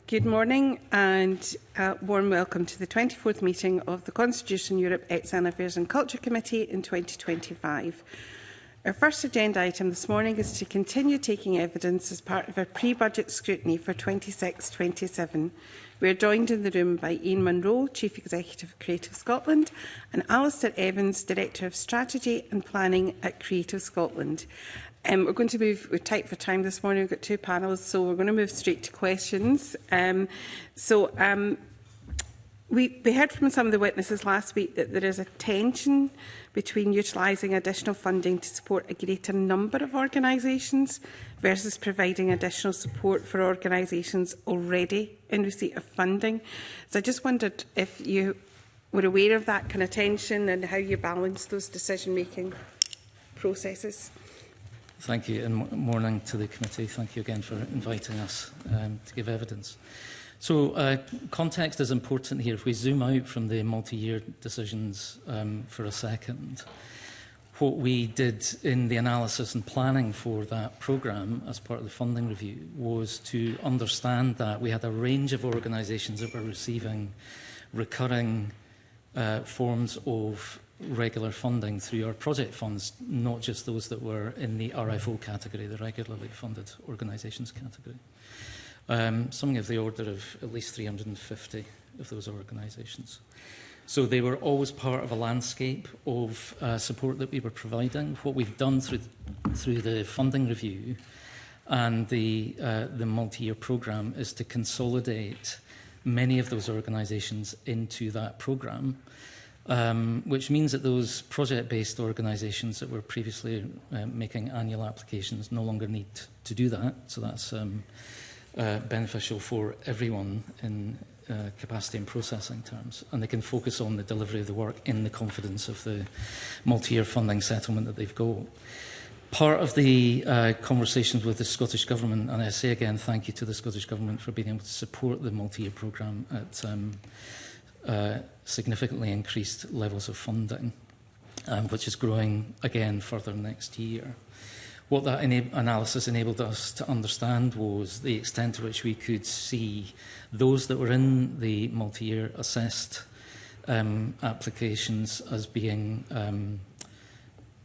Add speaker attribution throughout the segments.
Speaker 1: Good morning and warm welcome to the 24th meeting of the Constitution Europe External Affairs and Culture Committee in 2025. Our first agenda item this morning is to continue taking evidence as part of our pre-budget scrutiny for 26-27. We are joined in the room by Ian Munro, Chief Executive of Creative Scotland, and Alistair Evans, Director of Strategy and Planning at Creative Scotland. We're going to move, we're tight for time this morning, we've got two panels, so we're going to move straight to questions. We heard from some of the witnesses last week that there is a tension between utilising additional funding to support a greater number of organisations versus providing additional support for organisations already in receipt of funding. So I just wondered if you were aware of that kind of tension and how you balance those decision-making processes.
Speaker 2: Thank you, and morning to the committee. Thank you again for inviting us to give evidence. So context is important here. If we zoom out from the multi-year decisions for a second, what we did in the analysis and planning for that programme as part of the funding review was to understand that we had a range of organisations that were receiving recurring forms of regular funding through our project funds, not just those that were in the RFO category, the regularly funded organisations category. Something of the order of at least 350 of those organisations. So they were always part of a landscape of support that we were providing. What we've done through the funding review and the multi-year programme is to consolidate many of those organisations into that programme. Which means that those project-based organisations that were previously making annual applications no longer need to do that. So that's beneficial for everyone in capacity and processing terms. And they can focus on the delivery of the work in the confidence of the multi-year funding settlement that they've got. Part of the conversations with the Scottish Government, and I say again thank you to the Scottish Government for being able to support the multi-year programme at significantly increased levels of funding, which is growing again further next year. What that analysis enabled us to understand was the extent to which we could see those that were in the multi-year assessed applications as being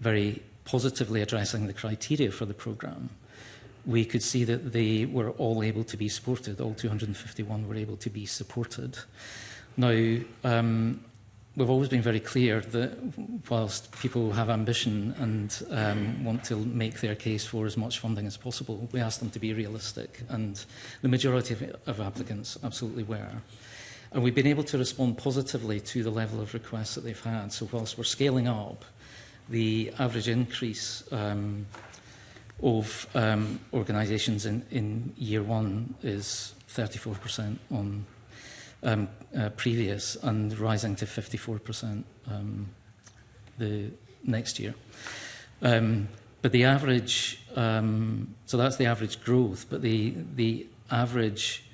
Speaker 2: very positively addressing the criteria for the programme. We could see that they were all able to be supported, all 251 were able to be supported. Now, we've always been very clear that whilst people have ambition and want to make their case for as much funding as possible, we ask them to be realistic, and the majority of applicants absolutely were. And we've been able to respond positively to the level of requests that they've had. So whilst we're scaling up, the average increase of organisations in year one is 34% on previous and rising to 54% the next year. But the average, so that's the average growth, but the average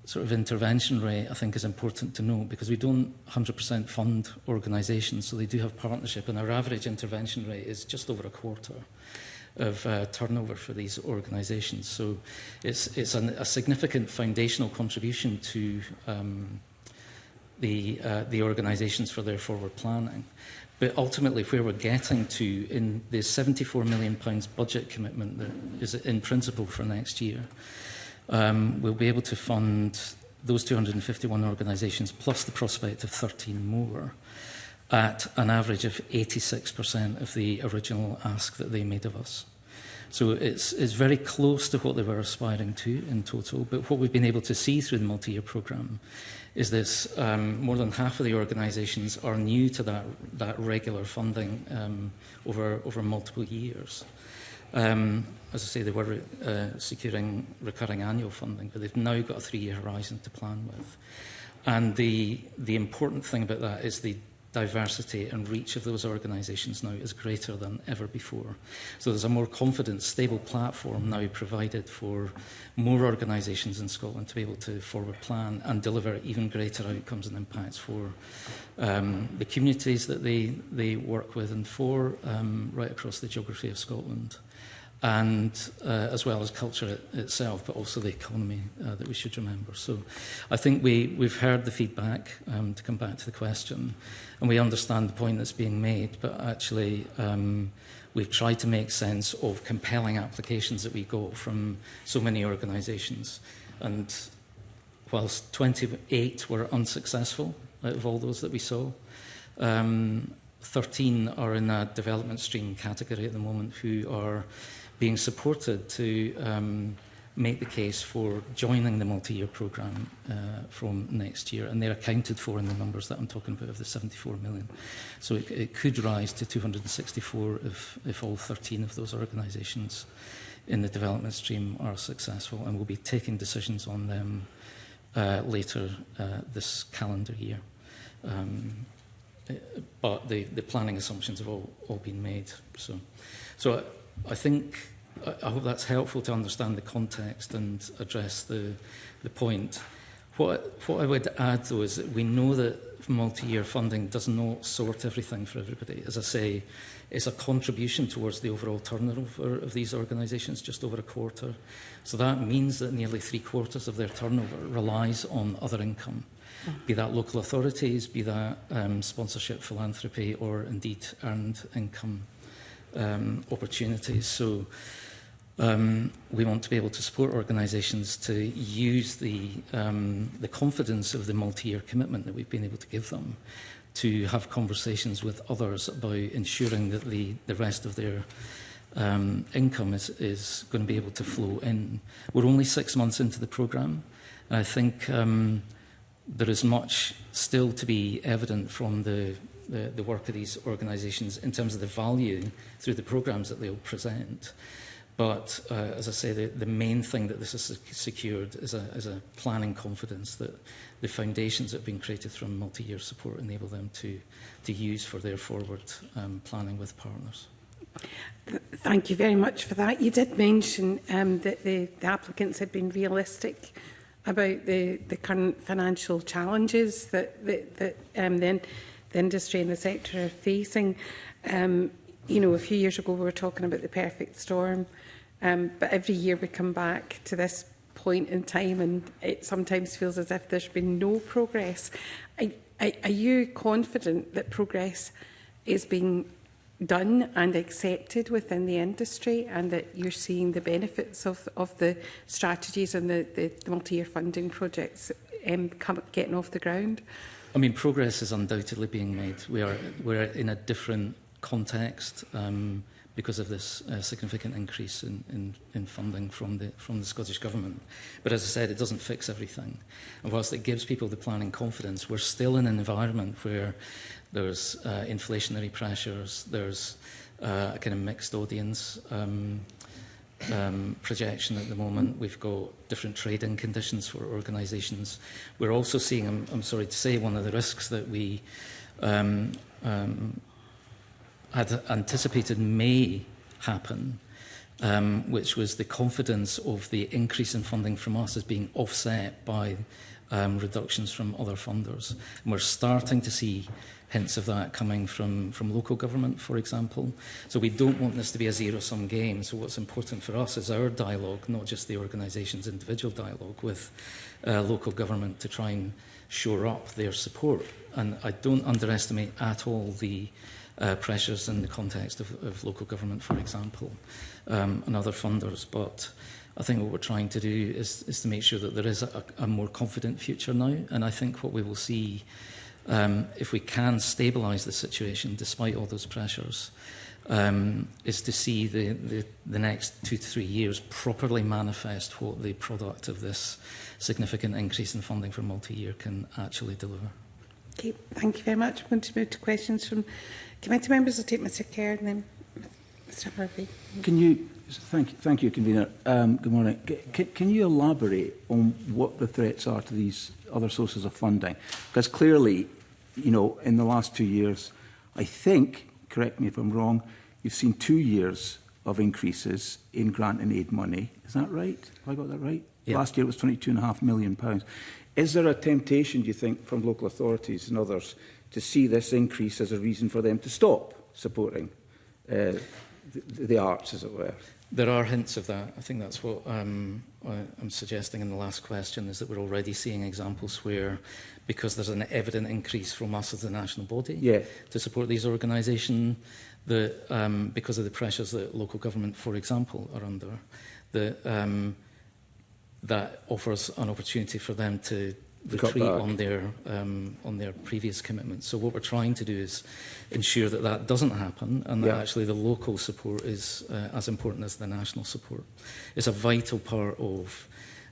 Speaker 2: sort of intervention rate, I think, is important to know, because we don't 100% fund organisations, so they do have partnership, and our average intervention rate is just over a quarter of turnover for these organisations. So it's a significant foundational contribution to the organisations for their forward planning. But ultimately, where we're getting to in the £74 million budget commitment that is in principle for next year, we'll be able to fund those 251 organisations plus the prospect of 13 more at an average of 86% of the original ask that they made of us. So it's very close to what they were aspiring to in total, but what we've been able to see through the multi-year programme is this: more than half of the organisations are new to that regular funding over multiple years. As I say, they were securing recurring annual funding, but they've now got a 3-year horizon to plan with. And the important thing about that is the diversity and reach of those organisations now is greater than ever before. So there's a more confident, stable platform now provided for more organisations in Scotland to be able to forward plan and deliver even greater outcomes and impacts for the communities that they work with and for right across the geography of Scotland. and as well as culture itself, but also the economy that we should remember. So I think we've heard the feedback, to come back to the question, and we understand the point that's being made, but actually we've tried to make sense of compelling applications that we got from so many organisations. And whilst 28 were unsuccessful out of all those that we saw, 13 are in a development stream category at the moment who are being supported to make the case for joining the multi-year programme from next year. And they're accounted for in the numbers that I'm talking about of the 74 million. So it could rise to 264 if all 13 of those organisations in the development stream are successful. And we'll be taking decisions on them later this calendar year. But the planning assumptions have all been made. So I think, I hope that's helpful to understand the context and address the point. What I would add, though, is that we know that multi-year funding does not sort everything for everybody. As I say, it's a contribution towards the overall turnover of these organisations, just over a quarter. So that means that nearly 3/4 of their turnover relies on other income, be that local authorities, be that sponsorship, philanthropy, or indeed earned income opportunities. So we want to be able to support organisations to use the confidence of the multi-year commitment that we've been able to give them to have conversations with others about ensuring that the rest of their income is going to be able to flow in. We're only 6 months into the programme, and I think there is much still to be evident from the work of these organisations in terms of the value through the programmes that they'll present. But as I say, the main thing that this has secured is a planning confidence that the foundations that have been created from multi-year support enable them to use for their forward planning with partners.
Speaker 1: Thank you very much for that. You did mention that the applicants had been realistic about the current financial challenges that the industry and the sector are facing. You know, a few years ago we were talking about the perfect storm, but every year we come back to this point in time and it sometimes feels as if there's been no progress. Are you confident that progress is being done and accepted within the industry, and that you're seeing the benefits of the strategies and the multi-year funding projects getting off the ground?
Speaker 2: I mean, progress is undoubtedly being made. We're in a different context because of this significant increase in funding from the Scottish Government. But as I said, it doesn't fix everything. And whilst it gives people the planning confidence, we're still in an environment where there's inflationary pressures, there's a kind of mixed audience projection at the moment. We've got different trading conditions for organisations. We're also seeing, I'm sorry to say, one of the risks that we had anticipated may happen, which was the confidence of the increase in funding from us as being offset by reductions from other funders. And we're starting to see hints of that coming from local government, for example. So we don't want this to be a zero-sum game. So what's important for us is our dialogue, not just the organisation's individual dialogue with local government, to try and shore up their support. And I don't underestimate at all the pressures in the context of local government, for example, and other funders. But I think what we're trying to do is to make sure that there is a more confident future now. And I think what we will see, if we can stabilise the situation despite all those pressures, is to see the next 2 to 3 years properly manifest what the product of this significant increase in funding for multi-year can actually deliver.
Speaker 1: Okay, thank you very much. I'm going to move to questions from committee members. I'll take Mr Kerr and then Mr Harvey.
Speaker 3: Can you, thank you, Convener. Good morning. Can you elaborate on what the threats are to these other sources of funding? Because clearly, you know, in the last 2 years, I think, correct me if I'm wrong, you've seen 2 years of increases in grant and aid money. Is that right? Have I got that right? Yeah. Last year it was £22.5 million. Is there a temptation, do you think, from local authorities and others to see this increase as a reason for them to stop supporting the arts, as it were?
Speaker 2: There are hints of that. I think that's what I'm suggesting in the last question, is that we're already seeing examples where, because there's an evident increase from us as the national body to support these organisations, because of the pressures that local government, for example, are under, that offers an opportunity for them to retreat on their previous commitments. So what we're trying to do is ensure that that doesn't happen, and that actually the local support is as important as the national support. It's a vital part of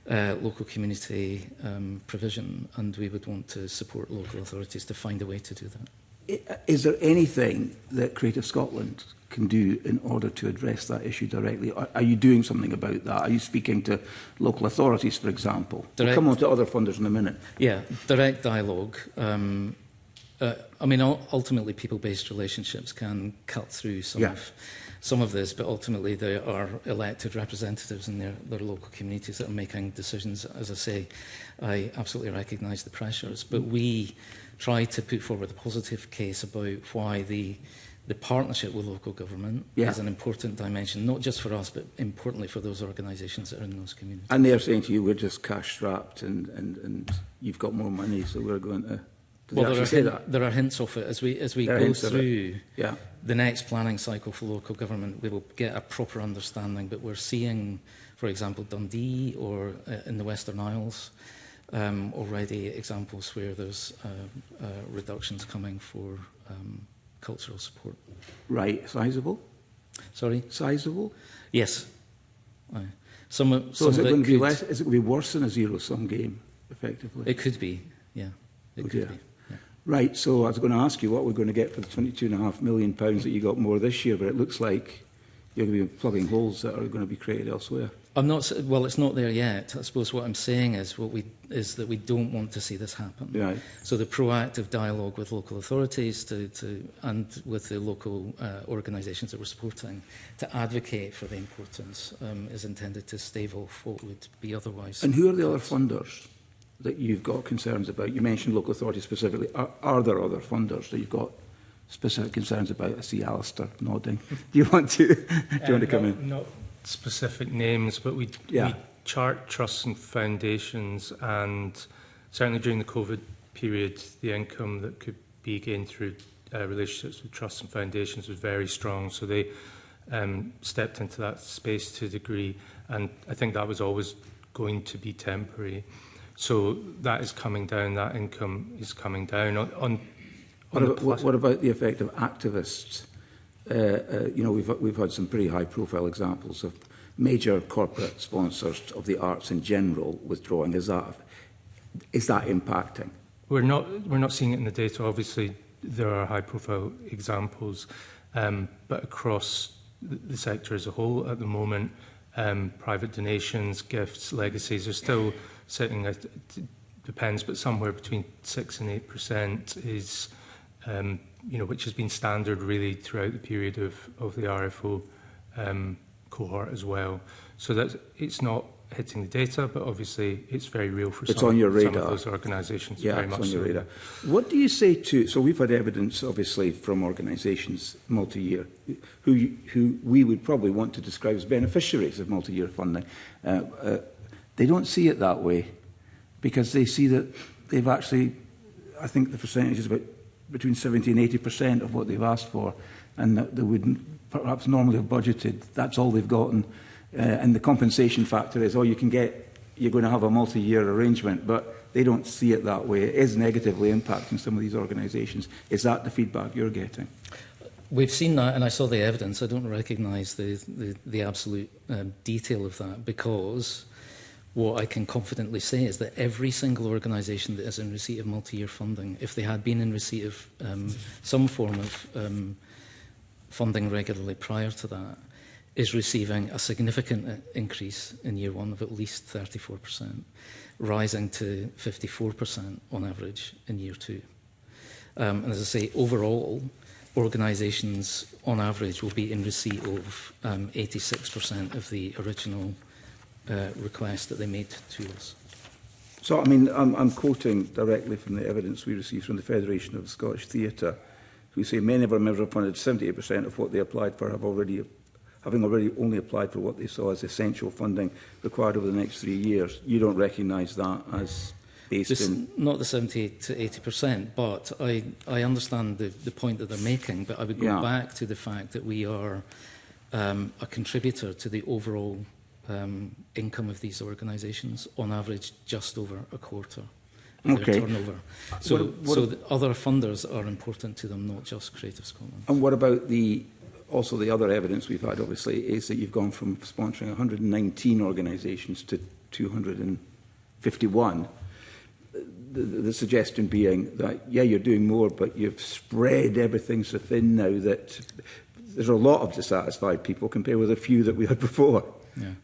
Speaker 2: local community provision, and we would want to support local authorities to find a way to do that.
Speaker 3: Is there anything that Creative Scotland can do in order to address that issue directly? Are you doing something about that? Are you speaking to local authorities, for example? We'll come on to other funders in a minute.
Speaker 2: Yeah, direct dialogue. I mean, ultimately, people-based relationships can cut through some of this, but ultimately they are elected representatives in their local communities that are making decisions. As I say, I absolutely recognise the pressures, but we try to put forward a positive case about why the partnership with local government is an important dimension, not just for us, but importantly for those organisations that are in those communities.
Speaker 3: And they're saying to you, we're just cash-strapped and you've got more money, so we're going to...
Speaker 2: Well, there are hints of it. As we go through the next planning cycle for local government, we will get a proper understanding. But we're seeing, for example, Dundee or in the Western Isles, already examples where there's reductions coming for cultural support.
Speaker 3: Right. Sizeable?
Speaker 2: Sorry?
Speaker 3: Sizeable?
Speaker 2: Yes.
Speaker 3: So is it going to be less? Is it going to be worse than a zero-sum game, effectively?
Speaker 2: It could be, yeah. It could be.
Speaker 3: Right, so I was going to ask you what we're going to get for the £22.5 million that you got more this year, but it looks like you're going to be plugging holes that are going to be created elsewhere.
Speaker 2: Well, it's not there yet. I suppose what I'm saying is that we don't want to see this happen.
Speaker 3: Right.
Speaker 2: So the proactive dialogue with local authorities and with the local organisations that we're supporting to advocate for the importance is intended to stave off what would be otherwise.
Speaker 3: And who are the other funders that you've got concerns about? You mentioned local authorities specifically. Are there other funders that you've got specific concerns about? I see Alistair nodding. Do you want to come in?
Speaker 4: Not specific names, but we chart trusts and foundations, and certainly during the COVID period, the income that could be gained through relationships with trusts and foundations was very strong. So they stepped into that space to a degree, and I think that was always going to be temporary. So that is coming down, that income is coming down. What
Speaker 3: about the effect of activists? We've had some pretty high-profile examples of major corporate sponsors of the arts in general withdrawing. Is that impacting?
Speaker 4: We're not seeing it in the data. Obviously, there are high-profile examples, but across the sector as a whole at the moment, private donations, gifts, legacies are still sitting at, depends, but somewhere between 6 and 8% is, which has been standard really throughout the period of the RFO cohort as well. So that it's not hitting the data, but obviously it's very real for some of those organisations.
Speaker 3: Yeah,
Speaker 4: very
Speaker 3: it's
Speaker 4: much
Speaker 3: on your radar. What do you say to? So we've had evidence, obviously, from organisations multi-year who we would probably want to describe as beneficiaries of multi-year funding. They don't see it that way because they see that they've actually, I think the percentage is about between 70 and 80% of what they've asked for, and that they wouldn't perhaps normally have budgeted. That's all they've gotten. And the compensation factor is, you're going to have a multi-year arrangement, but they don't see it that way. It is negatively impacting some of these organisations. Is that the feedback you're getting?
Speaker 2: We've seen that, and I saw the evidence. I don't recognise the absolute detail of that, because what I can confidently say is that every single organisation that is in receipt of multi-year funding, if they had been in receipt of some form of funding regularly prior to that, is receiving a significant increase in year one of at least 34%, rising to 54% on average in year two. And as I say, overall, organisations on average will be in receipt of 86% of the original request that they made to us.
Speaker 3: So, I mean, I'm quoting directly from the evidence we received from the Federation of Scottish Theatre, who say many of our members have funded 78% of what they applied for having already only applied for what they saw as essential funding required over the next 3 years, you don't recognise that as based in...
Speaker 2: Not the 70 to 80%, but I understand the point that they're making, but I would go back to the fact that we are a contributor to the overall income of these organisations, on average just over a quarter of their turnover. So, so the other funders are important to them, not just Creative Scotland.
Speaker 3: And what about also the other evidence we've had, obviously, is that you've gone from sponsoring 119 organisations to 251. The suggestion being that, yeah, you're doing more, but you've spread everything so thin now that there's a lot of dissatisfied people compared with a few that we had before.
Speaker 2: Yeah.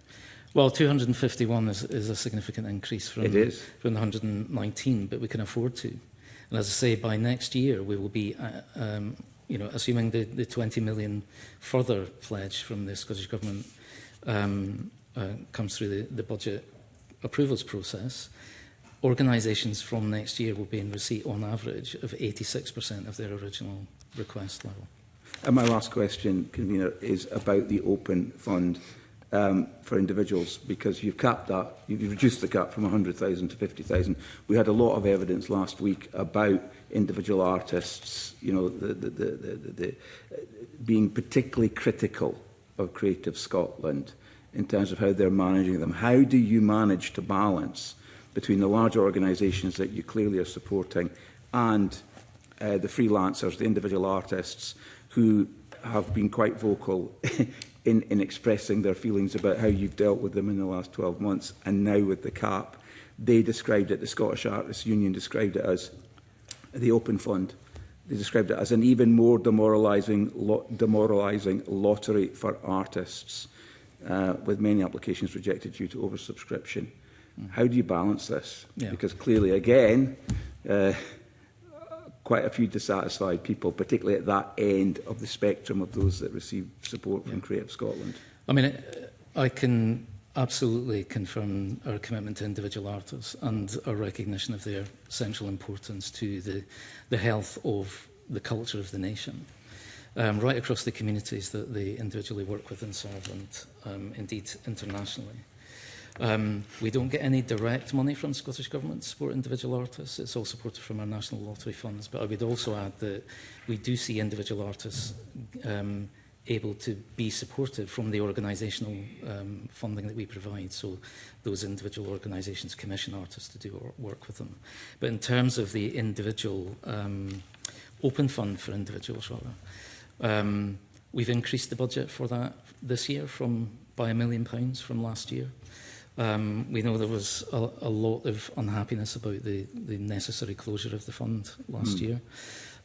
Speaker 2: Well, 251 is a significant increase from,
Speaker 3: it is.
Speaker 2: From 119, but we can afford to. And as I say, by next year, we will be, assuming the 20 million further pledge from the Scottish Government comes through the budget approvals process, organisations from next year will be in receipt on average of 86% of their original request level.
Speaker 3: And my last question, Convener, is about the open fund for individuals, because you've capped that, you've reduced the cap from 100,000 to 50,000. We had a lot of evidence last week about individual artists, the being particularly critical of Creative Scotland in terms of how they're managing them. How do you manage to balance between the large organisations that you clearly are supporting and the freelancers, the individual artists who have been quite vocal in expressing their feelings about how you've dealt with them in the last 12 months, and now with the cap? They described it, the Scottish Artists Union described it as the open fund. They described it as an even more demoralising lottery for artists, with many applications rejected due to oversubscription. How do you balance this?
Speaker 2: Yeah.
Speaker 3: Because clearly, again, quite a few dissatisfied people, particularly at that end of the spectrum of those that receive support from Creative Scotland.
Speaker 2: I mean, I can absolutely confirm our commitment to individual artists and our recognition of their central importance to the health of the culture of the nation, right across the communities that they individually work with and serve, and indeed internationally. We don't get any direct money from Scottish Government to support individual artists. It's all supported from our national lottery funds. But I would also add that we do see individual artists able to be supported from the organisational funding that we provide. So those individual organisations commission artists to do work with them. But in terms of the individual open fund for individuals, we've increased the budget for that this year by £1 million from last year. We know there was a lot of unhappiness about the necessary closure of the fund last year.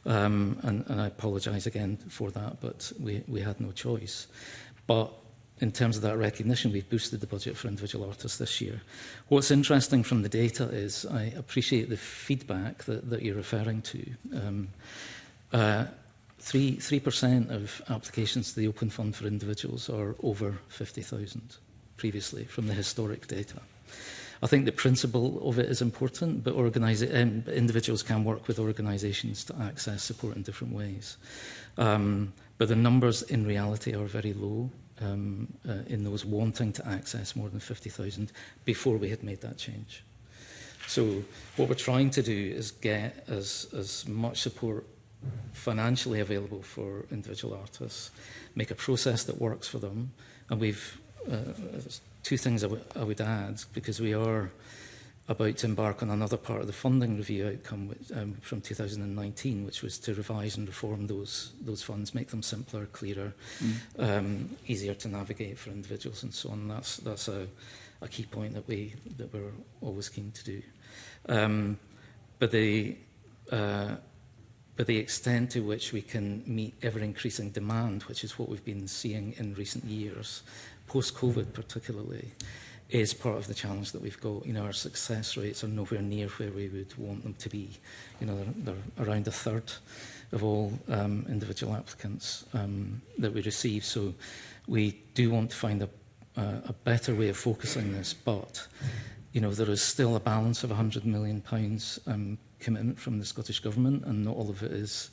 Speaker 2: And I apologise again for that, but we had no choice. But in terms of that recognition, we've boosted the budget for individual artists this year. What's interesting from the data is I appreciate the feedback that you're referring to. 3% of applications to the Open Fund for individuals are over 50,000 previously from the historic data. I think the principle of it is important, but individuals can work with organisations to access support in different ways. But the numbers in reality are very low in those wanting to access more than 50,000 before we had made that change. So what we're trying to do is get as much support financially available for individual artists, make a process that works for them, and we've two things I would add, because we are about to embark on another part of the funding review outcome from 2019, which was to revise and reform those funds, make them simpler, clearer, easier to navigate for individuals and so on. That's a key point that we're always keen to do. But the extent to which we can meet ever-increasing demand, which is what we've been seeing in recent years, post-COVID particularly, is part of the challenge that we've got. Our success rates are nowhere near where we would want them to be. They're around a third of all individual applicants that we receive. So we do want to find a better way of focusing this, but there is still a balance of £100 million commitment from the Scottish Government, and not all of it is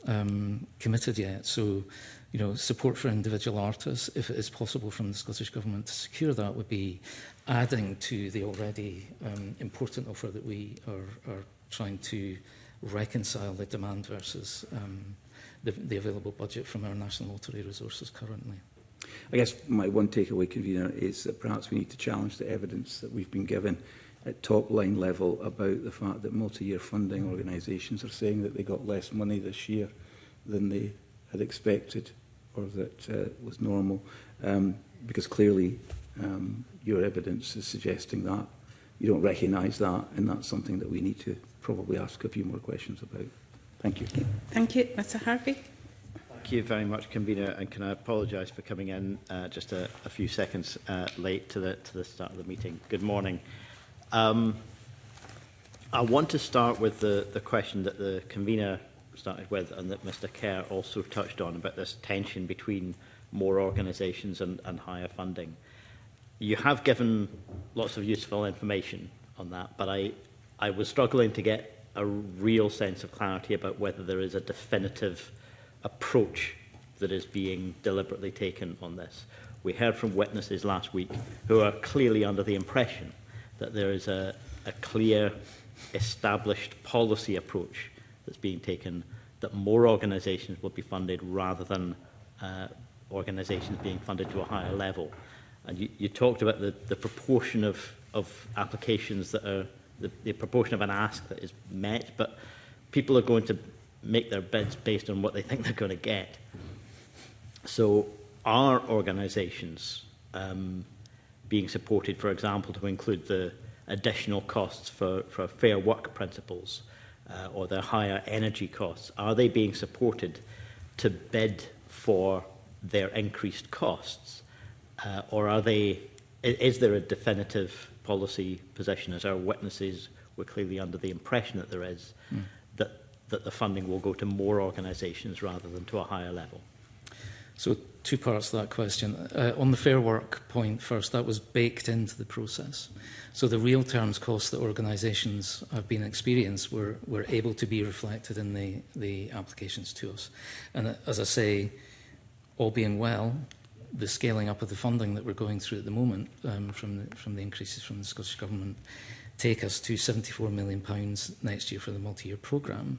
Speaker 2: committed yet. So, you know, support for individual artists, if it is possible from the Scottish Government to secure that, would be adding to the already important offer that we are trying to reconcile the demand versus the available budget from our national lottery resources currently.
Speaker 3: I guess my one takeaway, convener, is that perhaps we need to challenge the evidence that we've been given at top-line level about the fact that multi-year funding organisations are saying that they got less money this year than they had expected or that was normal, because clearly your evidence is suggesting that. You don't recognise that, and that's something that we need to probably ask a few more questions about. Thank you.
Speaker 1: Thank you. Mr Harvey.
Speaker 5: Thank you very much, convener, and can I apologise for coming in just a few seconds late to the start of the meeting. Good morning. I want to start with the question that the convener started with and that Mr Kerr also touched on about this tension between more organisations and higher funding. You have given lots of useful information on that, but I was struggling to get a real sense of clarity about whether there is a definitive approach that is being deliberately taken on this. We heard from witnesses last week who are clearly under the impression that there is a clear, established policy approach that's being taken, that more organisations will be funded rather than organisations being funded to a higher level. And you talked about the proportion of applications that are, the proportion of an ask that is met, but people are going to make their bids based on what they think they're going to get. So are organisations being supported, for example, to include the additional costs for fair work principles or their higher energy costs? Are they being supported to bid for their increased costs? Or are they, is there a definitive policy position, as our witnesses were clearly under the impression that there is, that the funding will go to more organisations rather than to a higher level?
Speaker 2: So two parts to that question. On the Fair Work point first, that was baked into the process. So the real terms costs that organisations have been experienced were able to be reflected in the applications to us. And as I say, all being well, the scaling up of the funding that we're going through at the moment from the increases from the Scottish Government take us to £74 million next year for the multi-year programme,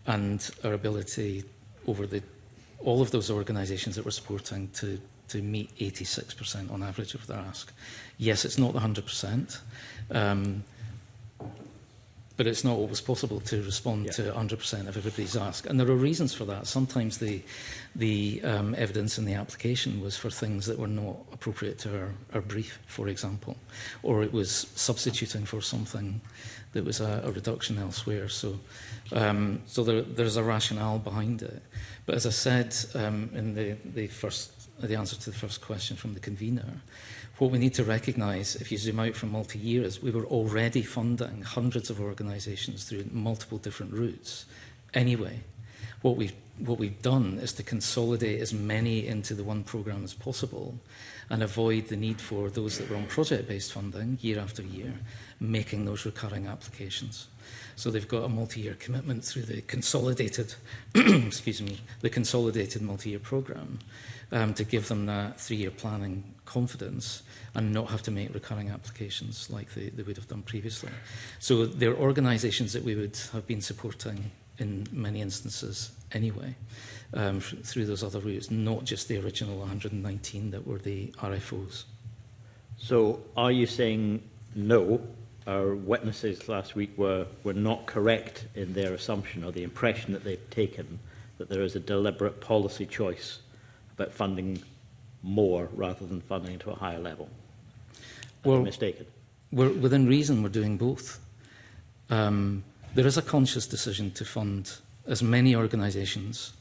Speaker 2: and our ability over all of those organisations that we're supporting to meet 86% on average of their ask. Yes, it's not 100%, but it's not always possible to respond to 100% of everybody's ask. And there are reasons for that. Sometimes the evidence in the application was for things that were not appropriate to our brief, for example, or it was substituting for something that was a reduction elsewhere. So there's a rationale behind it. But as I said in the answer to the first question from the convener, what we need to recognise, if you zoom out from multi-year, is we were already funding hundreds of organisations through multiple different routes. Anyway, what we've done is to consolidate as many into the one programme as possible and avoid the need for those that were on project-based funding year after year, making those recurring applications. So they've got a multi-year commitment through the consolidated, the consolidated multi-year programme to give them that 3-year planning confidence and not have to make recurring applications like they would have done previously. So they're organisations that we would have been supporting in many instances anyway through those other routes, not just the original 119 that were the RFOs.
Speaker 5: So are you saying no? Our witnesses last week were not correct in their assumption or the impression that they've taken that there is a deliberate policy choice about funding more rather than funding to a higher level? Well, mistaken?
Speaker 2: Within reason, we're doing both. There is a conscious decision to fund as many organisations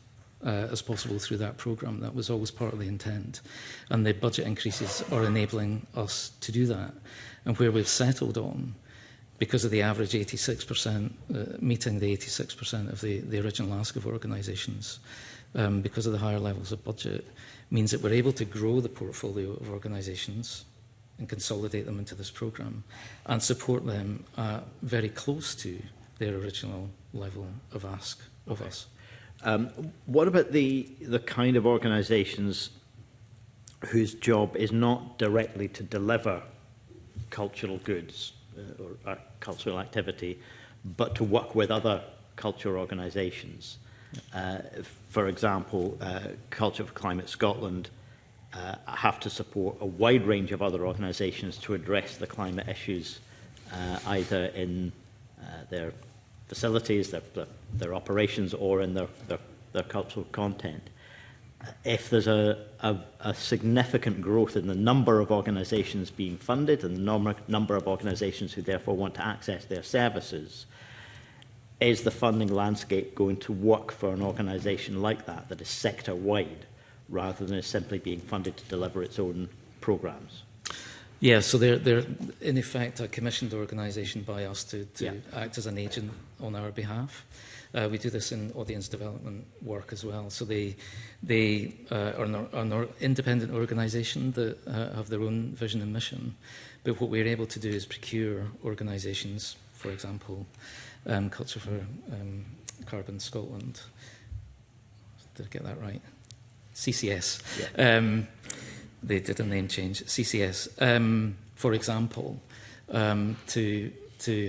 Speaker 2: as possible through that programme. That was always part of the intent. And the budget increases are enabling us to do that. And where we've settled on, because of the average 86%, meeting the 86% of the original ask of organisations, because of the higher levels of budget, means that we're able to grow the portfolio of organisations and consolidate them into this programme and support them very close to their original level of ask of us.
Speaker 5: What about the kind of organisations whose job is not directly to deliver cultural goods or cultural activity, but to work with other cultural organisations? For example, Culture for Climate Scotland have to support a wide range of other organisations to address the climate issues, either in their facilities, their operations, or in their cultural content. If there's a significant growth in the number of organisations being funded and the number of organisations who therefore want to access their services, is the funding landscape going to work for an organisation like that, that is sector-wide, rather than simply being funded to deliver its own programmes?
Speaker 2: Yeah, so they're in effect a commissioned organisation by us to act as an agent on our behalf. We do this in audience development work as well. So they are an independent organisation that have their own vision and mission. But what we're able to do is procure organisations, for example, Culture for Carbon Scotland. Did I get that right? CCS. Yeah. They did a name change. CCS, for example, to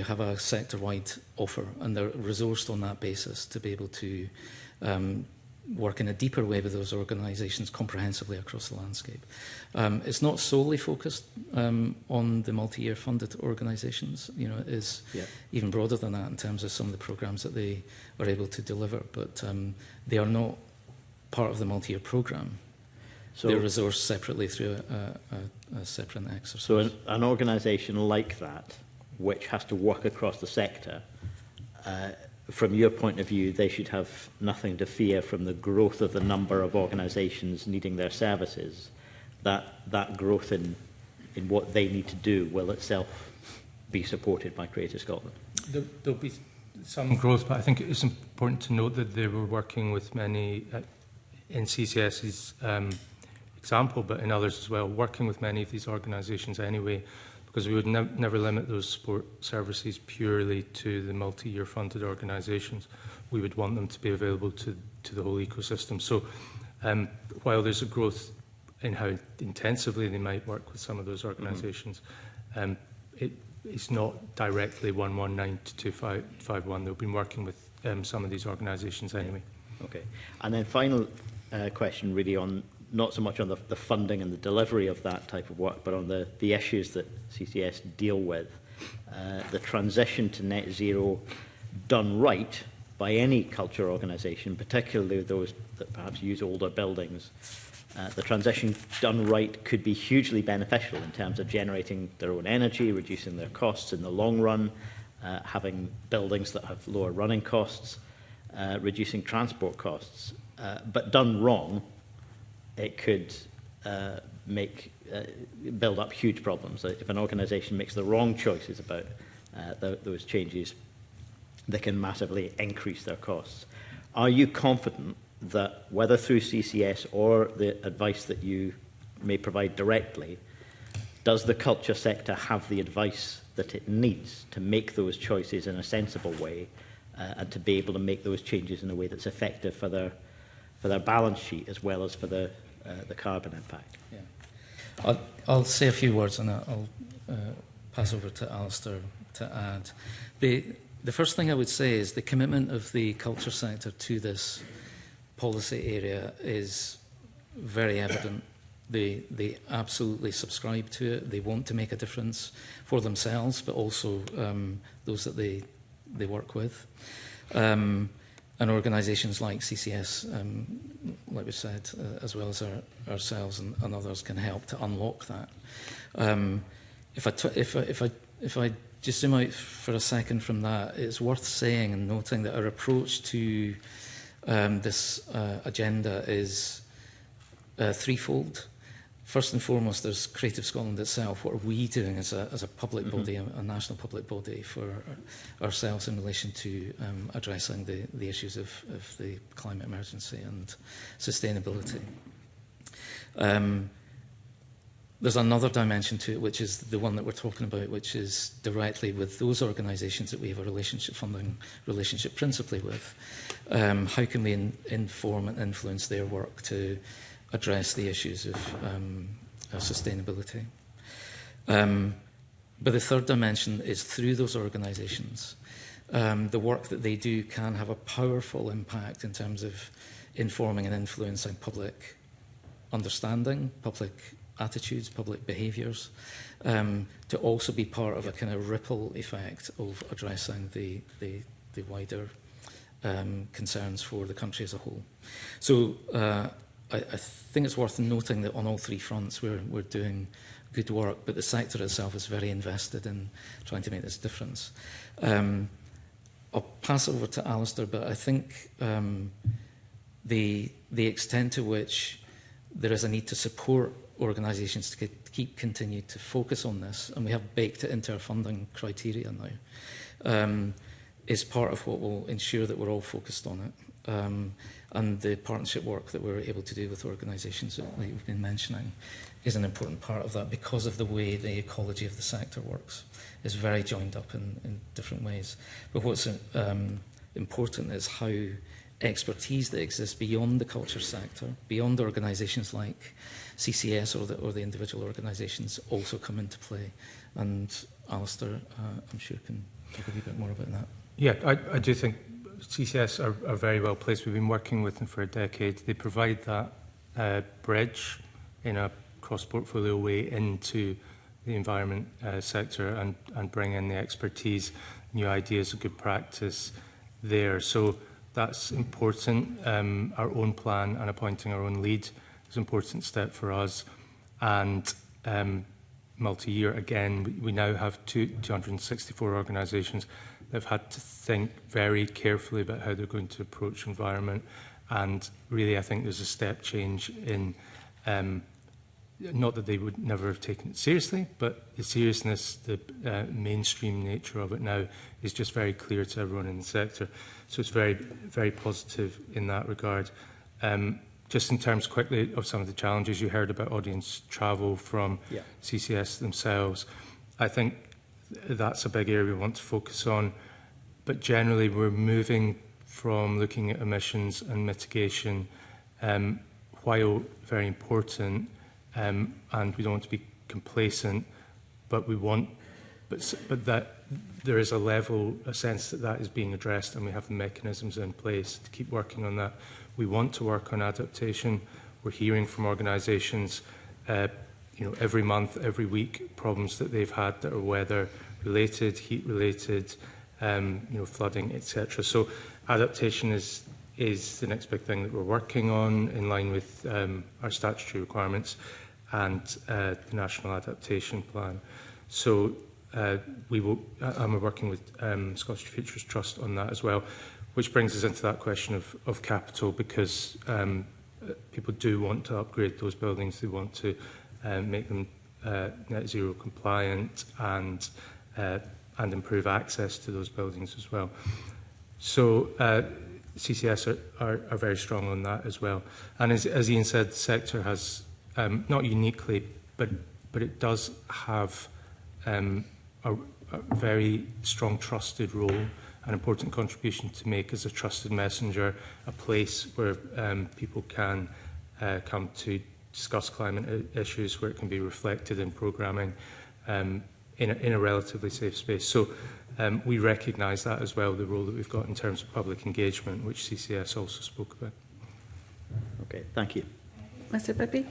Speaker 2: have a sector-wide offer, and they're resourced on that basis to be able to work in a deeper way with those organisations comprehensively across the landscape. It's not solely focused on the multi-year funded organisations. You know, it is even broader than that in terms of some of the programmes that they are able to deliver, but they are not part of the multi-year programme. So they're resourced separately through a separate exercise.
Speaker 5: So an organisation like that, which has to work across the sector, from your point of view, they should have nothing to fear from the growth of the number of organisations needing their services. That growth in what they need to do will itself be supported by Creative Scotland.
Speaker 4: There'll be some growth, but I think it's important to note that they were working with many, in CCS's example, but in others as well, working with many of these organisations anyway, because we would never limit those support services purely to the multi-year funded organisations. We would want them to be available to the whole ecosystem. So while there's a growth in how intensively they might work with some of those organisations, it's not directly 119 to 2551. They've been working with some of these organisations anyway.
Speaker 5: Okay. And then final question really on, not so much on the funding and the delivery of that type of work, but on the issues that CCS deal with. The transition to net zero done right by any culture organisation, particularly those that perhaps use older buildings, the transition done right could be hugely beneficial in terms of generating their own energy, reducing their costs in the long run, having buildings that have lower running costs, reducing transport costs. But done wrong, it could build up huge problems. If an organisation makes the wrong choices about those changes, they can massively increase their costs. Are you confident that, whether through CCS or the advice that you may provide directly, does the culture sector have the advice that it needs to make those choices in a sensible way and to be able to make those changes in a way that's effective for their balance sheet as well as for the carbon impact?
Speaker 2: Yeah. I'll say a few words on that. I'll pass over to Alistair to add. The first thing I would say is the commitment of the culture sector to this policy area is very evident. They absolutely subscribe to it. They want to make a difference for themselves, but also those that they work with. And organisations like CCS, like we said, as well as ourselves and others, can help to unlock that. If I just zoom out for a second from that, it's worth saying and noting that our approach to this agenda is threefold. First and foremost, there's Creative Scotland itself. What are we doing as a public body, a national public body, for ourselves in relation to addressing the issues of the climate emergency and sustainability? there's another dimension to it, which is the one that we're talking about, which is directly with those organisations that we have a relationship funding relationship principally with. How can we inform and influence their work to address the issues of sustainability? But the third dimension is through those organisations. The work that they do can have a powerful impact in terms of informing and influencing public understanding, public attitudes, public behaviours, to also be part of a kind of ripple effect of addressing the wider concerns for the country as a whole. So I think it's worth noting that on all three fronts we're doing good work, but the sector itself is very invested in trying to make this difference. I'll pass it over to Alistair, but I think the extent to which there is a need to support organisations to continue to focus on this, and we have baked it into our funding criteria now, is part of what will ensure that we're all focused on it. And the partnership work that we're able to do with organisations that we've been mentioning is an important part of that, because of the way the ecology of the sector works. It's very joined up in different ways. But what's important is how expertise that exists beyond the culture sector, beyond organisations like CCS or the individual organisations, also come into play. And Alistair, I'm sure, can talk a wee bit more about that.
Speaker 4: Yeah, I do think CCS are very well placed. We've been working with them for a decade. They provide that bridge in a cross-portfolio way into the environment sector and bring in the expertise, new ideas of good practice there. So that's important. Our own plan and appointing our own lead is an important step for us. And multi-year, again, we now have 264 organisations that have had to think very carefully about how they're going to approach environment. And really, I think there's a step change in, not that they would never have taken it seriously, but the seriousness, the mainstream nature of it now is just very clear to everyone in the sector. So it's very, very positive in that regard. Just in terms quickly of some of the challenges, you heard about audience travel from CCS themselves. I think that's a big area we want to focus on. But generally, we're moving from looking at emissions and mitigation, while very important, and we don't want to be complacent, but we want, but that there is a sense that that is being addressed, and we have the mechanisms in place to keep working on that. We want to work on adaptation. We're hearing from organisations, every month, every week, problems that they've had that are weather-related, heat-related, flooding, etc. So adaptation is the next big thing that we're working on in line with our statutory requirements and the National Adaptation Plan. So we're working with Scottish Futures Trust on that as well, which brings us into that question of capital, because people do want to upgrade those buildings. They want to make them net zero compliant and improve access to those buildings as well. So CCS are very strong on that as well. And as Ian said, the sector has, not uniquely, but it does have a very strong trusted role, an important contribution to make as a trusted messenger, a place where people can come to discuss climate issues, where it can be reflected in programming in a relatively safe space. So we recognise that as well, the role that we've got in terms of public engagement, which CCS also spoke about.
Speaker 5: Okay, thank you.
Speaker 1: Mr. Bibby.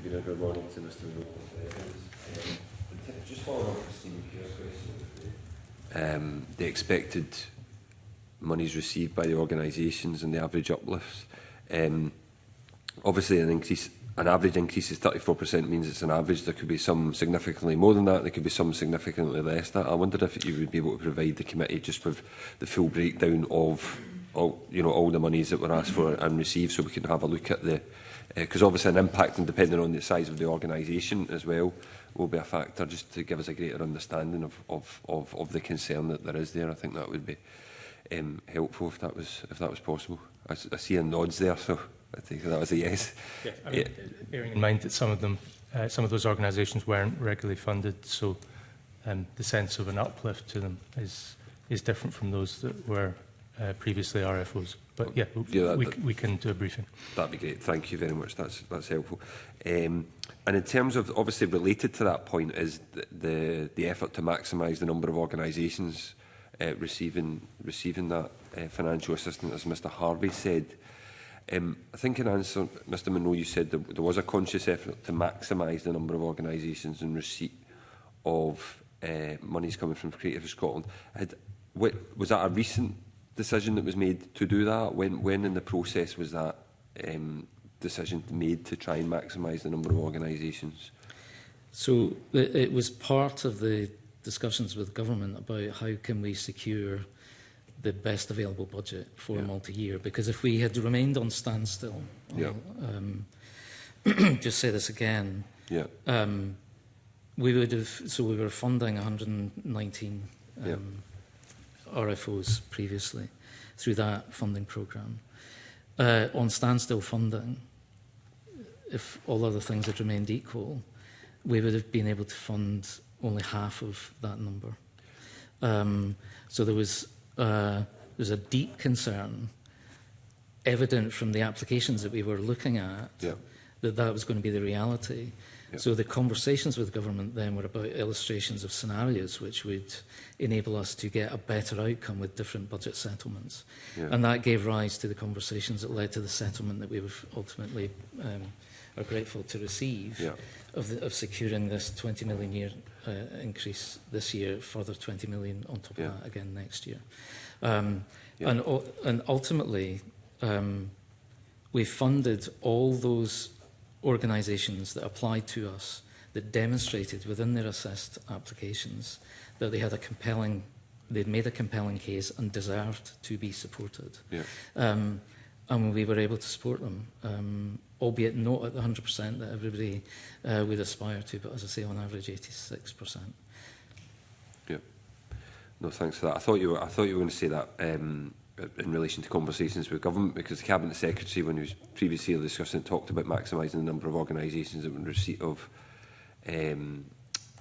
Speaker 6: Good morning to Mr. Just following up with Stephen Keir's question, the expected monies received by the organisations and the average uplifts. Obviously, an average increase is 34% means it's an average. There could be some significantly more than that. There could be some significantly less than that. I wondered if you would be able to provide the committee just with the full breakdown of all the monies that were asked for and received, so we can have a look at the. Because obviously an impact, and depending on the size of the organisation as well, will be a factor, just to give us a greater understanding of the concern that there is there. I think that would be helpful if that was possible. I see a nods there, so I think that was a yes.
Speaker 4: Yeah, bearing in mind that some of them some of those organisations weren't regularly funded, so the sense of an uplift to them is different from those that were previously RFOs. But yeah, we can do a briefing.
Speaker 6: That'd be great. Thank you very much. That's helpful. And in terms of, obviously related to that point, is the effort to maximise the number of organisations receiving that financial assistance, as Mr Harvey said. I think in answer, Mr Munro, you said there was a conscious effort to maximise the number of organisations in receipt of monies coming from Creative Scotland. Was that a recent decision that was made to do that? When in the process was that decision made to try and maximise the number of organisations?
Speaker 2: So it was part of the discussions with government about how can we secure the best available budget for a multi-year, because if we had remained on standstill, just say this again, we would have, so we were funding 119 RFOs previously through that funding programme. On standstill funding, if all other things had remained equal, we would have been able to fund only half of that number. So there was a deep concern evident from the applications that we were looking at that was going to be the reality. So the conversations with government then were about illustrations of scenarios which would enable us to get a better outcome with different budget settlements. And that gave rise to the conversations that led to the settlement that we were ultimately are grateful to receive of securing this 20 million year increase this year, further 20 million on top of that again next year. And ultimately, we funded all those organisations that applied to us that demonstrated within their assessed applications that they had they'd made a compelling case and deserved to be supported. And we were able to support them, albeit not at the 100% that everybody would aspire to, but as I say, on average 86%.
Speaker 6: No, thanks for that. I thought you were going to say that in relation to conversations with government, because the Cabinet Secretary, when he was previously discussing, talked about maximising the number of organisations that were in receipt of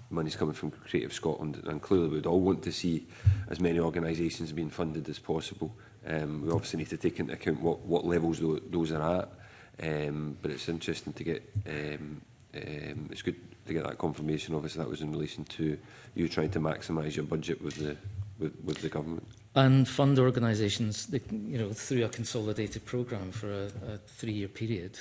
Speaker 6: monies coming from Creative Scotland, and clearly we would all want to see as many organisations being funded as possible. We obviously need to take into account what levels those are at, but it's interesting to get, it's good to get that confirmation. Obviously that was in relation to you trying to maximise your budget with the government. And
Speaker 2: fund organisations, through a consolidated programme for a 3-year period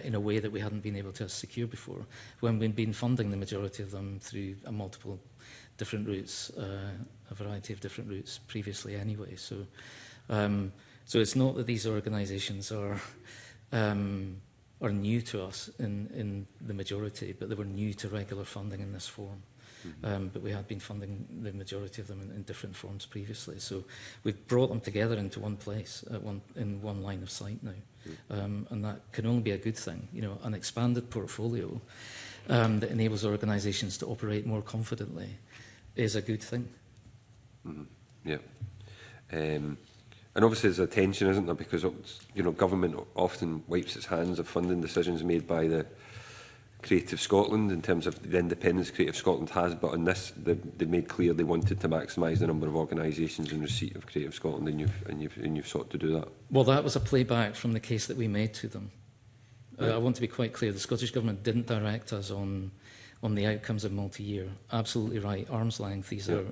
Speaker 2: in a way that we hadn't been able to secure before, when we'd been funding the majority of them through multiple different routes, a variety of different routes previously anyway. So it's not that these organisations are new to us in the majority, but they were new to regular funding in this form. But we had been funding the majority of them in different forms previously. So we've brought them together into one place, in one line of sight now. And that can only be a good thing. An expanded portfolio that enables organisations to operate more confidently is a good thing.
Speaker 6: And obviously there's a tension, isn't there? Because government often wipes its hands of funding decisions made by the Creative Scotland in terms of the independence Creative Scotland has, but on this they made clear they wanted to maximise the number of organisations in receipt of Creative Scotland, and you've sought to do that.
Speaker 2: Well, that was a playback from the case that we made to them. I want to be quite clear: the Scottish Government didn't direct us on the outcomes of multi-year. Absolutely right, arm's length. These are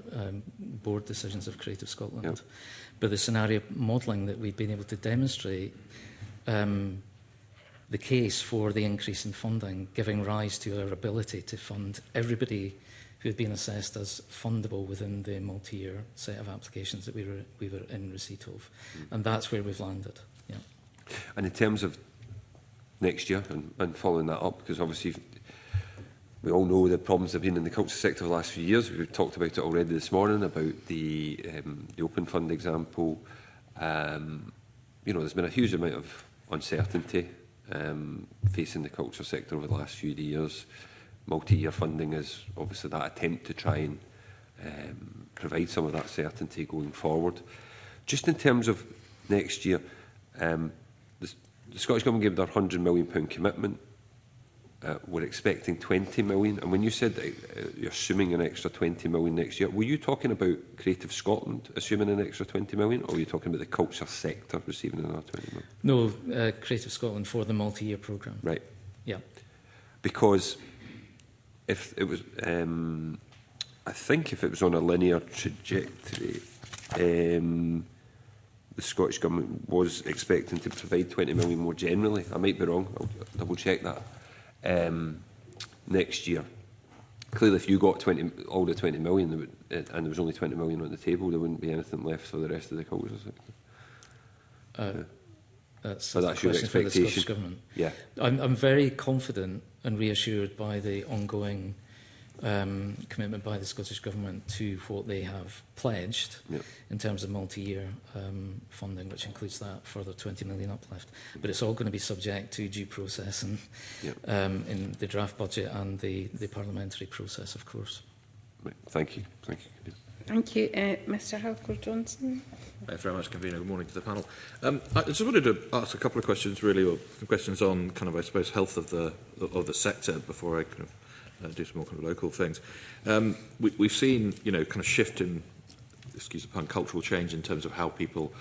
Speaker 2: board decisions of Creative Scotland. But the scenario modelling that we've been able to demonstrate. The case for the increase in funding, giving rise to our ability to fund everybody who had been assessed as fundable within the multi-year set of applications that we were in receipt of. And that's where we've landed.
Speaker 6: And in terms of next year and following that up, because obviously we all know the problems have been in the culture sector for the last few years. We've talked about it already this morning, about the Open Fund example. There's been a huge amount of uncertainty facing the culture sector over the last few years. Multi-year funding is obviously that attempt to try and provide some of that certainty going forward. Just in terms of next year, the Scottish Government gave their £100 million commitment we're expecting 20 million. And when you said that you're assuming an extra 20 million next year, were you talking about Creative Scotland assuming an extra 20 million, or were you talking about the culture sector receiving another 20 million?
Speaker 2: No, Creative Scotland for the multi-year programme.
Speaker 6: Right.
Speaker 2: Yeah.
Speaker 6: Because if it was, I think if it was on a linear trajectory, the Scottish Government was expecting to provide 20 million more generally. I might be wrong, I'll double check that. Next year. Clearly, if you got all the 20 million and there was only 20 million on the table, there wouldn't be anything left for the rest of the culture sector.
Speaker 2: That's
Speaker 6: your
Speaker 2: question for the Scottish Government.
Speaker 6: Yeah.
Speaker 2: I'm very confident and reassured by the ongoing commitment by the Scottish Government to what they have pledged in terms of multi-year funding, which includes that further 20 million uplift. But it's all going to be subject to due process and in the draft budget and the parliamentary process, of course.
Speaker 6: Right. Thank you. Thank you.
Speaker 1: Thank you. Mr Halford-Johnson.
Speaker 7: Thanks very much, Convener. Good morning to the panel. I just wanted to ask a couple of questions, really, or questions on kind of, I suppose, health of the sector before I kind of do some more kind of local things. We've seen, kind of shift in, excuse the pun, cultural change in terms of how people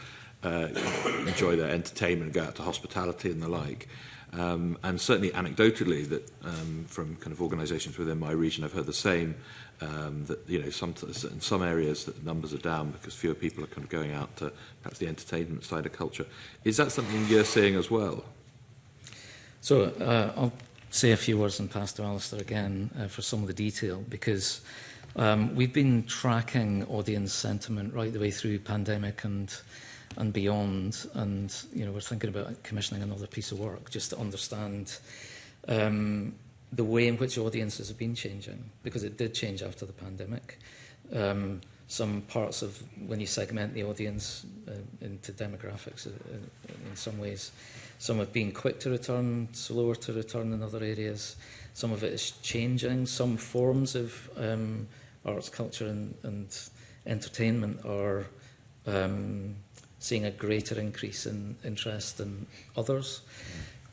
Speaker 7: enjoy their entertainment, go out to hospitality and the like. And certainly anecdotally, that from kind of organisations within my region, I've heard the same. That in some areas that the numbers are down because fewer people are kind of going out to perhaps the entertainment side of culture. Is that something you're seeing as well?
Speaker 2: So I'll say a few words and pass to Alistair again for some of the detail, because we've been tracking audience sentiment right the way through pandemic and beyond, and we're thinking about commissioning another piece of work just to understand the way in which audiences have been changing, because it did change after the pandemic. Some parts of, when you segment the audience into demographics, in some ways, some have been quick to return, slower to return in other areas. Some of it is changing. Some forms of arts, culture and entertainment are seeing a greater increase in interest than others.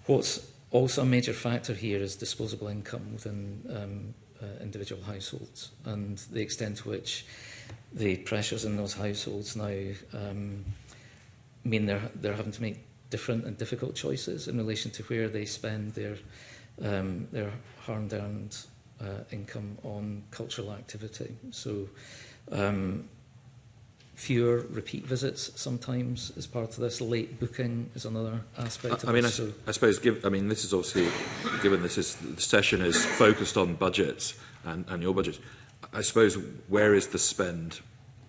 Speaker 2: What's also a major factor here is disposable income within individual households, and the extent to which the pressures in those households now mean they're having to make different and difficult choices in relation to where they spend their hard-earned income on cultural activity. So fewer repeat visits sometimes is part of this. Late booking is another aspect of it.
Speaker 7: I suppose, this is obviously, given the session is focused on budgets and your budget, I suppose, where is the spend?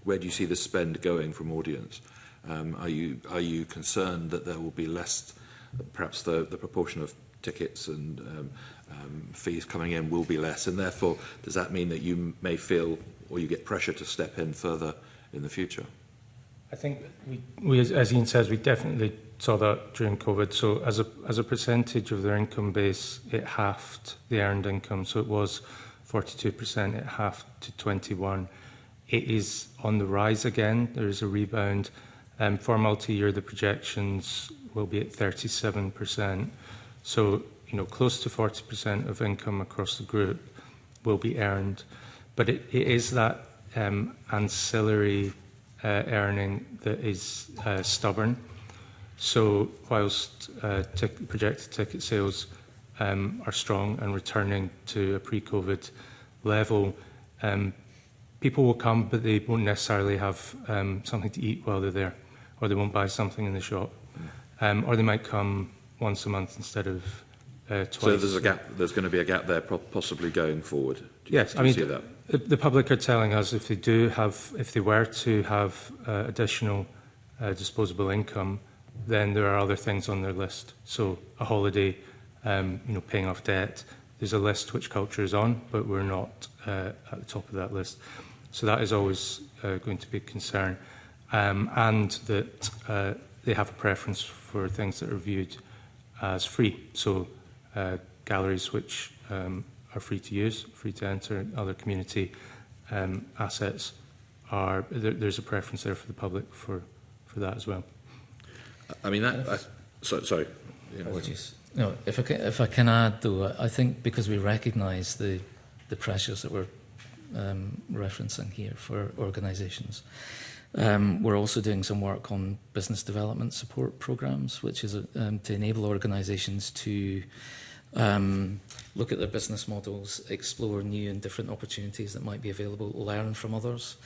Speaker 7: Where do you see the spend going from audience? Are you concerned that there will be less, perhaps the proportion of tickets and fees coming in will be less, and therefore does that mean that you may feel, or you get pressure to step in further in the future?
Speaker 4: I think we as Ian says, we definitely saw that during COVID. So as a percentage of their income base, it halved the earned income. So it was 42%, it halved to 21%. It is on the rise again. There is a rebound. For multi-year, the projections will be at 37%. So, close to 40% of income across the group will be earned. But it is that ancillary earning that is stubborn. So whilst projected ticket sales are strong and returning to a pre-COVID level, people will come, but they won't necessarily have something to eat while they're there, or they won't buy something in the shop, or they might come once a month instead of twice.
Speaker 7: So there's a gap. There's going to be a gap there, possibly going forward.
Speaker 4: Yes,
Speaker 7: do you see that?
Speaker 4: The public are telling us if they were to have additional disposable income, then there are other things on their list. So a holiday, paying off debt. There's a list which culture is on, but we're not at the top of that list. So that is always going to be a concern, and that they have a preference for things that are viewed as free. So galleries which are free to use, free to enter, other community assets are there's a preference there for the public for that as well.
Speaker 7: Sorry. You know,
Speaker 2: Apologies. No, if I can add, though, I think because we recognise the pressures that we're referencing here for organisations, we're also doing some work on business development support programmes, which is to enable organisations to look at their business models, explore new and different opportunities that might be available, learn from others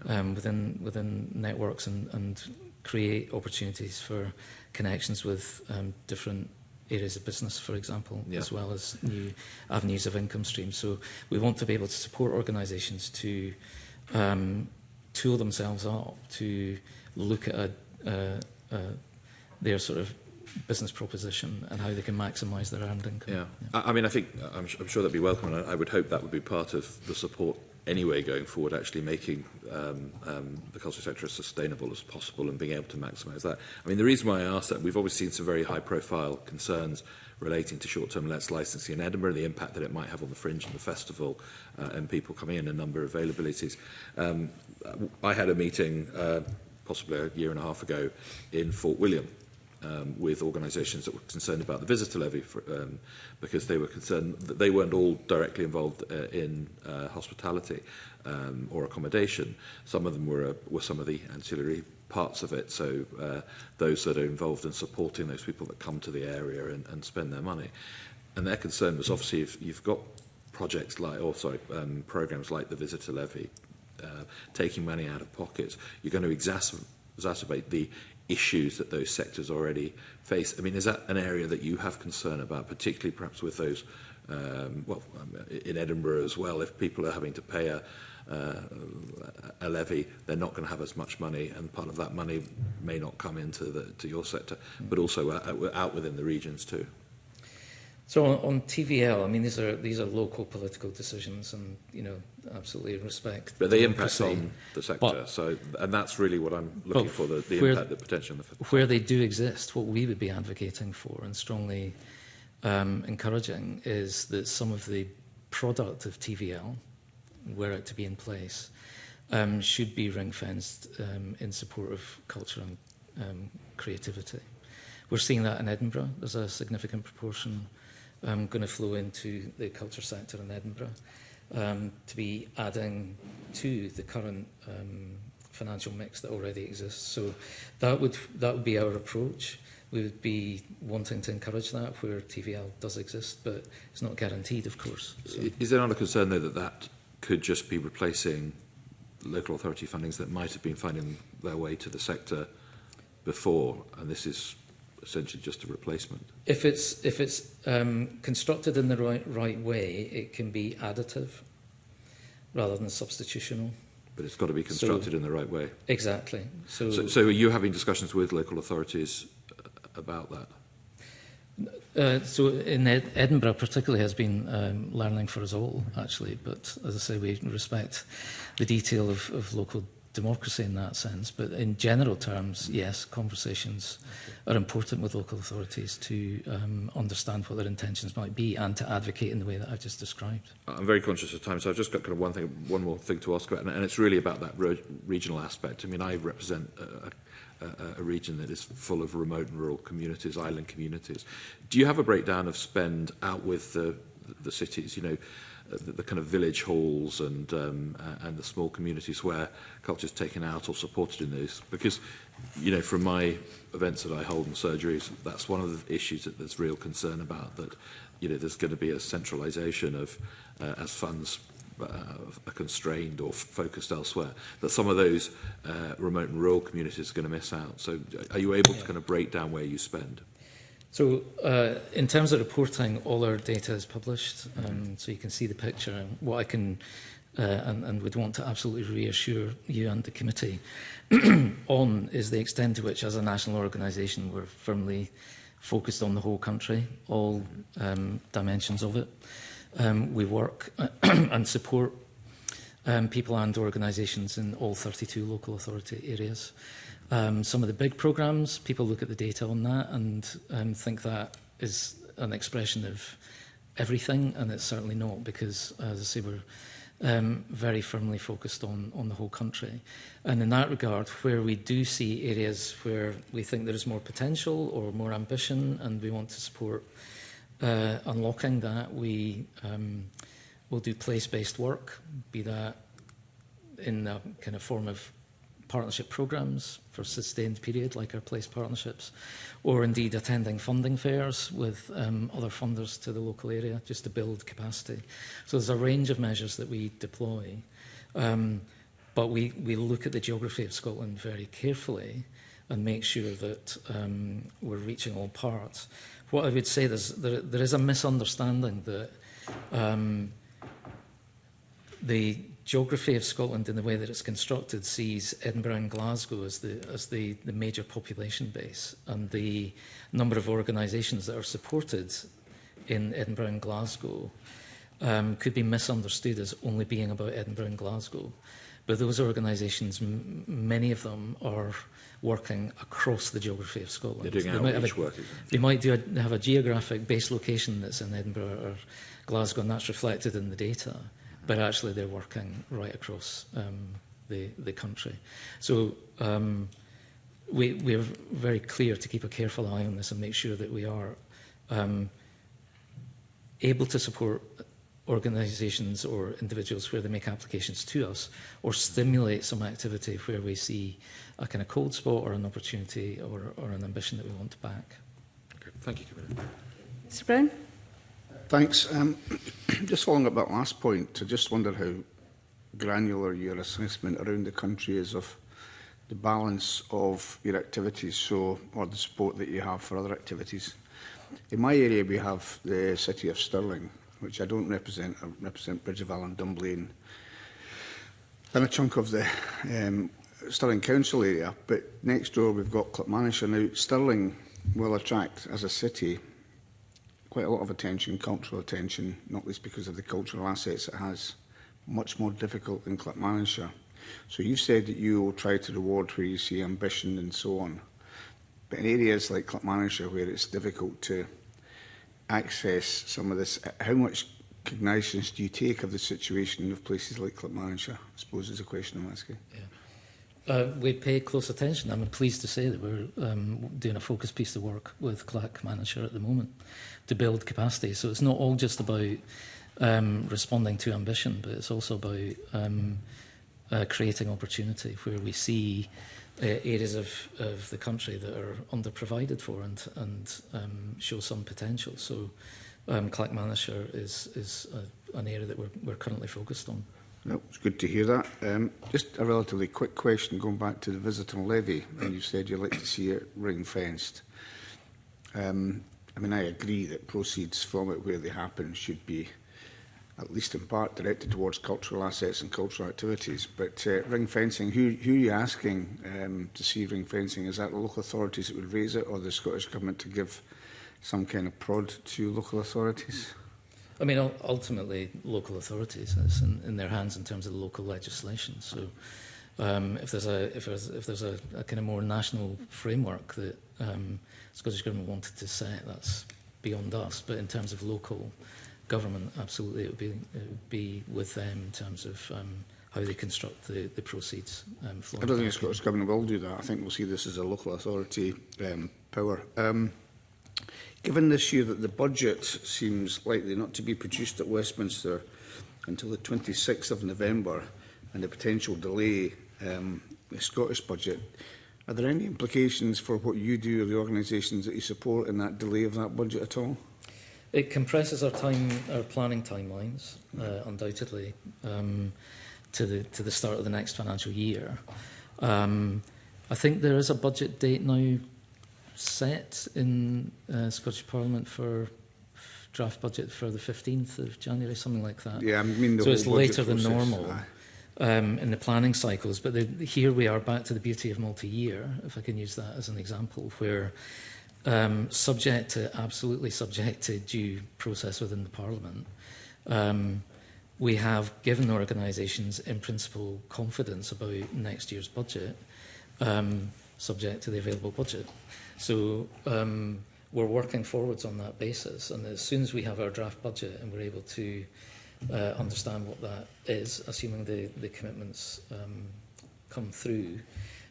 Speaker 2: within networks, and create opportunities for connections with different areas of business, for example, as well as new avenues of income streams. So we want to be able to support organisations to tool themselves up to look at their sort of business proposition and how they can maximise their earned income.
Speaker 7: Yeah. I mean, I think I'm sure that'd be welcome, and I would hope that would be part of the support anyway going forward, actually making the culture sector as sustainable as possible and being able to maximise that. I mean, the reason why I asked that, we've obviously seen some very high-profile concerns relating to short-term licensing in Edinburgh, the impact that it might have on the Fringe and the festival, and people coming in, a number of availabilities. I had a meeting possibly a year and a half ago in Fort William, with organisations that were concerned about the visitor levy because they were concerned that they weren't all directly involved in hospitality or accommodation. Some of them were some of the ancillary parts of it, so those that are involved in supporting those people that come to the area and spend their money. And their concern was obviously if you've got projects like, programmes like the visitor levy, taking money out of pockets, you're going to exacerbate the issues that those sectors already face. I mean, is that an area that you have concern about, particularly perhaps with those, in Edinburgh as well, if people are having to pay a levy, they're not going to have as much money, and part of that money may not come into to your sector, but also out within the regions too.
Speaker 2: So on TVL, I mean, these are local political decisions, and absolutely respect.
Speaker 7: But they impact on the sector, and that's really what I'm looking for, the impact, the potential.
Speaker 2: Where they do exist, what we would be advocating for and strongly encouraging is that some of the product of TVL, were it to be in place, should be ring-fenced in support of culture and creativity. We're seeing that in Edinburgh. There's a significant proportion going to flow into the culture sector in Edinburgh, to be adding to the current financial mix that already exists. So that would be our approach. We would be wanting to encourage that where TVL does exist, but it's not guaranteed, of course. So.
Speaker 7: Is there not a concern, though, that could just be replacing local authority fundings that might have been finding their way to the sector before, and this is essentially just a replacement?
Speaker 2: If it's constructed in the right way, it can be additive rather than substitutional. But
Speaker 7: it's got to be constructed in the right way.
Speaker 2: Exactly. So
Speaker 7: are you having discussions with local authorities about that?
Speaker 2: So in Edinburgh particularly has been learning for us all, actually. But as I say, we respect the detail of local democracy in that sense. But in general terms, yes, conversations are important with local authorities to understand what their intentions might be and to advocate in the way that I've just described.
Speaker 7: I'm very conscious of time, so I've just got kind of one more thing to ask about, and it's really about that regional aspect. I mean, I represent a region that is full of remote and rural communities, island communities. Do you have a breakdown of spend out with the cities, the kind of village halls and the small communities where culture is taken out or supported in those? Because, from my events that I hold and surgeries, that's one of the issues that there's real concern about, that, there's going to be a centralisation of, as funds are constrained or focused elsewhere, that some of those remote and rural communities are going to miss out. So are you able to kind of break down where you spend?
Speaker 2: So in terms of reporting, all our data is published, so you can see the picture. And what I can and would want to absolutely reassure you and the committee on is the extent to which, as a national organisation, we're firmly focused on the whole country, all dimensions of it. We work and support people and organisations in all 32 local authority areas. Some of the big programmes, people look at the data on that and think that is an expression of everything, and it's certainly not, because, as I say, we're very firmly focused on the whole country. And in that regard, where we do see areas where we think there is more potential or more ambition and we want to support unlocking that, we will do place-based work, be that in a kind of form of partnership programmes for a sustained period, like our place partnerships, or indeed attending funding fairs with other funders to the local area, just to build capacity. So there's a range of measures that we deploy, but we look at the geography of Scotland very carefully and make sure that we're reaching all parts. What I would say is there is a misunderstanding that the geography of Scotland in the way that it's constructed sees Edinburgh and Glasgow as the major population base, and the number of organisations that are supported in Edinburgh and Glasgow could be misunderstood as only being about Edinburgh and Glasgow. But those organisations, many of them are working across the geography of Scotland.
Speaker 7: They're doing outreach work.
Speaker 2: They might have a geographic base location that's in Edinburgh or Glasgow, and that's reflected in the data. But actually they're working right across the country. So we're very clear to keep a careful eye on this and make sure that we are able to support organisations or individuals where they make applications to us, or stimulate some activity where we see a kind of cold spot or an opportunity or an ambition that we want to back.
Speaker 7: Okay. Thank you, Commissioner.
Speaker 1: Mr Brown?
Speaker 8: Thanks. Just following up that last point, I just wonder how granular your assessment around the country is of the balance of your activities, or the support that you have for other activities. In my area, we have the city of Stirling, which I don't represent. I represent Bridge of Allan, Dunblane, and a chunk of the Stirling Council area. But next door, we've got Clackmannanshire. Now, Stirling will attract, as a city, quite a lot of attention, cultural attention, not least because of the cultural assets it has, much more difficult than Clackmannanshire. So you've said that you will try to reward where you see ambition and so on. But in areas like Clackmannanshire, where it's difficult to access some of this, how much cognizance do you take of the situation of places like Clackmannanshire? I suppose is a question I'm asking.
Speaker 2: Yeah. We pay close attention. I'm pleased to say that we're doing a focus piece of work with Clackmannanshire at the moment to build capacity. So it's not all just about responding to ambition, but it's also about creating opportunity where we see areas of the country that are underprovided for and show some potential. So Clackmannanshire is an area that we're currently focused on.
Speaker 8: No, it's good to hear that. Just a relatively quick question going back to the visitor levy, and you said you'd like to see it ring-fenced. I mean, I agree that proceeds from it, where they happen, should be, at least in part, directed towards cultural assets and cultural activities. But ring-fencing, who are you asking to see ring-fencing? Is that the local authorities that would raise it, or the Scottish Government to give some kind of prod to local authorities?
Speaker 2: I mean, ultimately, local authorities, it's in their hands in terms of the local legislation. So, if there's a kind of more national framework that Scottish Government wanted to set, that's beyond us. But in terms of local government, absolutely, it would be with them in terms of how they construct the proceeds.
Speaker 8: I don't think the Scottish Government will do that. I think we'll see this as a local authority power. Given this year that the budget seems likely not to be produced at Westminster until the 26th of November, and the potential delay the Scottish budget, are there any implications for what you do or the organisations that you support in that delay of that budget at all?
Speaker 2: It compresses our planning timelines, undoubtedly, to the start of the next financial year. I think there is a budget date now set in Scottish Parliament for draft budget for the 15th of January, something like that.
Speaker 8: Yeah, I mean,
Speaker 2: so it's later than normal in the planning cycles. But here we are back to the beauty of multi-year, if I can use that as an example, where absolutely subject to due process within the Parliament, we have given organisations in principle confidence about next year's budget, subject to the available budget. So we're working forwards on that basis, and as soon as we have our draft budget and we're able to understand what that is, assuming the commitments come through,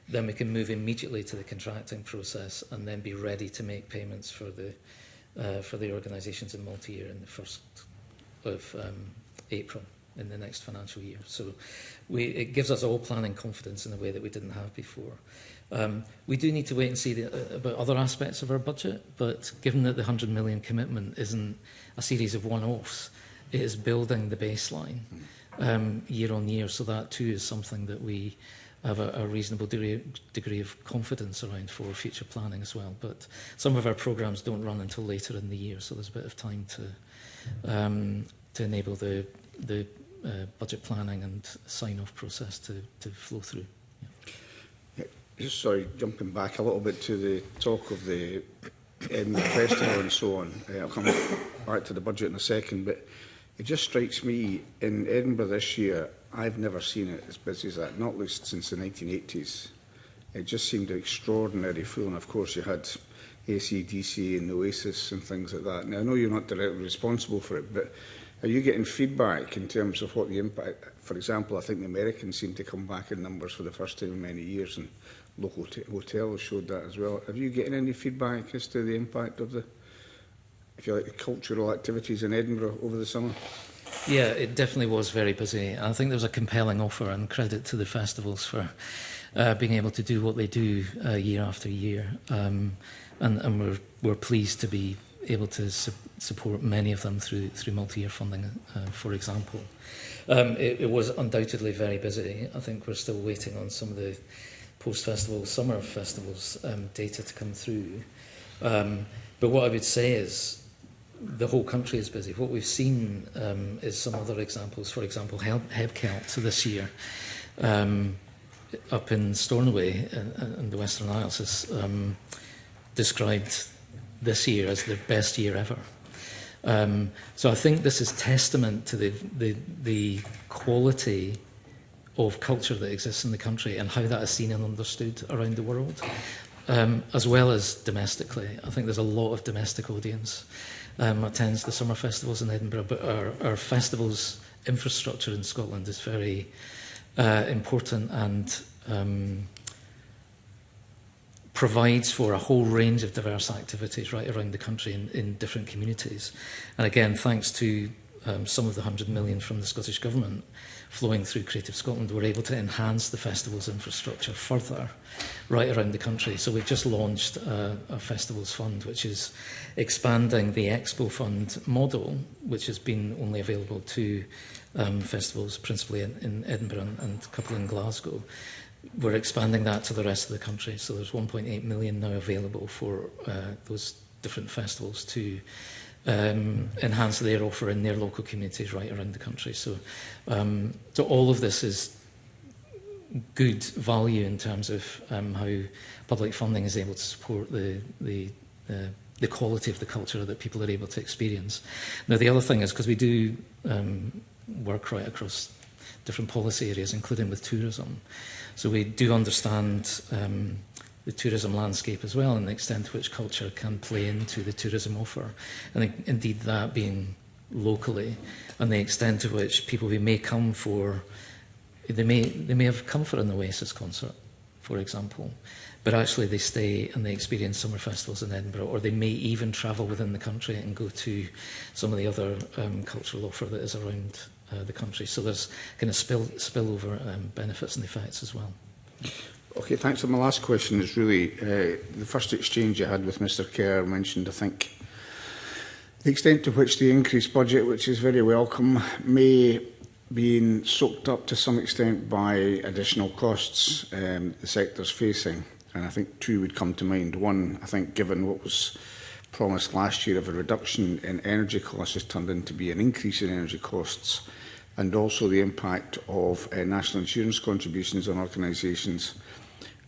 Speaker 2: then we can move immediately to the contracting process and then be ready to make payments for the organisations in multi-year in the 1st of April in the next financial year. So it gives us all planning confidence in a way that we didn't have before. We do need to wait and see about other aspects of our budget, but given that the 100 million commitment isn't a series of one-offs, it is building the baseline year on year, so that too is something that we have a reasonable degree of confidence around for future planning as well. But some of our programmes don't run until later in the year, so there's a bit of time to enable the budget planning and sign-off process to flow through.
Speaker 8: Yeah. Just sorry, jumping back a little bit to the talk of the festival and so on. I'll come back to the budget in a second, but it just strikes me, in Edinburgh this year, I've never seen it as busy as that, not least since the 1980s. It just seemed extraordinarily full, and of course you had AC/DC and Oasis and things like that. Now, I know you're not directly responsible for it, but are you getting feedback in terms of what the impact... For example, I think the Americans seem to come back in numbers for the first time in many years, and local hotels showed that as well. Have you getting any feedback as to the impact of the, if you like, the cultural activities in Edinburgh over the summer?
Speaker 2: Yeah, it definitely was very busy. I think there was a compelling offer, and credit to the festivals for being able to do what they do year after year. And we're pleased to be able to support many of them through multi-year funding, for example. It was undoubtedly very busy. I think we're still waiting on some of the post-festival, summer festivals data to come through. But what I would say is the whole country is busy. What we've seen is some other examples. For example, Hebcelt this year up in Stornoway in the Western Isles is described this year as the best year ever. So I think this is testament to the quality of culture that exists in the country and how that is seen and understood around the world, as well as domestically. I think there's a lot of domestic audience attends the summer festivals in Edinburgh, but our festivals infrastructure in Scotland is very important and provides for a whole range of diverse activities right around the country in different communities. And again, thanks to some of the 100 million from the Scottish Government flowing through Creative Scotland, we're able to enhance the festival's infrastructure further right around the country. So we've just launched a Festivals Fund, which is expanding the Expo Fund model, which has been only available to festivals, principally in Edinburgh and a couple in Glasgow. We're expanding that to the rest of the country. So there's 1.8 million now available for those different festivals to enhance their offer in their local communities right around the country. So all of this is good value in terms of how public funding is able to support the quality of the culture that people are able to experience. Now, the other thing is, because we do work right across different policy areas, including with tourism, so we do understand the tourism landscape as well, and the extent to which culture can play into the tourism offer, and indeed that being locally, and the extent to which people who may come for, they may have come for an Oasis concert, for example, but actually they stay and they experience summer festivals in Edinburgh, or they may even travel within the country and go to some of the other cultural offer that is around the country. So there's kind of spillover benefits and effects as well.
Speaker 8: Okay, thanks. And my last question is really the first exchange you had with Mr Kerr mentioned, I think, the extent to which the increased budget, which is very welcome, may be soaked up to some extent by additional costs the sector's facing. And I think two would come to mind. One, I think, given what was promised last year of a reduction in energy costs, has turned into be an increase in energy costs, and also the impact of national insurance contributions on organisations.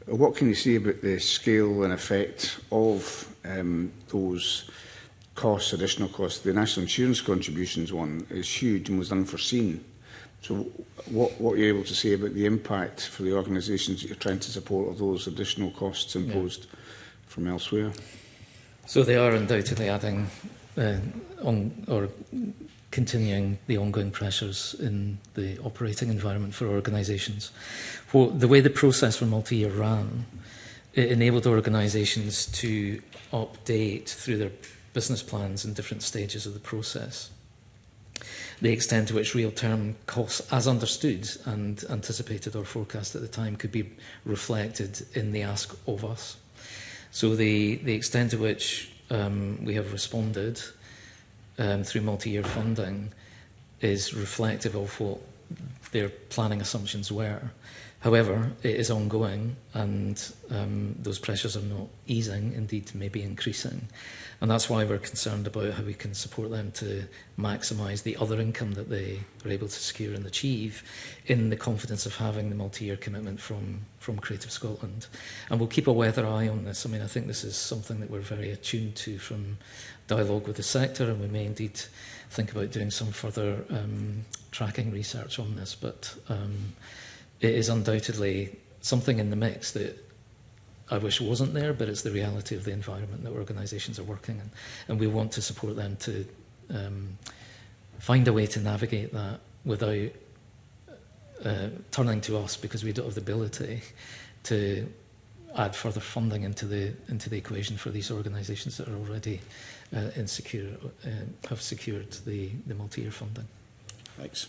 Speaker 8: What can you say about the scale and effect of those costs, additional costs? The national insurance contributions one is huge and was unforeseen. So what are you able to say about the impact for the organisations that you're trying to support of those additional costs imposed from elsewhere?
Speaker 2: So they are undoubtedly adding continuing the ongoing pressures in the operating environment for organisations. The way the process for multi-year ran, it enabled organisations to update through their business plans in different stages of the process the extent to which real-term costs, as understood and anticipated or forecast at the time, could be reflected in the ask of us. So the extent to which we have responded through multi-year funding is reflective of what their planning assumptions were. However, it is ongoing, and those pressures are not easing, indeed maybe increasing. And that's why we're concerned about how we can support them to maximise the other income that they are able to secure and achieve in the confidence of having the multi-year commitment from Creative Scotland. And we'll keep a weather eye on this. I mean, I think this is something that we're very attuned to from dialogue with the sector, and we may indeed think about doing some further tracking research on this. But it is undoubtedly something in the mix that I wish wasn't there, but it's the reality of the environment that organisations are working in. And we want to support them to find a way to navigate that without turning to us, because we don't have the ability to add further funding into the equation for these organisations that are already have secured the multi-year funding.
Speaker 8: Thanks.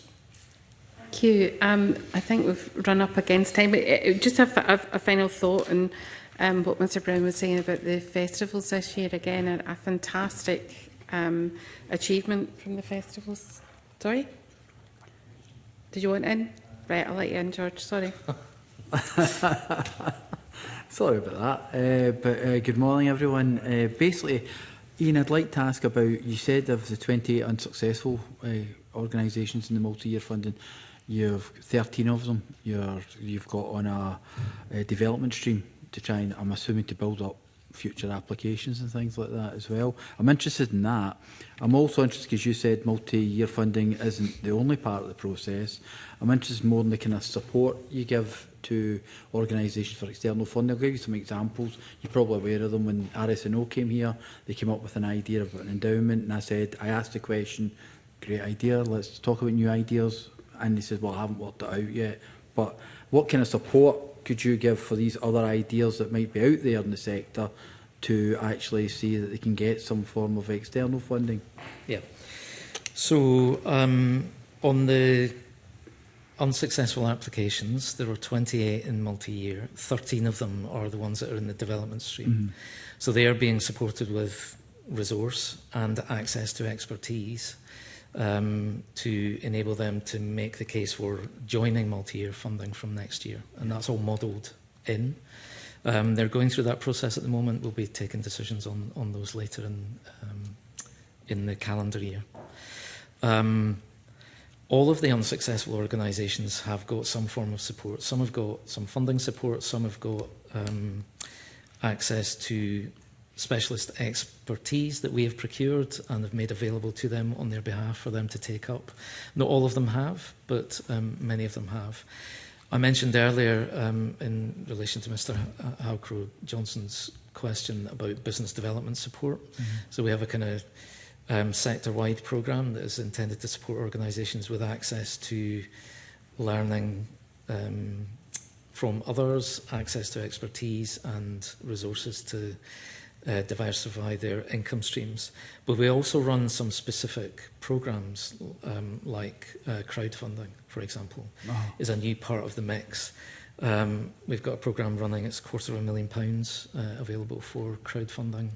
Speaker 1: Thank you. I think we've run up against time. But just have a final thought on what Mr Brown was saying about the festivals this year. Again, a fantastic achievement from the festivals. Sorry? Did you want in? Right, I'll let you in, George. Sorry.
Speaker 9: Sorry about that. But good morning, everyone. Basically, Ian, I'd like to ask about, you said of the 28 unsuccessful organisations in the multi-year funding, you've 13 of them you've got on a development stream to try and, I'm assuming, to build up future applications and things like that as well. I'm interested in that. I'm also interested, because you said multi-year funding isn't the only part of the process. I'm interested more in the kind of support you give to organisations for external funding. I'll give you some examples. You're probably aware of them. When RSNO came here, they came up with an idea about an endowment, and I asked the question, great idea, let's talk about new ideas. And they said, well, I haven't worked it out yet. But what kind of support could you give for these other ideas that might be out there in the sector to actually see that they can get some form of external funding?
Speaker 2: Yeah. So on the unsuccessful applications, there were 28 in multi-year. 13 of them are the ones that are in the development stream. Mm-hmm. So they are being supported with resource and access to expertise to enable them to make the case for joining multi-year funding from next year. And that's all modelled in. They're going through that process at the moment. We'll be taking decisions on those later in the calendar year. All of the unsuccessful organisations have got some form of support. Some have got some funding support. Some have got access to specialist expertise that we have procured and have made available to them on their behalf for them to take up. Not all of them have, but many of them have. I mentioned earlier in relation to Mr Howcrow-Johnson's question about business development support. Mm-hmm. So we have a kind of sector-wide programme that is intended to support organisations with access to learning from others, access to expertise and resources to diversify their income streams. But we also run some specific programmes like crowdfunding, for example, is a new part of the mix. We've got a programme running, it's £250,000 available for crowdfunding,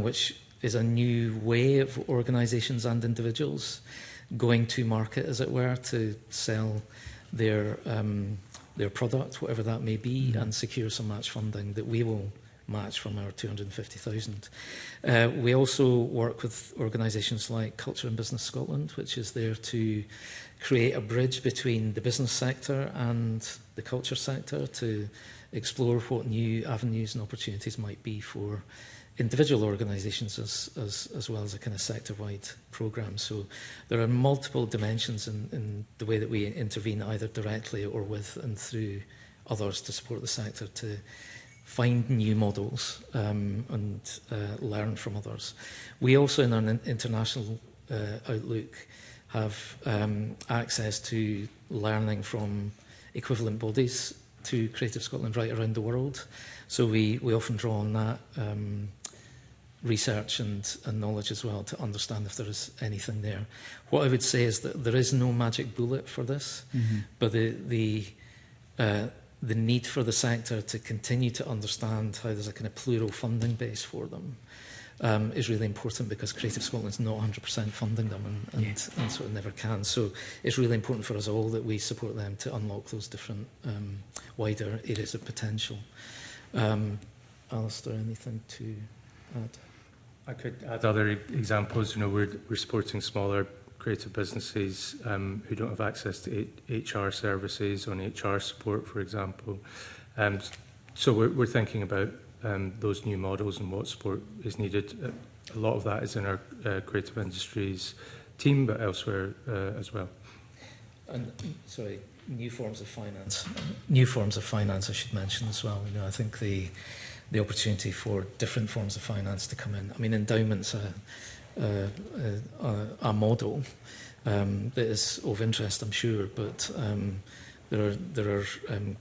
Speaker 2: which is a new way of organisations and individuals going to market, as it were, to sell their product, whatever that may be, and secure some match funding that we will match from our 250,000. We also work with organisations like Culture and Business Scotland, which is there to create a bridge between the business sector and the culture sector to explore what new avenues and opportunities might be for individual organisations as well as a kind of sector-wide programme. So there are multiple dimensions in the way that we intervene, either directly or with and through others, to support the sector to find new models and learn from others. We also, in our international outlook, have access to learning from equivalent bodies to Creative Scotland right around the world. So we often draw on that research and knowledge as well to understand if there is anything there. What I would say is that there is no magic bullet for this, but the need for the sector to continue to understand how there's a kind of plural funding base for them is really important, because Creative Scotland's not 100% funding them and sort of never can. So it's really important for us all that we support them to unlock those different wider areas of potential. Alistair, anything to add?
Speaker 4: I could add other examples. You know, we're supporting smaller creative businesses who don't have access to HR services on HR support, for example. So we're thinking about those new models and what support is needed. A lot of that is in our creative industries team, but elsewhere as well.
Speaker 2: And sorry, new forms of finance. New forms of finance, I should mention as well. You know, I think the opportunity for different forms of finance to come in. I mean, endowments are a model that is of interest, I'm sure, but there are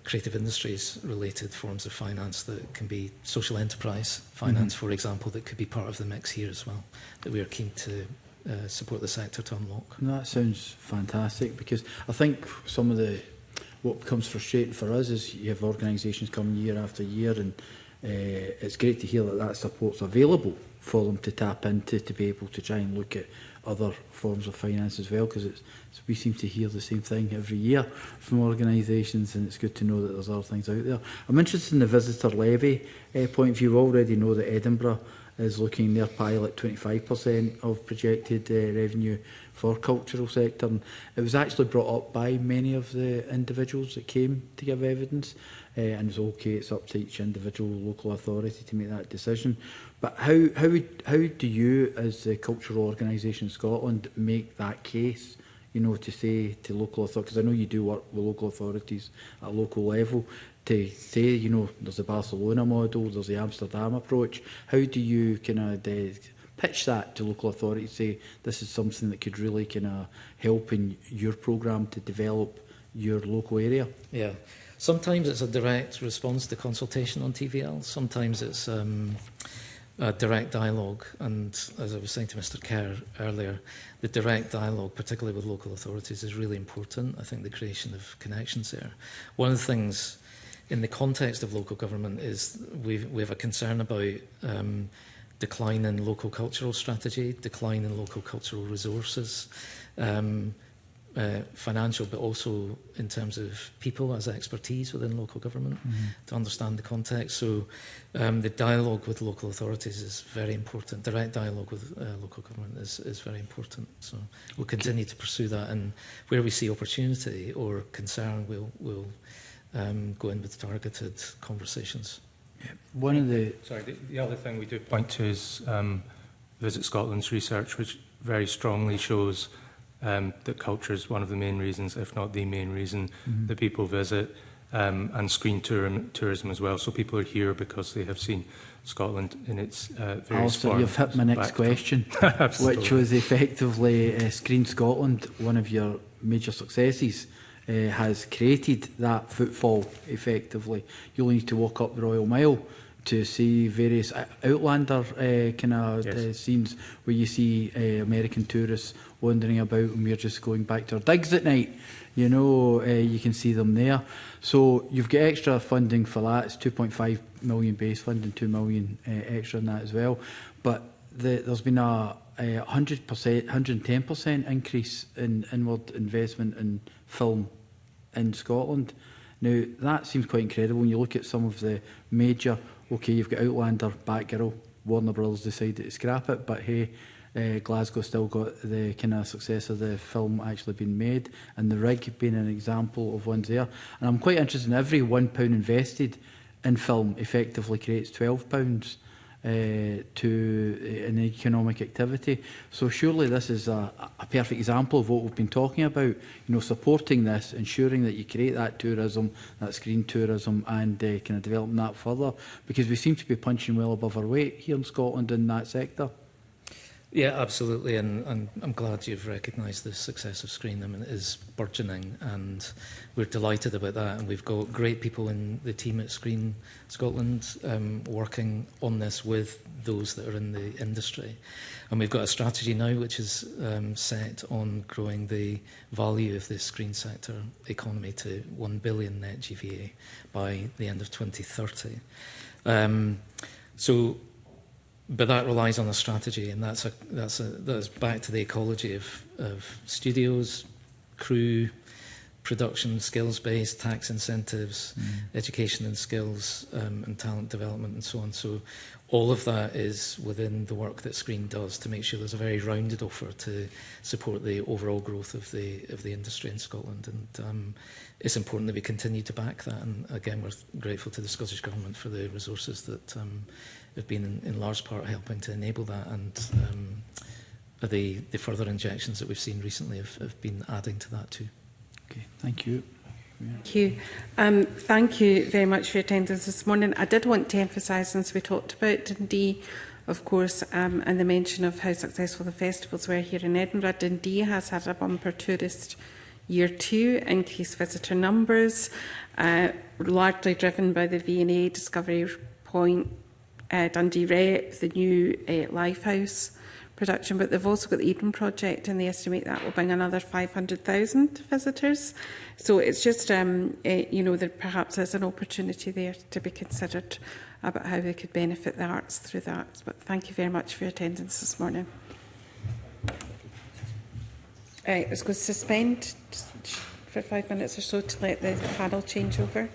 Speaker 2: creative industries related forms of finance that can be social enterprise finance, for example, that could be part of the mix here as well, that we are keen to support the sector to unlock.
Speaker 9: And that sounds fantastic, because I think some of what becomes frustrating for us is you have organisations coming year after year, and it's great to hear that support's available for them to tap into, to be able to try and look at other forms of finance as well, because we seem to hear the same thing every year from organisations, and it's good to know that there's other things out there. I'm interested in the visitor levy point of view. We already know that Edinburgh is looking their pilot 25% of projected revenue for cultural sector, and it was actually brought up by many of the individuals that came to give evidence, and it's okay, it's up to each individual local authority to make that decision. But how do you, as the cultural organisation in Scotland, make that case, you know, to say to local authorities, because I know you do work with local authorities at a local level, to say, you know, there's the Barcelona model, there's the Amsterdam approach. How do you kind of pitch that to local authorities, say this is something that could really kind of help in your programme to develop your local area?
Speaker 2: Yeah. Sometimes it's a direct response to consultation on TVL. Sometimes it's a direct dialogue. And as I was saying to Mr Kerr earlier, the direct dialogue, particularly with local authorities, is really important. I think the creation of connections there. One of the things in the context of local government is we have a concern about decline in local cultural strategy, decline in local cultural resources, financial, but also in terms of people as expertise within local government to understand the context. So the dialogue with local authorities is very important. Direct dialogue with local government is very important. So we'll continue to pursue that, and where we see opportunity or concern, we'll go in with targeted conversations.
Speaker 9: Yeah. One of the
Speaker 4: other thing we do point to is Visit Scotland's research, which very strongly shows that culture is one of the main reasons, if not the main reason, that people visit, and screen tourism as well. So people are here because they have seen Scotland in its various
Speaker 9: Alistair,
Speaker 4: forms.
Speaker 9: you've hit my next question, which was effectively Screen Scotland, one of your major successes, has created that footfall effectively. You only need to walk up the Royal Mile to see various Outlander kind of scenes where you see American tourists wandering about, and we're just going back to our digs at night. You know, you can see them there. So you've got extra funding for that. It's 2.5 million base funding, 2 million extra in that as well. But there's been a 100%, 110% increase in inward investment in film in Scotland. Now, that seems quite incredible when you look at some of the major, okay, you've got Outlander, Batgirl, Warner Brothers decided to scrap it, but hey, Glasgow still got the kind of success of the film actually being made, and The Rig being an example of ones there. And I'm quite interested in every £1 invested in film effectively creates £12 to an economic activity. So surely this is a perfect example of what we've been talking about, you know, supporting this, ensuring that you create that tourism, that green tourism, and kind of developing that further, because we seem to be punching well above our weight here in Scotland in that sector.
Speaker 2: Yeah, absolutely, and I'm glad you've recognised the success of Screen. I mean, it is burgeoning, and we're delighted about that. And we've got great people in the team at Screen Scotland working on this with those that are in the industry. And we've got a strategy now which is set on growing the value of the screen sector economy to 1 billion net GVA by the end of 2030. But that relies on a strategy, and that's back to the ecology of studios, crew, production, skills-based, tax incentives, education and skills, and talent development, and so on. So all of that is within the work that Screen does to make sure there's a very rounded offer to support the overall growth of the industry in Scotland. And it's important that we continue to back that. And again, we're grateful to the Scottish Government for the resources that have been in large part helping to enable that, and the further injections that we've seen recently have been adding to that too.
Speaker 9: Okay, thank you.
Speaker 1: Thank you. Thank you very much for your attendance this morning. I did want to emphasise, since we talked about Dundee, of course, and the mention of how successful the festivals were here in Edinburgh, Dundee has had a bumper tourist year too, increased visitor numbers, largely driven by the V&A Discovery Point, Dundee Rep, the new Lifehouse production, but they've also got the Eden Project, and they estimate that will bring another 500,000 visitors. So it's just, you know, there perhaps is an opportunity there to be considered about how they could benefit the arts through that. But thank you very much for your attendance this morning. Let's go suspend for 5 minutes or so to let the panel change over.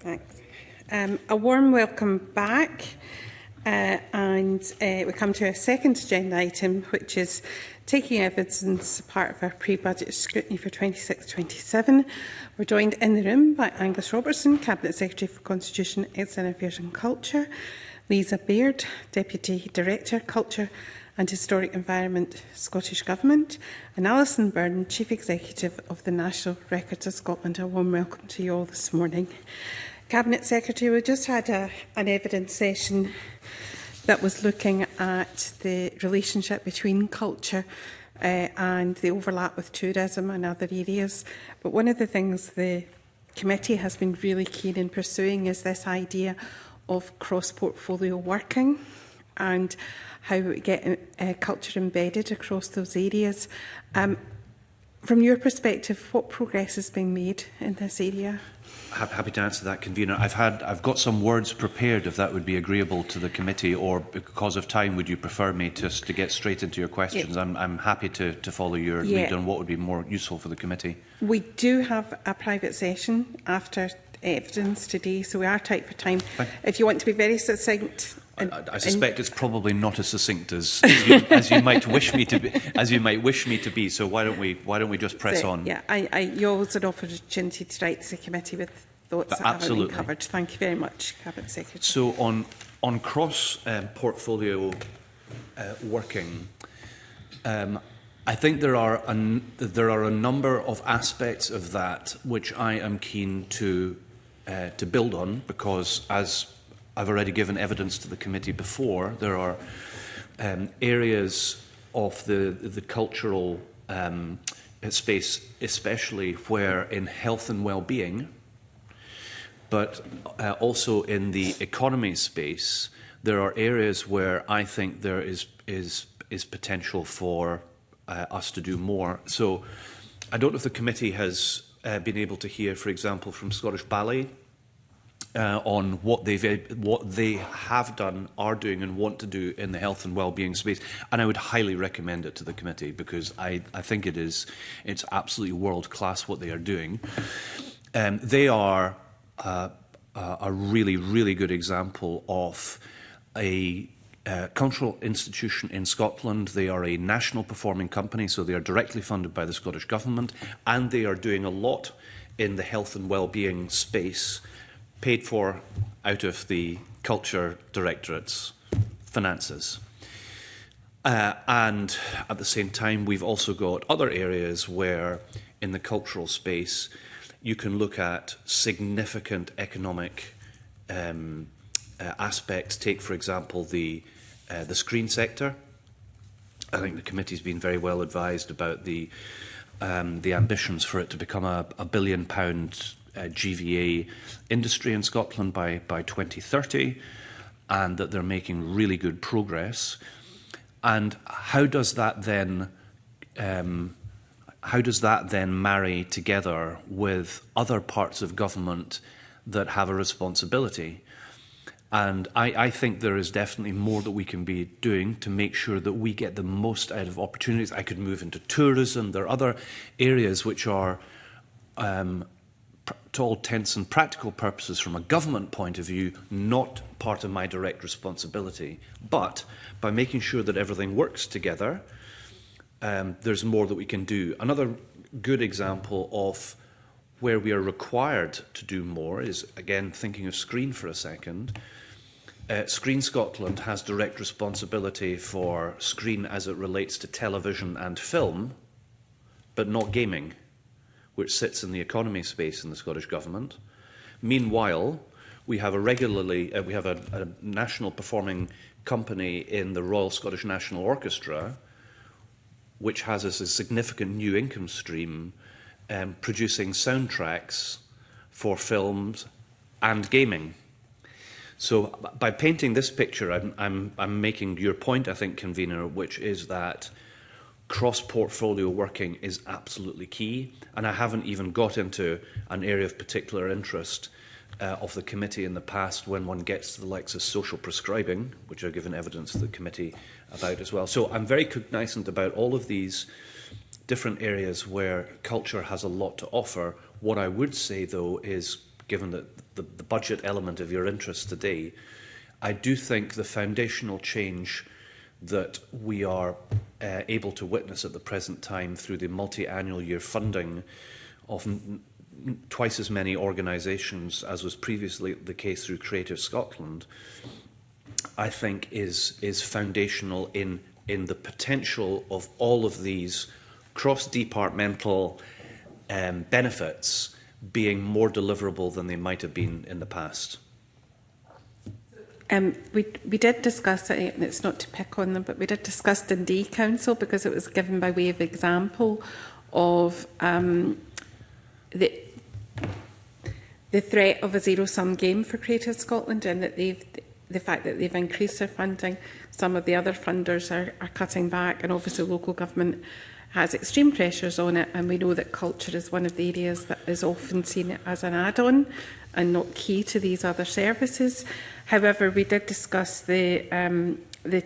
Speaker 1: Thanks. A warm welcome back. We come to our second agenda item, which is taking evidence as part of our pre-budget scrutiny for 26-27. We're joined in the room by Angus Robertson, Cabinet Secretary for Constitution, External Affairs and Culture, Lisa Baird, Deputy Director, Culture and Historic Environment, Scottish Government, and Alison Byrne, Chief Executive of the National Records of Scotland. A warm welcome to you all this morning. Cabinet Secretary, we just had an evidence session that was looking at the relationship between culture and the overlap with tourism and other areas. But one of the things the committee has been really keen in pursuing is this idea of cross-portfolio working and how we get culture embedded across those areas. From your perspective, what progress has been made in this area?
Speaker 10: Happy to answer that, Convener. I've got some words prepared, if that would be agreeable to the committee, or because of time, would you prefer me just to get straight into your questions? Yeah. I'm happy to follow your lead on what would be more useful for the committee.
Speaker 1: We do have a private session after evidence today, so we are tight for time. If you want to be very succinct.
Speaker 10: I suspect it's probably not as succinct as you might wish me to be. As you might wish me to be. So why don't we just press on?
Speaker 1: Yeah, you always an opportunity to write to the committee with thoughts that haven't been covered. Thank you very much, Cabinet Secretary.
Speaker 10: So on cross portfolio working, I think there are a number of aspects of that which I am keen to build on, because as I've already given evidence to the committee before, there are areas of the cultural space, especially where in health and well-being, but also in the economy space, there are areas where I think there is potential for us to do more. So I don't know if the committee has been able to hear, for example, from Scottish Ballet, on what they have done, are doing and want to do in the health and well-being space. And I would highly recommend it to the committee, because I think it's absolutely world-class what they are doing. They are a really, really good example of a cultural institution in Scotland. They are a national performing company, so they are directly funded by the Scottish Government, and they are doing a lot in the health and well-being space, paid for out of the Culture Directorate's finances. And at the same time, we've also got other areas where, in the cultural space, you can look at significant economic aspects. Take, for example, the screen sector. I think the committee's been very well advised about the ambitions for it to become a £1 billion GVA industry in Scotland by 2030, and that they're making really good progress. And how does that then marry together with other parts of government that have a responsibility? And I think there is definitely more that we can be doing to make sure that we get the most out of opportunities. I could move into tourism. There are other areas which are, to all intents and practical purposes, from a government point of view, not part of my direct responsibility. But by making sure that everything works together, there's more that we can do. Another good example of where we are required to do more is, again, thinking of Screen for a second. Screen Scotland has direct responsibility for Screen as it relates to television and film, but not gaming, which sits in the economy space in the Scottish Government. Meanwhile, we have a national performing company in the Royal Scottish National Orchestra, which has a significant new income stream, producing soundtracks for films and gaming. So by painting this picture, I'm making your point, I think, Convener, which is that cross-portfolio working is absolutely key. And I haven't even got into an area of particular interest of the committee in the past, when one gets to the likes of social prescribing, which I've given evidence to the committee about as well. So I'm very cognizant about all of these different areas where culture has a lot to offer. What I would say, though, is given that the budget element of your interest today, I do think the foundational change that we are able to witness at the present time through the multi-annual year funding of twice as many organisations as was previously the case through Creative Scotland, I think is foundational in the potential of all of these cross-departmental benefits being more deliverable than they might have been in the past.
Speaker 1: We did discuss it, and it's not to pick on them, but we did discuss Dundee Council because it was given by way of example of the threat of a zero-sum game for Creative Scotland, and that the fact that they've increased their funding. Some of the other funders are cutting back, and obviously local government has extreme pressures on it, and we know that culture is one of the areas that is often seen as an add-on and not key to these other services. However, we did discuss the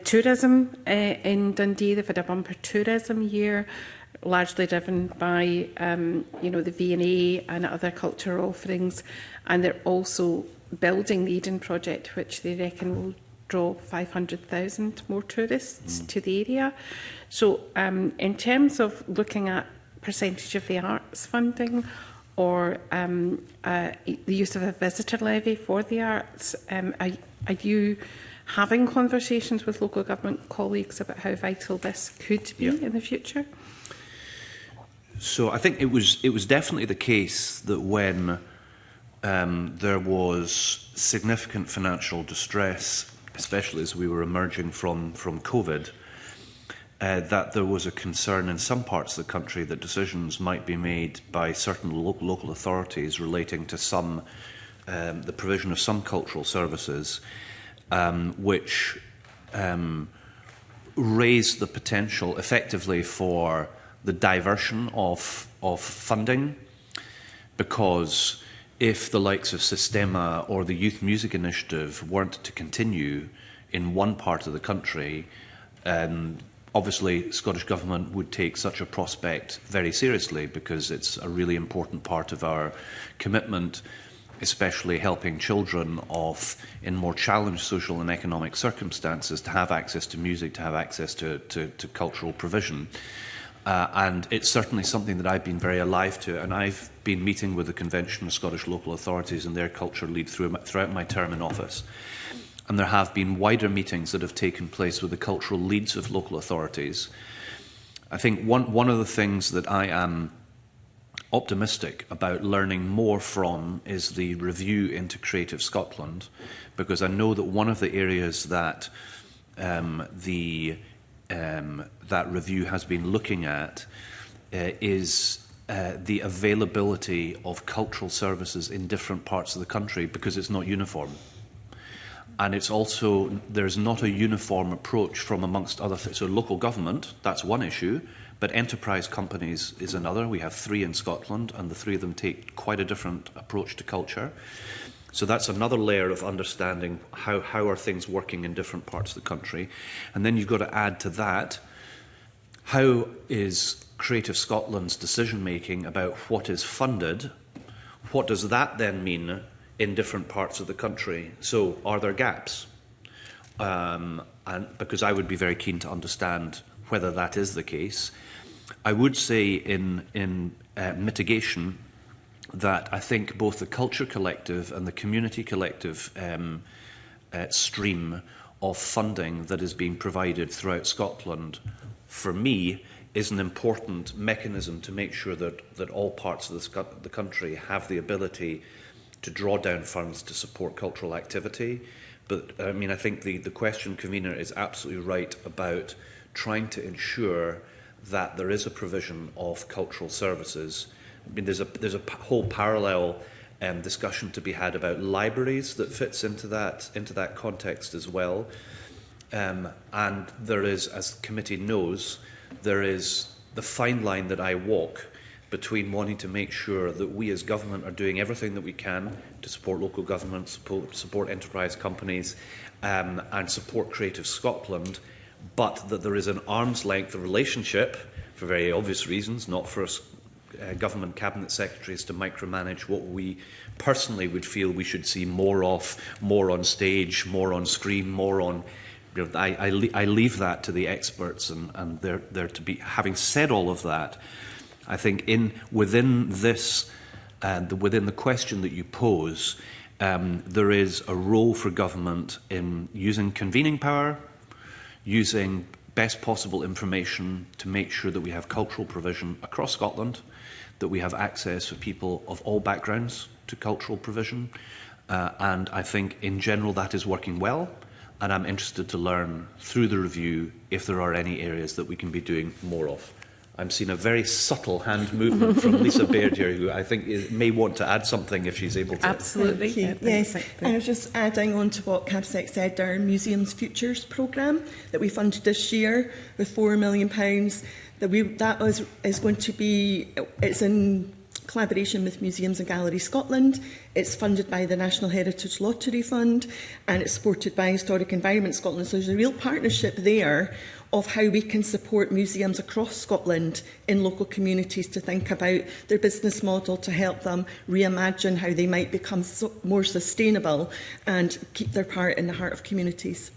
Speaker 1: tourism in Dundee. They've had a bumper tourism year, largely driven by the V&A and other cultural offerings, and they're also building the Eden project, which they reckon will draw 500,000 more tourists to the area. So in terms of looking at percentage of the arts funding or the use of a visitor levy for the arts, are you having conversations with local government colleagues about how vital this could be in the future?
Speaker 10: So I think it was definitely the case that when there was significant financial distress, especially as we were emerging from COVID, that there was a concern in some parts of the country that decisions might be made by certain local authorities relating to the provision of some cultural services, which raised the potential effectively for the diversion of funding, because if the likes of Sistema or the Youth Music Initiative weren't to continue in one part of the country, obviously Scottish Government would take such a prospect very seriously, because it's a really important part of our commitment, especially helping children in more challenged social and economic circumstances to have access to music, to have access to cultural provision. And it's certainly something that I've been very alive to, and I've been meeting with the Convention of Scottish Local Authorities and their culture lead throughout my term in office. And there have been wider meetings that have taken place with the cultural leads of local authorities. I think one of the things that I am optimistic about learning more from is the review into Creative Scotland, because I know that one of the areas that that review has been looking at is the availability of cultural services in different parts of the country, because it's not uniform. And it's also, there's not a uniform approach from amongst other things. So local government, that's one issue, but enterprise companies is another. We have 3 in Scotland, and the 3 of them take quite a different approach to culture. So that's another layer of understanding how are things working in different parts of the country. And then you've got to add to that, how is Creative Scotland's decision-making about what is funded? What does that then mean in different parts of the country? So are there gaps? And because I would be very keen to understand whether that is the case. I would say in mitigation that I think both the Culture Collective and the Community Collective stream of funding that is being provided throughout Scotland, for me, is an important mechanism to make sure that all parts of the country have the ability to draw down funds to support cultural activity. But I mean, I think the question, Convener, is absolutely right about trying to ensure that there is a provision of cultural services. I mean, there's a whole parallel discussion to be had about libraries that fits into that context as well. And there is, as the committee knows, there is the fine line that I walk between wanting to make sure that we as government are doing everything that we can to support local government, support enterprise companies, and support Creative Scotland, but that there is an arm's length relationship, for very obvious reasons, not for government cabinet secretaries to micromanage what we personally would feel we should see more of, more on stage, more on screen, more on. You know, I leave that to the experts, and they're to be. Having said all of that, I think within this, within the question that you pose, there is a role for government in using convening power, using best possible information to make sure that we have cultural provision across Scotland, that we have access for people of all backgrounds to cultural provision, and I think in general that is working well, and I'm interested to learn through the review if there are any areas that we can be doing more of. I'm seeing a very subtle hand movement from Lisa Baird here, who I think may want to add something if she's able to.
Speaker 1: Absolutely.
Speaker 11: Yes, I was just adding on to what CABSEC said, our Museums Futures programme that we funded this year with £4 million, is going to be, it's in collaboration with Museums and Galleries Scotland. It's funded by the National Heritage Lottery Fund, and it's supported by Historic Environment Scotland. So there's a real partnership there of how we can support museums across Scotland in local communities to think about their business model, to help them reimagine how they might become more sustainable and keep their part in the heart of communities.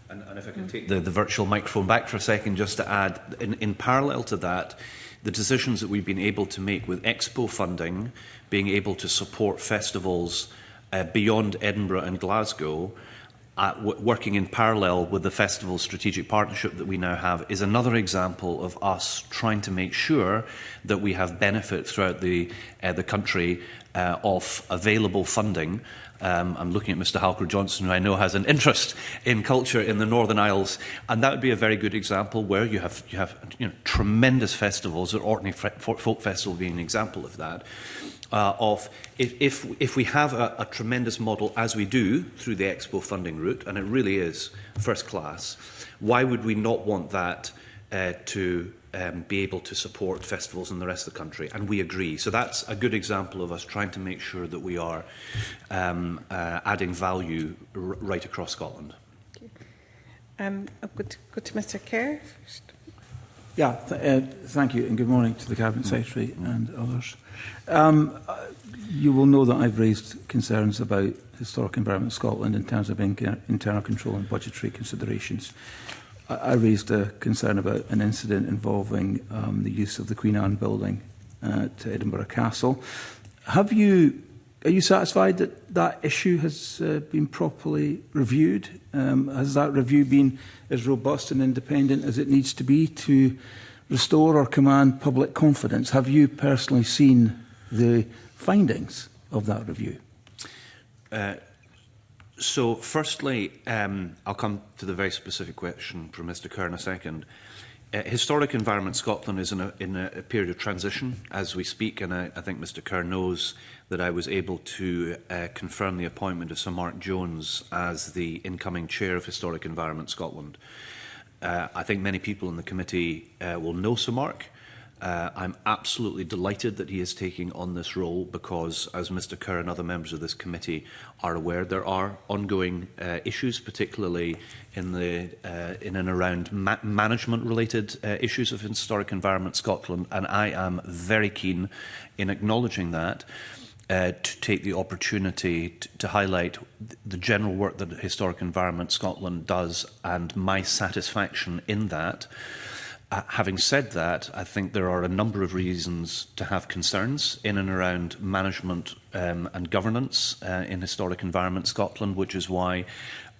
Speaker 10: And if I can take the virtual microphone back for a second, just to add, in parallel to that, the decisions that we've been able to make with Expo funding, being able to support festivals beyond Edinburgh and Glasgow, working in parallel with the festival strategic partnership that we now have, is another example of us trying to make sure that we have benefit throughout the country of available funding. I'm looking at Mr Halker Johnson, who I know has an interest in culture in the Northern Isles, and that would be a very good example where you have tremendous festivals, or Orkney Folk Festival being an example of that. If we have a tremendous model, as we do through the Expo funding route, and it really is first class, why would we not want that to be able to support festivals in the rest of the country? And we agree. So that's a good example of us trying to make sure that we are adding value right across Scotland.
Speaker 1: I'll go to Mr Kerr first.
Speaker 3: Yeah, thank you, and good morning to the Cabinet Secretary and others. You will know that I've raised concerns about Historic Environment Scotland in terms of internal control and budgetary considerations. I raised a concern about an incident involving the use of the Queen Anne building to Edinburgh Castle. Are you satisfied that that issue has been properly reviewed? Has that review been as robust and independent as it needs to be to restore or command public confidence? Have you personally seen the findings of that review?
Speaker 10: So, firstly, I'll come to the very specific question from Mr Kerr in a second. Historic Environment Scotland is in a period of transition as we speak, and I think Mr Kerr knows that I was able to confirm the appointment of Sir Mark Jones as the incoming chair of Historic Environment Scotland. I think many people in the committee will know Sir Mark. I'm absolutely delighted that he is taking on this role because, as Mr Kerr and other members of this committee are aware, there are ongoing issues, particularly in and around management-related issues of Historic Environment Scotland, and I am very keen in acknowledging that. To take the opportunity to highlight the general work that Historic Environment Scotland does and my satisfaction in that. Having said that, I think there are a number of reasons to have concerns in and around management and governance in Historic Environment Scotland, which is why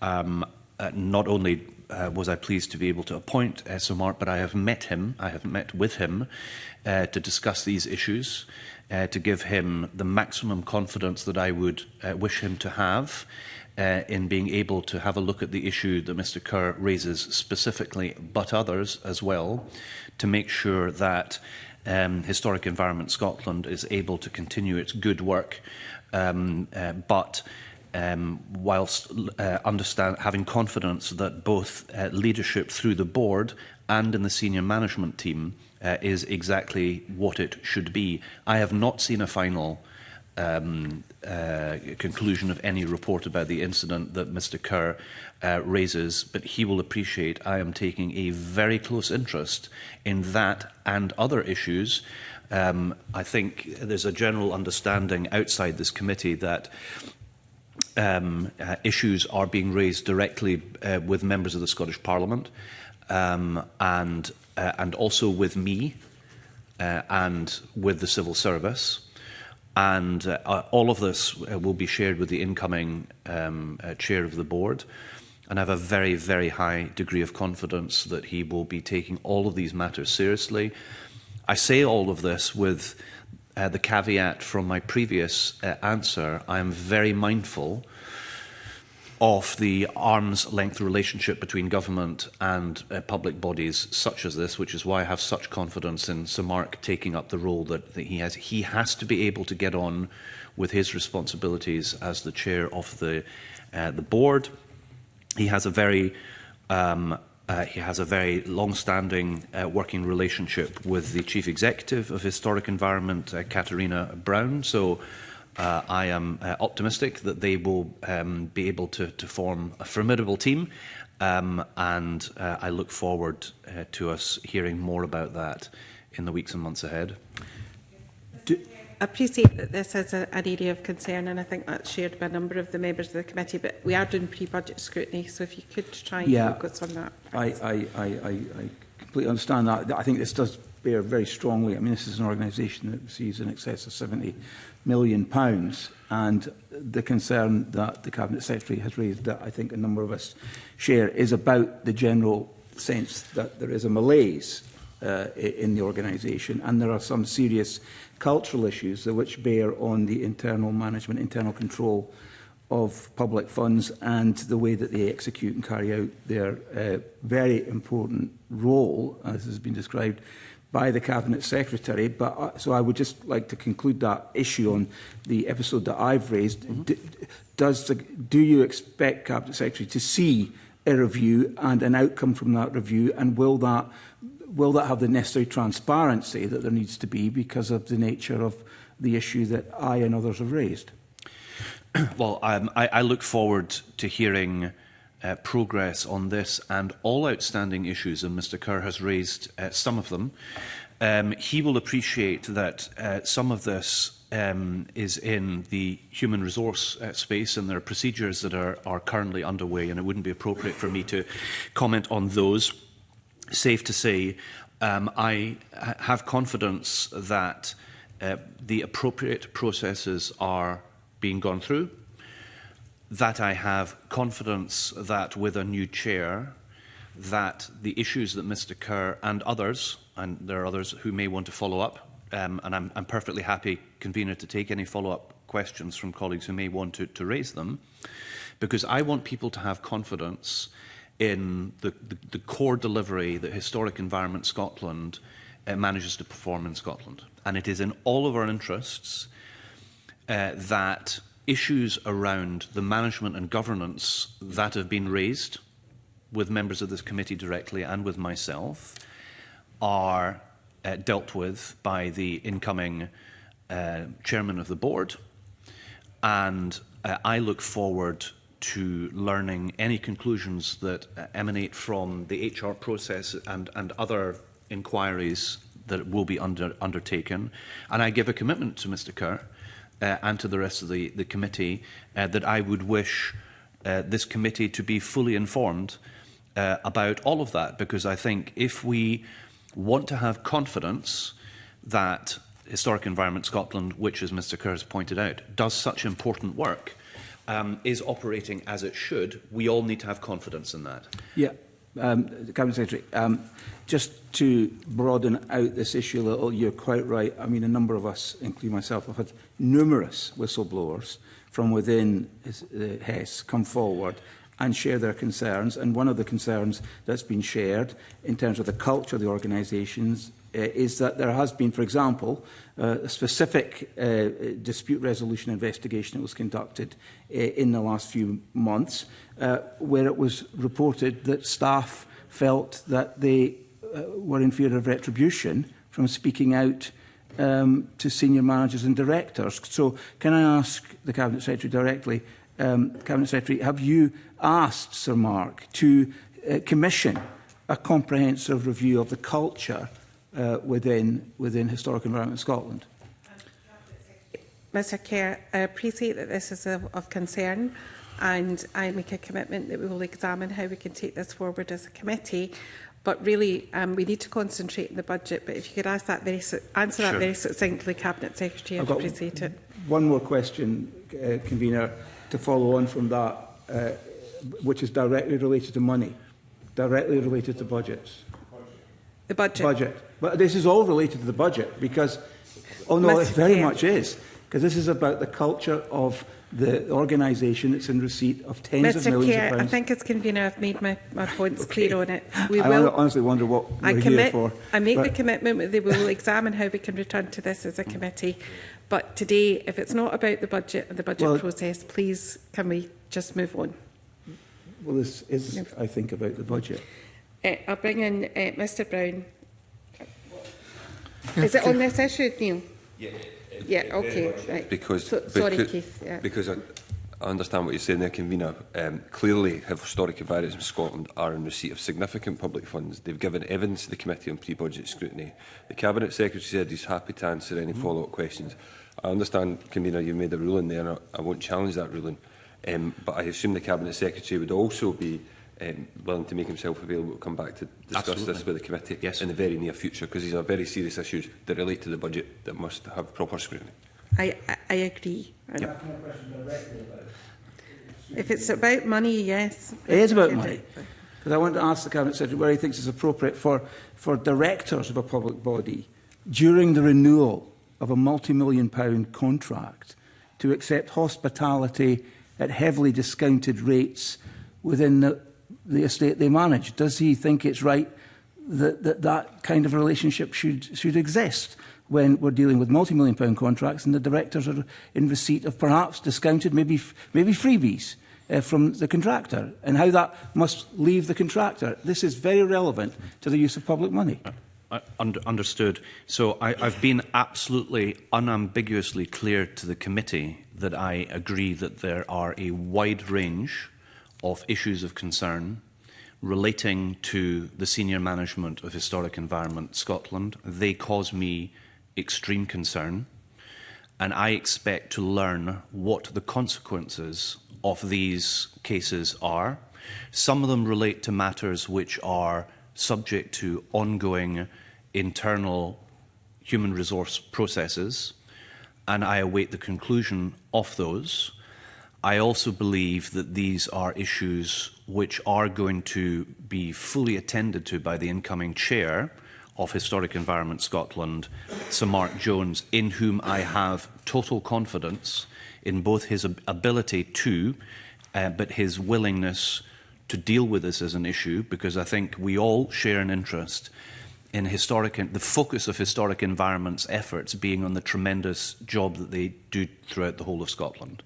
Speaker 10: not only was I pleased to be able to appoint Sir Mark, but I have met with him to discuss these issues, to give him the maximum confidence that I would wish him to have in being able to have a look at the issue that Mr Kerr raises specifically, but others as well, to make sure that Historic Environment Scotland is able to continue its good work, but whilst having confidence that both leadership through the board and in the senior management team is exactly what it should be. I have not seen a final conclusion of any report about the incident that Mr Kerr raises, but he will appreciate I am taking a very close interest in that and other issues, I think there's a general understanding outside this committee that issues are being raised directly with members of the Scottish Parliament and also with me and with the civil service. And all of this will be shared with the incoming chair of the board. And I have a very, very high degree of confidence that he will be taking all of these matters seriously. I say all of this with the caveat from my previous answer. I am very mindful of the arm's length relationship between government and public bodies such as this, which is why I have such confidence in Sir Mark taking up the role that he has. He has to be able to get on with his responsibilities as the chair of the board. He has a very long-standing working relationship with the Chief Executive of Historic Environment, Katarina Brown. So I am optimistic that they will be able to form a formidable team, and I look forward to us hearing more about that in the weeks and months ahead.
Speaker 1: I appreciate that this is an area of concern, and I think that's shared by a number of the members of the committee, but we are doing pre-budget scrutiny, so if you could try and focus on that.
Speaker 3: I completely understand that. I think this does bear very strongly. I mean, this is an organisation that receives in excess of £70 million, and the concern that the Cabinet Secretary has raised, that I think a number of us share, is about the general sense that there is a malaise in the organisation, and there are some serious cultural issues which bear on the internal management, internal control of public funds and the way that they execute and carry out their very important role, as has been described by the Cabinet Secretary. But so I would just like to conclude that issue on the episode that I've raised. Do you expect, Cabinet Secretary, to see a review and an outcome from that review, and will that have the necessary transparency that there needs to be because of the nature of the issue that I and others have raised?
Speaker 10: Well, I look forward to hearing progress on this and all outstanding issues, and Mr Kerr has raised some of them. He will appreciate that some of this is in the human resource space, and there are procedures that are currently underway, and it wouldn't be appropriate for me to comment on those. Safe to say, I have confidence that the appropriate processes are being gone through, that I have confidence that with a new chair, that the issues that Mr Kerr and others, and there are others who may want to follow up, and I'm perfectly happy, Convener, to take any follow-up questions from colleagues who may want to raise them, because I want people to have confidence in the core delivery that Historic Environment Scotland manages to perform in Scotland. And it is in all of our interests that issues around the management and governance that have been raised with members of this committee directly and with myself are dealt with by the incoming chairman of the board. And I look forward to learning any conclusions that emanate from the HR process and other inquiries that will be undertaken. And I give a commitment to Mr Kerr and to the rest of the committee that I would wish this committee to be fully informed about all of that, because I think if we want to have confidence that Historic Environment Scotland, which, as Mr Kerr has pointed out, does such important work, is operating as it should, we all need to have confidence in that.
Speaker 3: Yeah, Cabinet Secretary, just to broaden out this issue a little, you're quite right. I mean, a number of us, including myself, have had numerous whistleblowers from within HES come forward and share their concerns. And one of the concerns that's been shared in terms of the culture of the organisations is that there has been, for example, a specific dispute resolution investigation that was conducted in the last few months, where it was reported that staff felt that they were in fear of retribution from speaking out to senior managers and directors. So can I ask the Cabinet Secretary directly, Cabinet Secretary, have you asked Sir Mark to commission a comprehensive review of the culture within Historic Environment Scotland?
Speaker 1: Mr Kerr, I appreciate that this is of concern, and I make a commitment that we will examine how we can take this forward as a committee. But really, we need to concentrate on the budget. But if you could answer that very succinctly, Cabinet Secretary, I'd appreciate it.
Speaker 3: One more question, Convener, to follow on from that, which is directly related to money, directly related to budgets.
Speaker 1: The budget.
Speaker 3: Budget. But this is all related to the budget because, oh no, it very much is. Because this is about the culture of the organisation that's in receipt of tens of millions of pounds.
Speaker 1: I think as convener I've made my points clear on it.
Speaker 3: I honestly wonder what we're here for.
Speaker 1: I make the commitment that we will examine how we can return to this as a committee. But today, if it's not about the budget and the budget process, please can we just move on?
Speaker 3: Well, this is, I think, about the budget.
Speaker 1: I'll bring in Mr Brown. Is it on this issue, Neil? Yeah, okay. Right. Sorry, Keith. Yeah.
Speaker 6: Because I understand what you're saying there, Convener. Clearly, Historic Environments in Scotland are in receipt of significant public funds. They've given evidence to the Committee on Pre-Budget Scrutiny. The Cabinet Secretary said he's happy to answer any follow-up questions. I understand, Convener, you made a ruling there, and I won't challenge that ruling. But I assume the Cabinet Secretary would also be willing to make himself available to come back to discuss this with the committee in the very near future, because these are very serious issues that relate to the budget that must have proper scrutiny.
Speaker 1: I agree. If it's about money, yes.
Speaker 3: It is about money. Because I want to ask the Cabinet Secretary where he thinks it's appropriate for directors of a public body during the renewal of a multi-million-pound contract to accept hospitality at heavily discounted rates within the estate they manage. Does he think it's right that that kind of relationship should exist when we're dealing with multi-million-pound contracts and the directors are in receipt of perhaps discounted, maybe freebies from the contractor, and how that must leave the contractor? This is very relevant to the use of public money.
Speaker 10: Understood. So I've been absolutely unambiguously clear to the committee that I agree that there are a wide range of issues of concern relating to the senior management of Historic Environment Scotland. They cause me extreme concern, and I expect to learn what the consequences of these cases are. Some of them relate to matters which are subject to ongoing internal human resource processes, and I await the conclusion of those. I also believe that these are issues which are going to be fully attended to by the incoming chair of Historic Environment Scotland, Sir Mark Jones, in whom I have total confidence in both his ability to, but his willingness to deal with this as an issue, because I think we all share an interest in the focus of Historic Environment's efforts being on the tremendous job that they do throughout the whole of Scotland.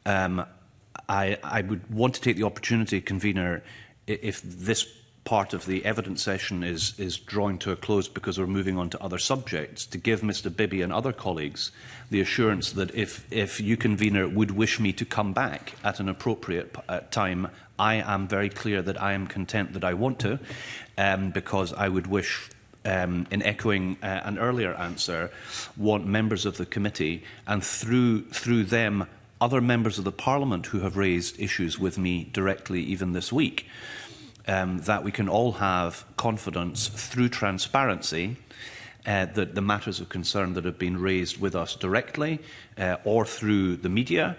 Speaker 10: I would want to take the opportunity, Convener, if this part of the evidence session is drawing to a close because we're moving on to other subjects, to give Mr Bibby and other colleagues the assurance that if you, Convener, would wish me to come back at an appropriate time, I am very clear that I am content that I want to, because I would wish, in echoing an earlier answer, want members of the committee and through them other members of the Parliament who have raised issues with me directly even this week, that we can all have confidence through transparency that the matters of concern that have been raised with us directly or through the media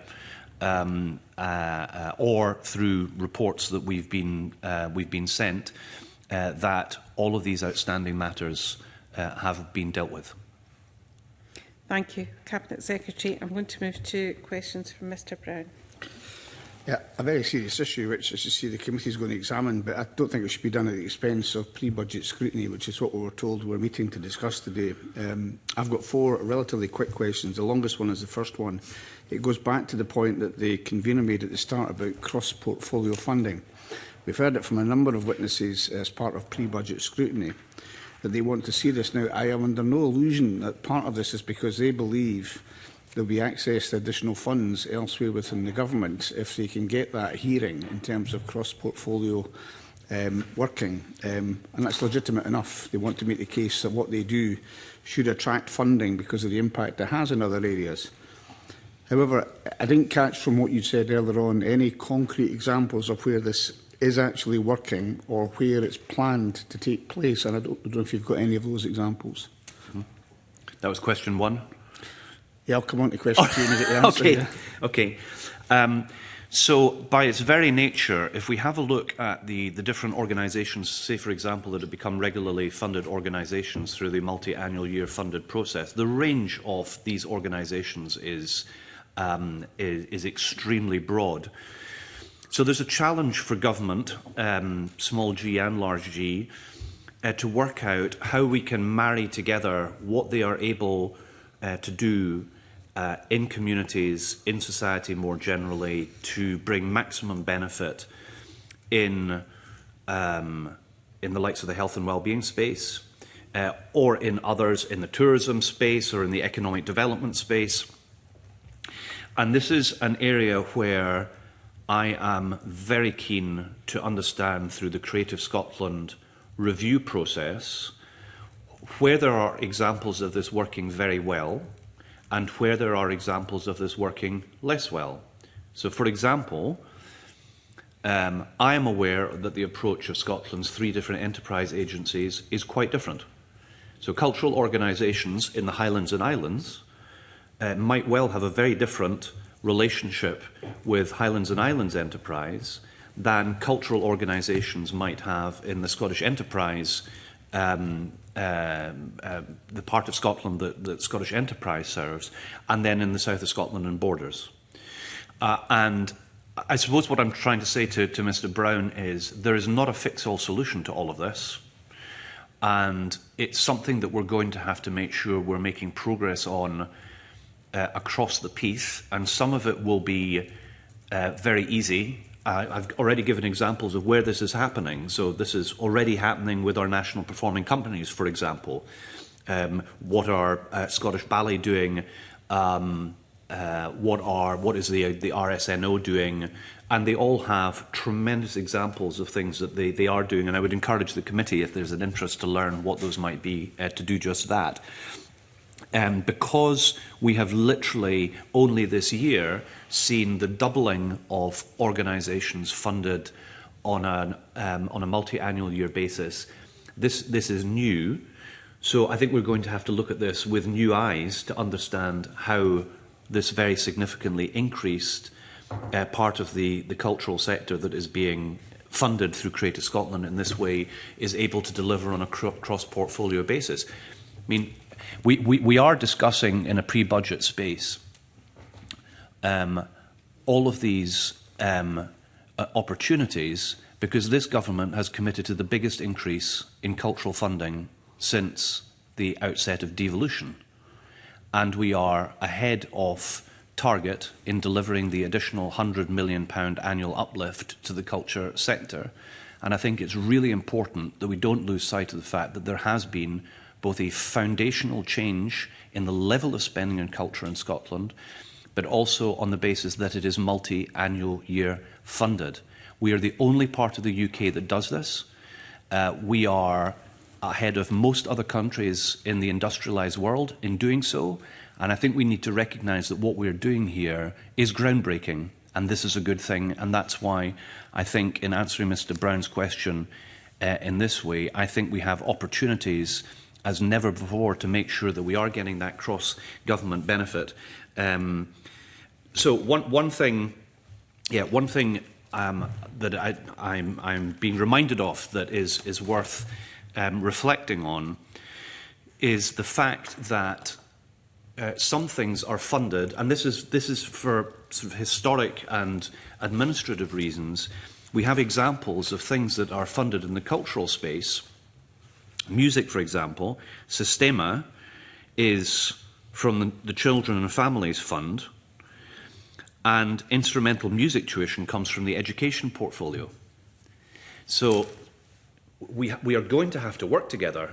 Speaker 10: or through reports that we've been sent, that all of these outstanding matters have been dealt with.
Speaker 1: Thank you, Cabinet Secretary. I'm going to move to questions from Mr Brown.
Speaker 8: Yeah, a very serious issue, which, as you see, the committee is going to examine, but I don't think it should be done at the expense of pre-budget scrutiny, which is what we were told we're meeting to discuss today. I've got 4 relatively quick questions. The longest one is the first one. It goes back to the point that the convener made at the start about cross-portfolio funding. We've heard it from a number of witnesses as part of pre-budget scrutiny that they want to see this. Now, I am under no illusion that part of this is because they believe there will be access to additional funds elsewhere within the government if they can get that hearing in terms of cross-portfolio working, and that's legitimate enough. They want to make the case that what they do should attract funding because of the impact it has in other areas. However, I didn't catch from what you said earlier on any concrete examples of where this is actually working or where it's planned to take place, and I don't know if you've got any of those examples.
Speaker 10: That was question one.
Speaker 8: Yeah, I'll come on to question two and get the answer.
Speaker 10: Okay.
Speaker 8: Yeah.
Speaker 10: Okay. So, by its very nature, if we have a look at the different organisations, say, for example, that have become regularly funded organisations through the multi-annual year funded process, the range of these organisations is extremely broad. So there's a challenge for government, small g and large g, to work out how we can marry together what they are able to do in communities, in society more generally, to bring maximum benefit in the likes of the health and well-being space, or in others in the tourism space or in the economic development space. And this is an area where I am very keen to understand through the Creative Scotland review process where there are examples of this working very well and where there are examples of this working less well. So, for example, I am aware that the approach of Scotland's 3 different enterprise agencies is quite different. So cultural organisations in the Highlands and Islands might well have a very different relationship with Highlands and Islands enterprise than cultural organisations might have in the Scottish enterprise, the part of Scotland that Scottish enterprise serves, and then in the south of Scotland and borders. And I suppose what I'm trying to say to Mr. Brown is there is not a fix-all solution to all of this, and it's something that we're going to have to make sure we're making progress on across the piece, and some of it will be very easy. I've already given examples of where this is happening. So this is already happening with our national performing companies, for example. What are Scottish Ballet doing? What is the RSNO doing? And they all have tremendous examples of things that they are doing. And I would encourage the committee, if there's an interest, to learn what those might be, to do just that. Because we have literally only this year seen the doubling of organisations funded on a multi-annual year basis, this is new. So I think we're going to have to look at this with new eyes to understand how this very significantly increased part of the cultural sector that is being funded through Creative Scotland in this way is able to deliver on a cross-portfolio basis. I mean, we are discussing in a pre-budget space all of these opportunities because this government has committed to the biggest increase in cultural funding since the outset of devolution. And we are ahead of target in delivering the additional £100 million annual uplift to the culture sector. And I think it's really important that we don't lose sight of the fact that there has been both a foundational change in the level of spending on culture in Scotland, but also on the basis that it is multi-annual year funded. We are the only part of the UK that does this. We are ahead of most other countries in the industrialised world in doing so, and I think we need to recognise that what we're doing here is groundbreaking, and this is a good thing, and that's why I think in answering Mr. Brown's question in this way, I think we have opportunities as never before to make sure that we are getting that cross-government benefit. So one thing that I'm being reminded of that is worth reflecting on is the fact that some things are funded, and this is for sort of historic and administrative reasons. We have examples of things that are funded in the cultural space. Music, for example, Sistema is from the Children and Families Fund, and instrumental music tuition comes from the education portfolio. So we are going to have to work together,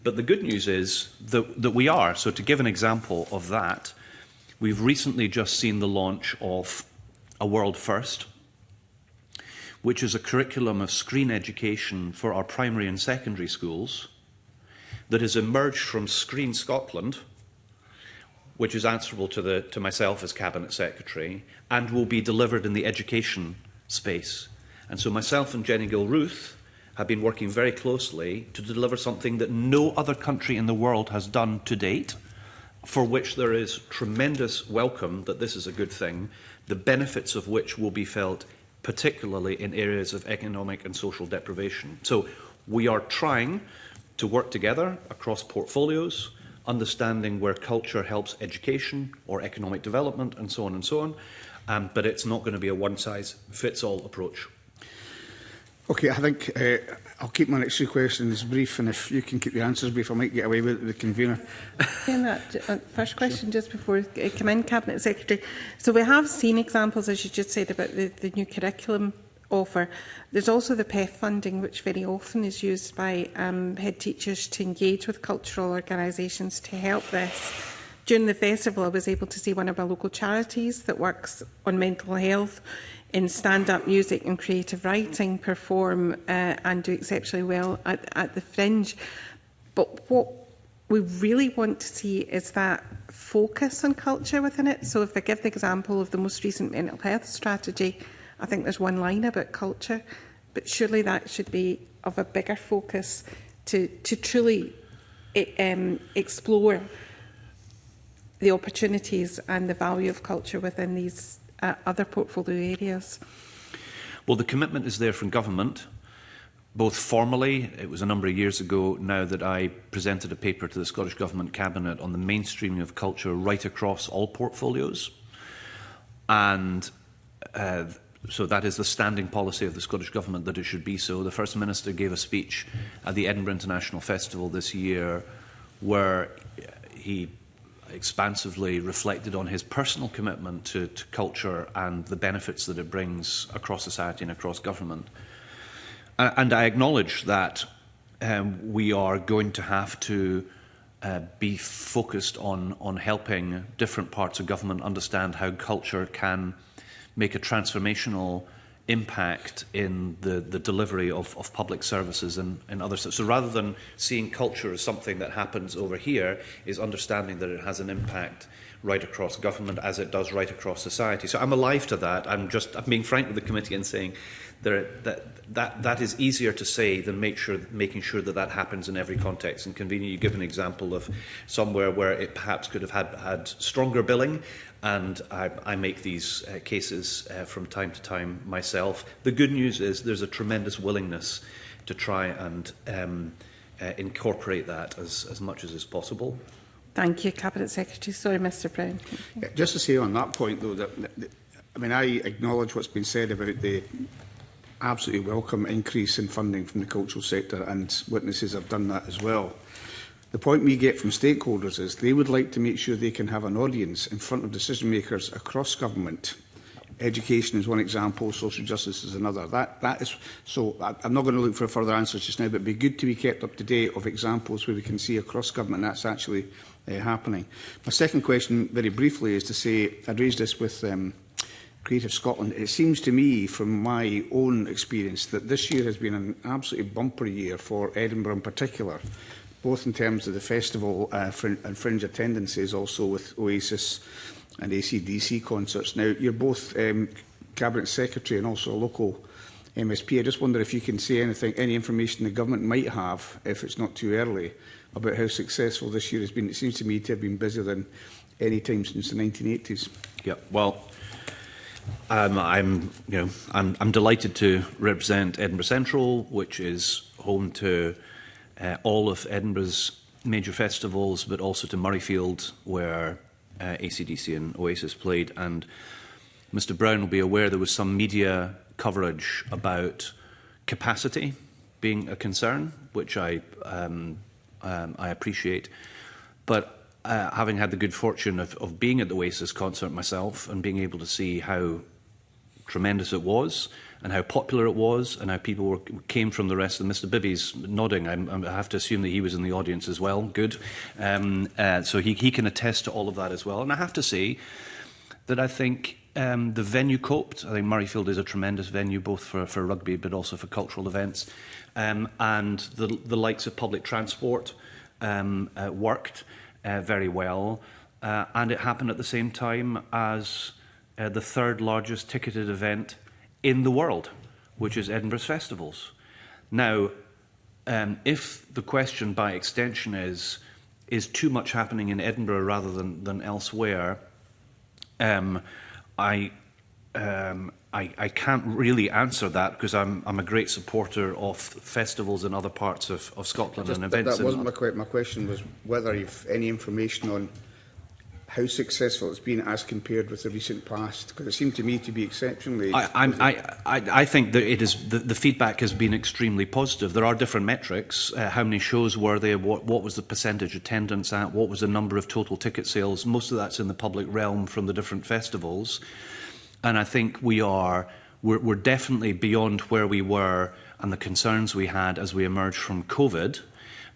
Speaker 10: but the good news is that we are. So to give an example of that, we've recently just seen the launch of a world first, which is a curriculum of screen education for our primary and secondary schools that has emerged from Screen Scotland, which is answerable to myself as Cabinet Secretary, and will be delivered in the education space. And so myself and Jenny Gilruth have been working very closely to deliver something that no other country in the world has done to date, for which there is tremendous welcome that this is a good thing, the benefits of which will be felt particularly in areas of economic and social deprivation. So we are trying to work together across portfolios, understanding where culture helps education or economic development and so on, but it's not going to be a one-size-fits-all approach.
Speaker 8: Okay, I think I'll keep my next two questions brief, and if you can keep your answers brief, I might get away with it with the convener.
Speaker 1: First question, just before I come in, Cabinet Secretary. So we have seen examples, as you just said, about the new curriculum offer. There's also the PEF funding, which very often is used by head teachers to engage with cultural organisations to help this. During the festival, I was able to see one of our local charities that works on mental health in stand-up music and creative writing perform and do exceptionally well at the Fringe. But what we really want to see is that focus on culture within it. So if I give the example of the most recent mental health strategy, I think there's one line about culture, but surely that should be of a bigger focus to truly explore the opportunities and the value of culture within these other portfolio areas.
Speaker 10: Well, the commitment is there from government, both formally. It was a number of years ago now that I presented a paper to the Scottish Government Cabinet on the mainstreaming of culture right across all portfolios. And so that is the standing policy of the Scottish Government, that it should be so. The First Minister gave a speech at the Edinburgh International Festival this year where he expansively reflected on his personal commitment to culture and the benefits that it brings across society and across government. And I acknowledge that we are going to have to be focused on helping different parts of government understand how culture can make a transformational impact in the delivery of public services and others. So rather than seeing culture as something that happens over here, is understanding that it has an impact right across government as it does right across society. So I'm alive to that. I'm being frank with the committee and saying that is easier to say than making sure that happens in every context. And Convener, you give an example of somewhere where it perhaps could have had stronger billing, and I make these cases from time to time myself. The good news is there's a tremendous willingness to try and incorporate that as much as is possible.
Speaker 1: Thank you, Cabinet Secretary. Sorry, Mr Brown.
Speaker 8: Yeah, just to say on that point, though, I acknowledge what's been said about the absolutely welcome increase in funding from the cultural sector, and witnesses have done that as well. The point we get from stakeholders is they would like to make sure they can have an audience in front of decision makers across government. Education is one example, social justice is another. That is so. I'm not going to look for further answers just now, but it'd be good to be kept up to date of examples where we can see across government that's actually happening. My second question, very briefly, is to say I raised this with Creative Scotland. It seems to me, from my own experience, that this year has been an absolutely bumper year for Edinburgh in particular, both in terms of the festival and fringe attendances, also with Oasis and AC/DC concerts. Now, you're both Cabinet Secretary and also a local MSP. I just wonder if you can say any information the government might have, if it's not too early, about how successful this year has been. It seems to me to have been busier than any time since the 1980s.
Speaker 10: Yeah, well, I'm delighted to represent Edinburgh Central, which is home to all of Edinburgh's major festivals, but also to Murrayfield, where AC/DC and Oasis played. And Mr Brown will be aware there was some media coverage about capacity being a concern, which I appreciate. But having had the good fortune of being at the Oasis concert myself and being able to see how tremendous it was and how popular it was and how people came from the rest of them. Mr Bibby's nodding. I have to assume that he was in the audience as well. Good. So he can attest to all of that as well. And I have to say that I think the venue coped. I think Murrayfield is a tremendous venue, both for rugby but also for cultural events. And the likes of public transport worked very well. And it happened at the same time as the third largest ticketed event in the world, which is Edinburgh's festivals. Now, if the question by extension is too much happening in Edinburgh rather than elsewhere, I can't really answer that, because I'm a great supporter of festivals in other parts of Scotland and events.
Speaker 8: That wasn't my question. Was whether you've any information on how successful it's been as compared with the recent past, because it seemed to me to be exceptionally.
Speaker 10: I think that it is the feedback has been extremely positive. There are different metrics. How many shows were there? What was the percentage attendance at? What was the number of total ticket sales? Most of that's in the public realm from the different festivals, and I think we're definitely beyond where we were and the concerns we had as we emerged from COVID.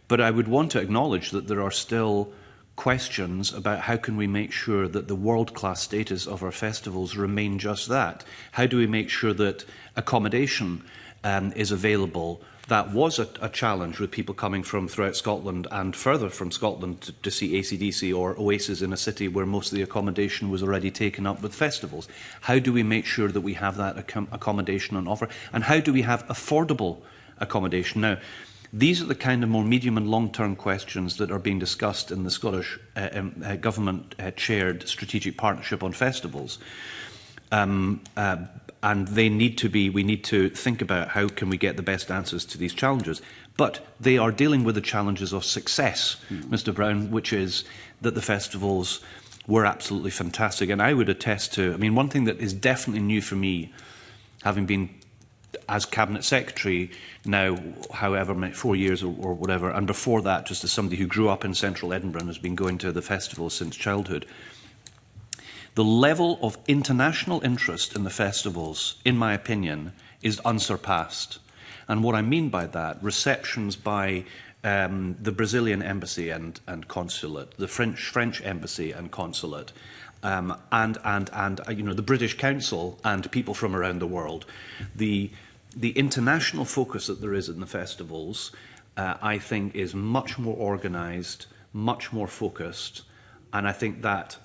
Speaker 10: But I would want to acknowledge that there are still questions about how can we make sure that the world-class status of our festivals remain just that. How do we make sure that accommodation is available? That was a challenge with people coming from throughout Scotland and further from Scotland to see AC/DC or Oasis in a city where most of the accommodation was already taken up with festivals. How do we make sure that we have that accommodation on offer? And how do we have affordable accommodation? Now, these are the kind of more medium and long-term questions that are being discussed in the Scottish government-chaired strategic partnership on festivals. And they need to be, we need to think about how can we get the best answers to these challenges. But they are dealing with the challenges of success, Mr. Brown, which is that the festivals were absolutely fantastic. And I would attest to, I mean, one thing that is definitely new for me, having been as Cabinet Secretary now, however, 4 years or whatever, and before that, just as somebody who grew up in central Edinburgh and has been going to the festival since childhood, the level of international interest in the festivals, in my opinion, is unsurpassed. And what I mean by that, receptions by the Brazilian embassy and consulate, the French embassy and consulate, and you know, the British Council and people from around the world, the international focus that there is in the festivals, I think, is much more organised, much more focused, and I think that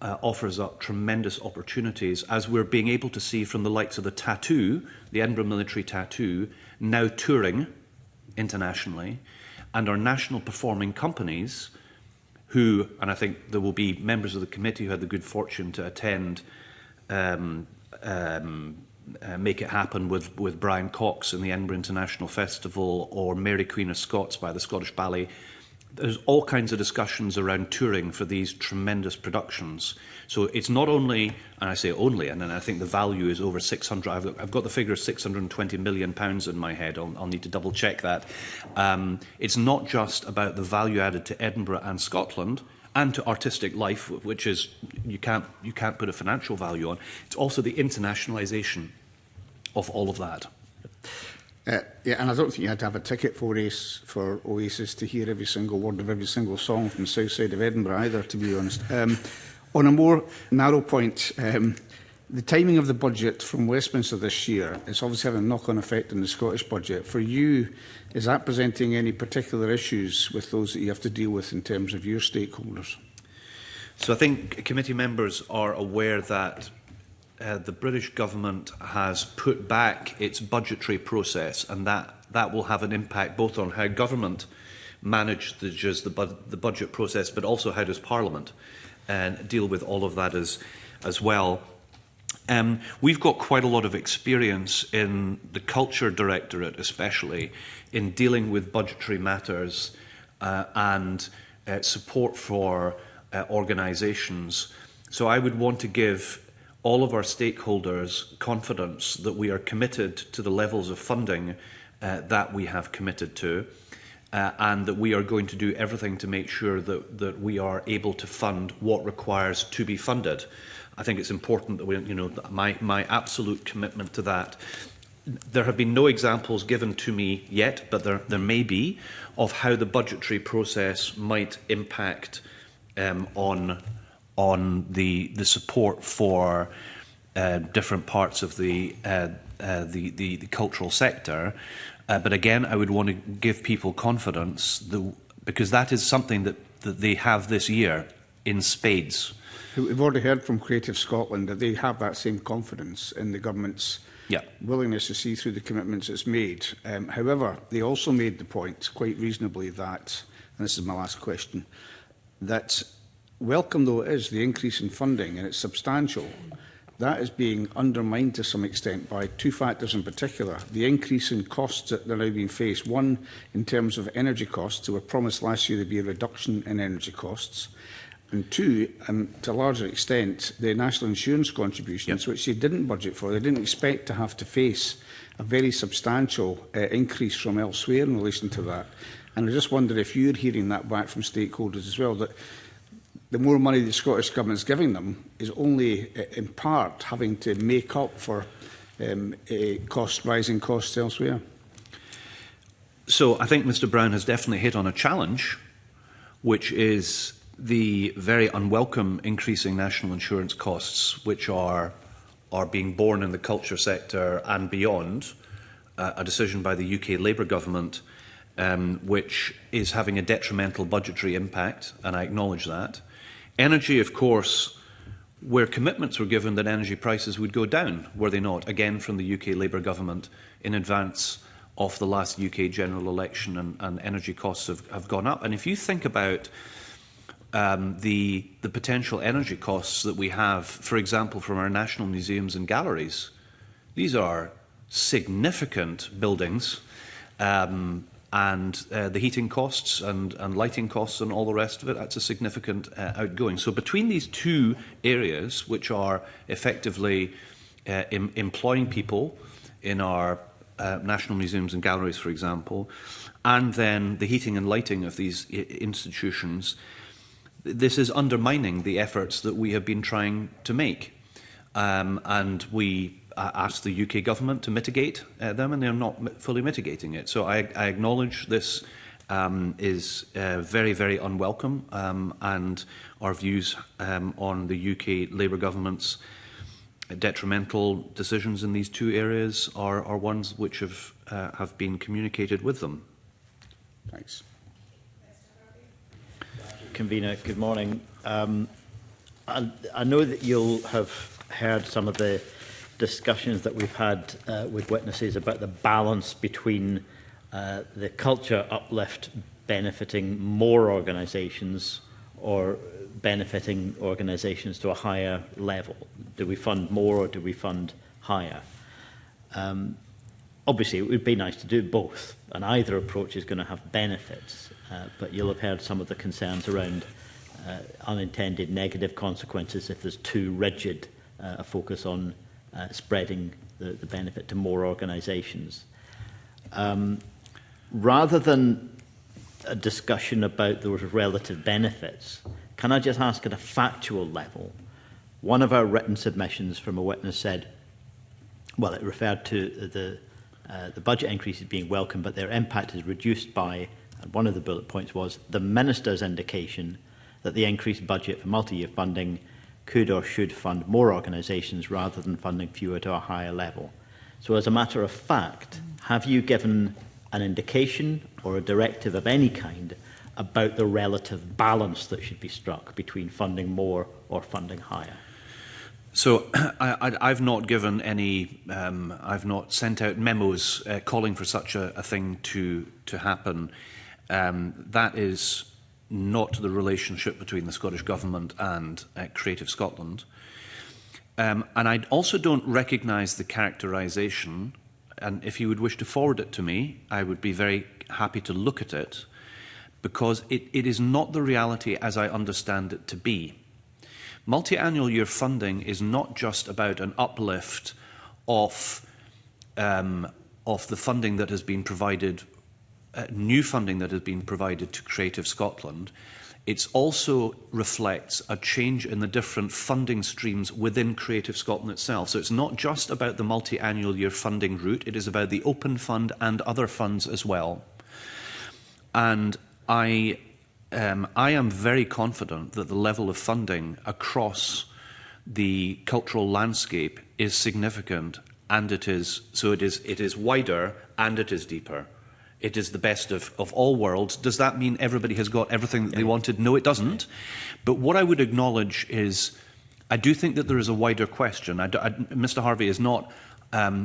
Speaker 10: offers up tremendous opportunities, as we're being able to see from the likes of the Tattoo, the Edinburgh Military Tattoo, now touring internationally, and our national performing companies, who, and I think there will be members of the committee who had the good fortune to attend Make It Happen with Brian Cox in the Edinburgh International Festival, or Mary Queen of Scots by the Scottish Ballet. There's all kinds of discussions around touring for these tremendous productions. So it's not only, and I say only, and then I think the value is over 600, I've got the figure of £620 million in my head, I'll need to double check that. It's not just about the value added to Edinburgh and Scotland, and to artistic life, which is, you can't put a financial value on. It's also the internationalisation of all of that.
Speaker 8: Yeah, and I don't think you had to have a ticket for Oasis to hear every single word of every single song from the south side of Edinburgh either, to be honest. On a more narrow point, the timing of the budget from Westminster this year is obviously having a knock-on effect on the Scottish budget. For you, is that presenting any particular issues with those that you have to deal with in terms of your stakeholders?
Speaker 10: So I think committee members are aware that the British government has put back its budgetary process, and that will have an impact both on how government manages the budget process, but also how does Parliament deal with all of that as well. We've got quite a lot of experience in the Culture Directorate, especially, in dealing with budgetary matters and support for organisations. So I would want to give all of our stakeholders confidence that we are committed to the levels of funding that we have committed to, and that we are going to do everything to make sure that we are able to fund what requires to be funded. I think it's important that we, you know, my absolute commitment to that. There have been no examples given to me yet, but there may be, of how the budgetary process might impact on the support for different parts of the cultural sector. But again, I would want to give people confidence, because that is something that they have this year in spades.
Speaker 8: We've already heard from Creative Scotland that they have that same confidence in the government's willingness to see through the commitments it's made. However, they also made the point, quite reasonably, that, and this is my last question, that welcome though it is, the increase in funding, and it's substantial, that is being undermined to some extent by two factors in particular. The increase in costs that they're now being faced. One, in terms of energy costs. They were promised last year there'd be a reduction in energy costs. And two, to a larger extent, the national insurance contributions, which they didn't budget for. They didn't expect to have to face a very substantial increase from elsewhere in relation to that. And I just wonder if you're hearing that back from stakeholders as well, that the more money the Scottish Government is giving them is only in part having to make up for rising costs elsewhere.
Speaker 10: So I think Mr Brown has definitely hit on a challenge, which is the very unwelcome increasing national insurance costs, which are being borne in the culture sector and beyond, a decision by the UK Labour Government, which is having a detrimental budgetary impact, and I acknowledge that. Energy, of course, where commitments were given that energy prices would go down, were they not? Again, from the UK Labour Government in advance of the last UK general election, and energy costs have gone up. And if you think about the potential energy costs that we have, for example, from our national museums and galleries, these are significant buildings, and the heating costs and lighting costs and all the rest of it, that's a significant outgoing. So between these two areas, which are effectively employing people in our national museums and galleries, for example, and then the heating and lighting of these institutions, this is undermining the efforts that we have been trying to make. And we asked the UK government to mitigate them, and they're not fully mitigating it. So I acknowledge this is very, very unwelcome, and our views on the UK Labour government's detrimental decisions in these two areas are ones which have been communicated with them.
Speaker 8: Thanks.
Speaker 5: Convener, good morning. I know that you'll have heard some of the discussions that we've had with witnesses about the balance between the culture uplift benefiting more organisations or benefiting organisations to a higher level. Do we fund more or do we fund higher? Obviously, it would be nice to do both, and either approach is going to have benefits, but you'll have heard some of the concerns around unintended negative consequences if there's too rigid a focus on spreading the benefit to more organisations. Rather than a discussion about those relative benefits, can I just ask at a factual level, one of our written submissions from a witness said, well, it referred to the budget increases being welcome, but their impact is reduced by, and one of the bullet points was, the Minister's indication that the increased budget for multi-year funding could or should fund more organisations rather than funding fewer to a higher level. So as a matter of fact, have you given an indication or a directive of any kind about the relative balance that should be struck between funding more or funding higher?
Speaker 10: So I've not given any, I've not sent out memos calling for such a thing to happen. That is not the relationship between the Scottish Government and Creative Scotland. And I also don't recognise the characterisation, and if you would wish to forward it to me, I would be very happy to look at it, because it is not the reality as I understand it to be. Multi-annual year funding is not just about an uplift of the funding that has been provided, new funding that has been provided to Creative Scotland. It also reflects a change in the different funding streams within Creative Scotland itself. So it's not just about the multi-annual year funding route, it is about the open fund and other funds as well. And I am very confident that the level of funding across the cultural landscape is significant, and it is wider and it is deeper. It is the best of all worlds. Does that mean everybody has got everything that they wanted? No, it doesn't. But what I would acknowledge is, I do think that there is a wider question. Mr. Harvey is not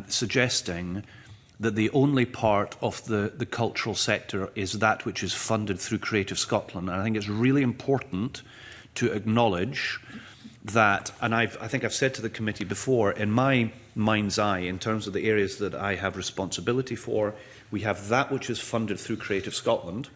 Speaker 10: suggesting that the only part of the cultural sector is that which is funded through Creative Scotland. And I think it's really important to acknowledge that, and I think I've said to the committee before, in my mind's eye, in terms of the areas that I have responsibility for, we have that which is funded through Creative Scotland,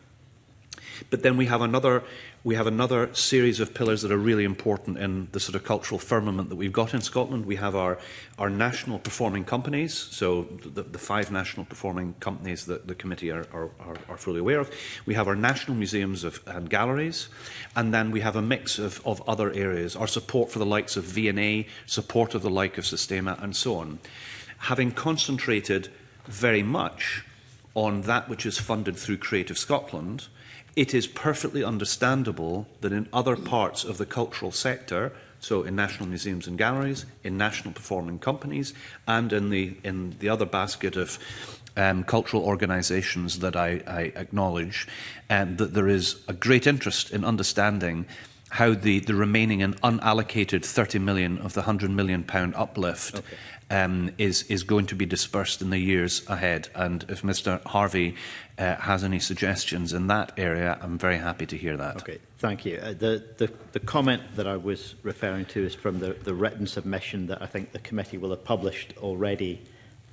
Speaker 10: but then we have another series of pillars that are really important in the sort of cultural firmament that we've got in Scotland. We have our national performing companies, so the 5 national performing companies that the committee are fully aware of. We have our national museums and galleries, and then we have a mix of other areas, our support for the likes of V&A, support of the like of Sistema, and so on. Having concentrated very much on that which is funded through Creative Scotland, it is perfectly understandable that in other parts of the cultural sector, so in national museums and galleries, in national performing companies, and in the other basket of cultural organisations that I acknowledge, that there is a great interest in understanding how the remaining and unallocated 30 million of the £100 million uplift is going to be dispersed in the years ahead. And if Mr. Harvey has any suggestions in that area, I'm very happy to hear that.
Speaker 5: Okay, thank you. The comment that I was referring to is from the written submission that I think the committee will have published already,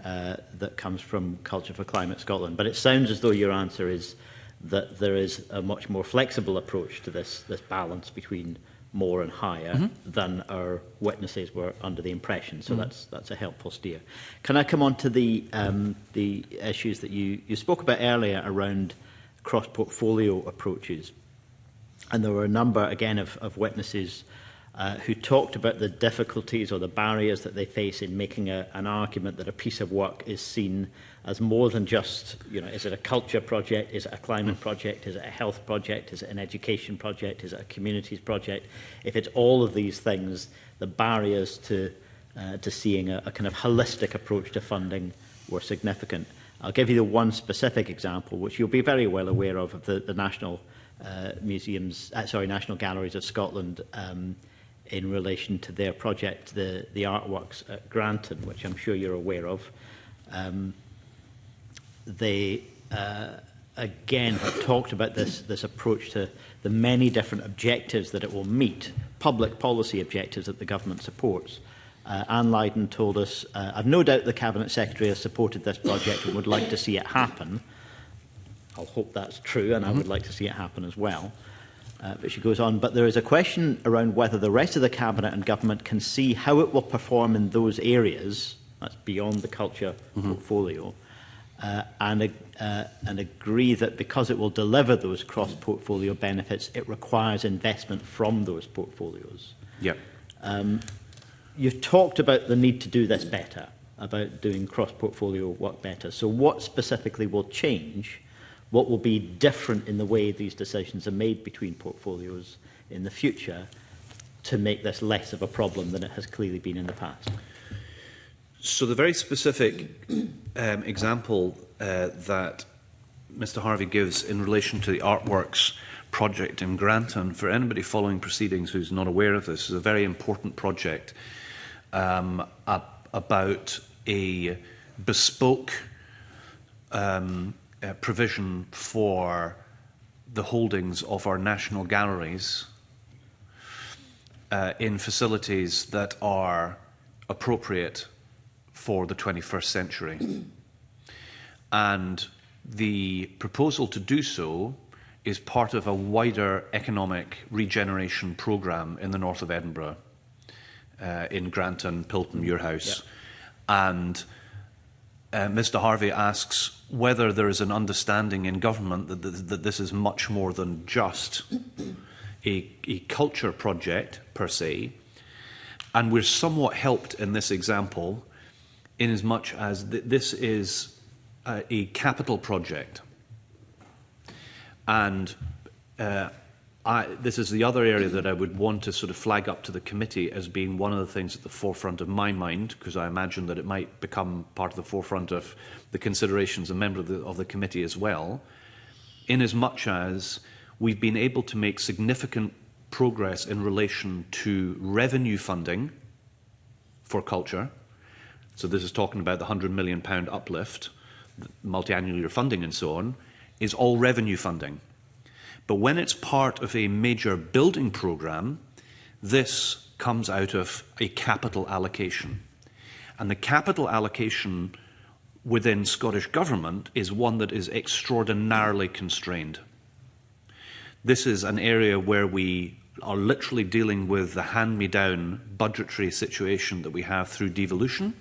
Speaker 5: that comes from Culture for Climate Scotland. But it sounds as though your answer is that there is a much more flexible approach to this balance between more and higher than our witnesses were under the impression. So that's a helpful steer. Can I come on to the issues that you spoke about earlier around cross-portfolio approaches? And there were a number, again, of witnesses who talked about the difficulties or the barriers that they face in making an argument that a piece of work is seen as more than just, is it a culture project, is it a climate project, is it a health project, is it an education project, is it a communities project? If it's all of these things, the barriers to seeing a kind of holistic approach to funding were significant. I'll give you the one specific example, which you'll be very well aware of the National National Galleries of Scotland, in relation to their project, the artworks at Granton, which I'm sure you're aware of. They, again, have talked about this approach to the many different objectives that it will meet, public policy objectives that the government supports. Anne Lydon told us, I've no doubt the Cabinet Secretary has supported this project and would like to see it happen. I'll hope that's true, and I would like to see it happen as well. But she goes on, but there is a question around whether the rest of the Cabinet and Government can see how it will perform in those areas, that's beyond the culture portfolio, and agree that because it will deliver those cross-portfolio benefits, it requires investment from those portfolios.
Speaker 10: Yep.
Speaker 5: You've talked about the need to do this better, about doing cross-portfolio work better. So what specifically will change? What will be different in the way these decisions are made between portfolios in the future to make this less of a problem than it has clearly been in the past?
Speaker 10: So the very specific example that Mr. Harvey gives in relation to the Artworks project in Granton, for anybody following proceedings who's not aware of this, is a very important project about a bespoke provision for the holdings of our national galleries in facilities that are appropriate for the 21st century. And the proposal to do so is part of a wider economic regeneration programme in the north of Edinburgh, in Granton, Pilton, Muirhouse. Yeah. And Mr. Harvey asks whether there is an understanding in government that this is much more than just a culture project per se. And we're somewhat helped in this example in as much as this is a capital project. And this is the other area that I would want to sort of flag up to the committee as being one of the things at the forefront of my mind, because I imagine that it might become part of the forefront of the considerations of a member of the committee as well, in as much as we've been able to make significant progress in relation to revenue funding for culture. So this is talking about the £100 million uplift, multi-annual year funding and so on, is all revenue funding. But when it's part of a major building programme, this comes out of a capital allocation. And the capital allocation within Scottish Government is one that is extraordinarily constrained. This is an area where we are literally dealing with the hand-me-down budgetary situation that we have through devolution.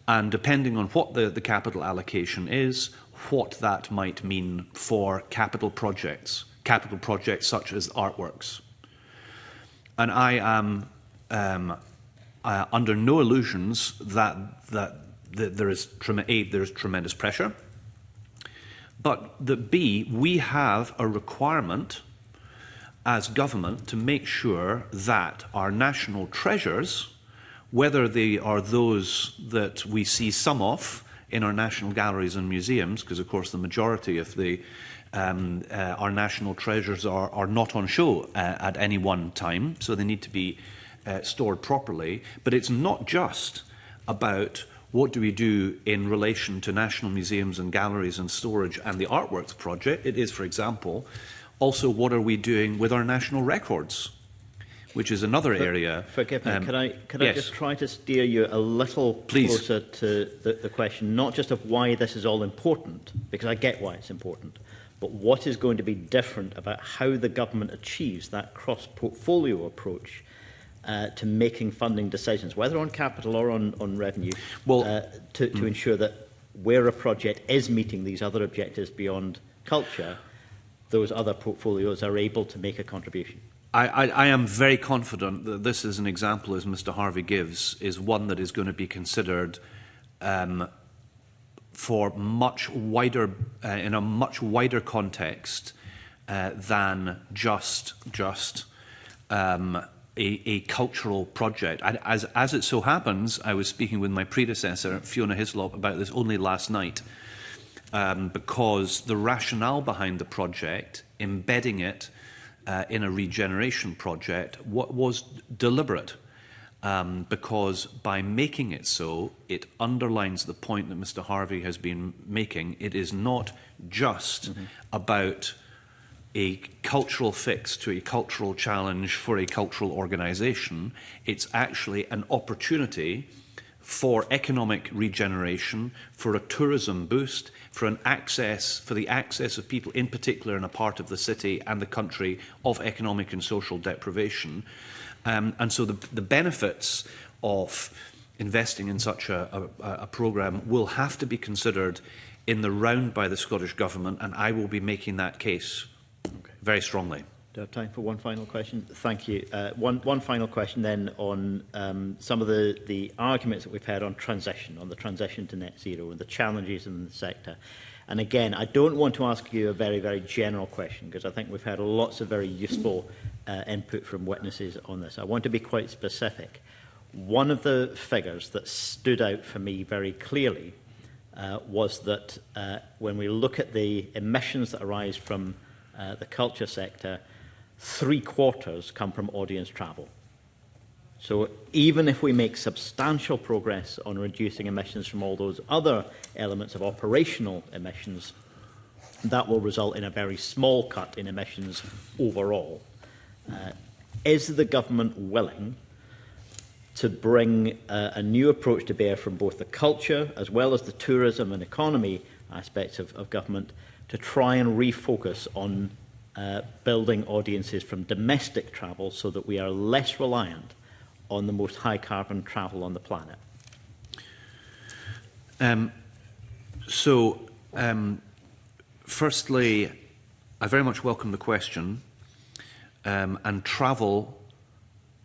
Speaker 10: And depending on what the capital allocation is, what that might mean for capital projects such as artworks. And I am under no illusions that there is tremendous pressure, but that B, we have a requirement as government to make sure that our national treasures, whether they are those that we see some of in our national galleries and museums, because of course the majority of our national treasures are not on show at any one time, so they need to be stored properly. But it's not just about what do we do in relation to national museums and galleries and storage and the Artworks project. It is, for example, also what are we doing with our national records, which is another area.
Speaker 5: Forgive me, can I
Speaker 10: yes.
Speaker 5: just try to steer you a little closer to the question, not just of why this is all important, because I get why it's important, but what is going to be different about how the government achieves that cross-portfolio approach to making funding decisions, whether on capital or on revenue, to ensure that where a project is meeting these other objectives beyond culture, those other portfolios are able to make a contribution.
Speaker 10: I am very confident that this is an example, as Mr Harvey gives, is one that is going to be considered for much wider, in a much wider context than just a cultural project. As it so happens, I was speaking with my predecessor, Fiona Hislop, about this only last night, because the rationale behind the project, embedding it in a regeneration project, was deliberate, because by making it so, it underlines the point that Mr Harvey has been making. It is not just about a cultural fix to a cultural challenge for a cultural organisation. It's actually an opportunity for economic regeneration, for a tourism boost, for the access of people, in particular in a part of the city and the country, of economic and social deprivation. And so the benefits of investing in such a programme will have to be considered in the round by the Scottish Government, and I will be making that case very strongly.
Speaker 5: Do I have time for one final question? Thank you. One final question then on some of the arguments that we've had on the transition to net zero and the challenges in the sector. And again, I don't want to ask you a very, very general question, because I think we've had lots of very useful input from witnesses on this. I want to be quite specific. One of the figures that stood out for me very clearly was that when we look at the emissions that arise from the culture sector, 3/4 come from audience travel. So even if we make substantial progress on reducing emissions from all those other elements of operational emissions, that will result in a very small cut in emissions overall. Is the government willing to bring a new approach to bear from both the culture as well as the tourism and economy aspects of government to try and refocus on building audiences from domestic travel so that we are less reliant on the most high-carbon travel on the planet?
Speaker 10: Firstly, I very much welcome the question, and travel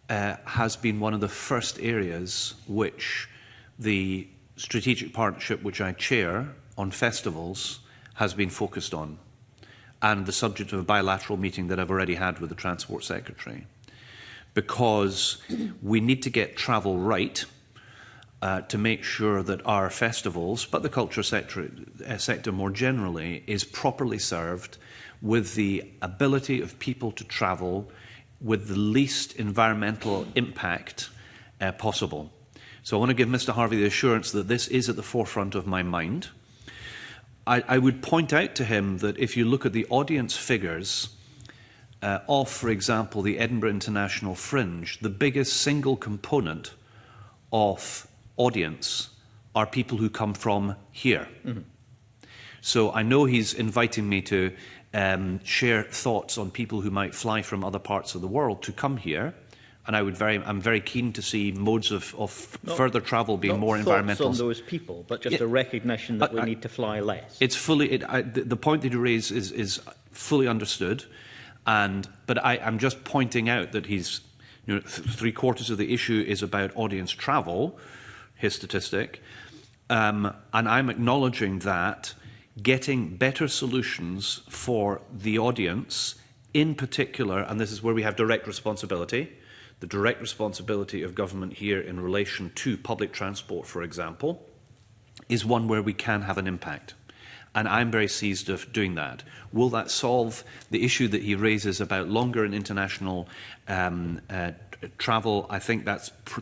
Speaker 10: has been one of the first areas which the strategic partnership which I chair on festivals has been focused on. and the subject of a bilateral meeting that I've already had with the Transport Secretary. Because we need to get travel right to make sure that our festivals, but the culture sector more generally, is properly served with the ability of people to travel with the least environmental impact possible. So I want to give Mr Harvey the assurance that this is at the forefront of my mind. I would point out to him that if you look at the audience figures of, for example, the Edinburgh International Fringe, the biggest single component of audience are people who come from here. Mm-hmm. So I know he's inviting me to share thoughts on people who might fly from other parts of the world to come here. And I'm very keen to see modes of further travel being more environmental.
Speaker 5: Not thoughts on those people, but just a recognition that we need to fly less.
Speaker 10: It's fully. The point that you raise is fully understood, but I'm just pointing out that he's, three-quarters of the issue is about audience travel, his statistic, and I'm acknowledging that getting better solutions for the audience, in particular, and this is where we have direct responsibility. The direct responsibility of government here in relation to public transport, for example, is one where we can have an impact. And I'm very seized of doing that. Will that solve the issue that he raises about longer and international travel? I think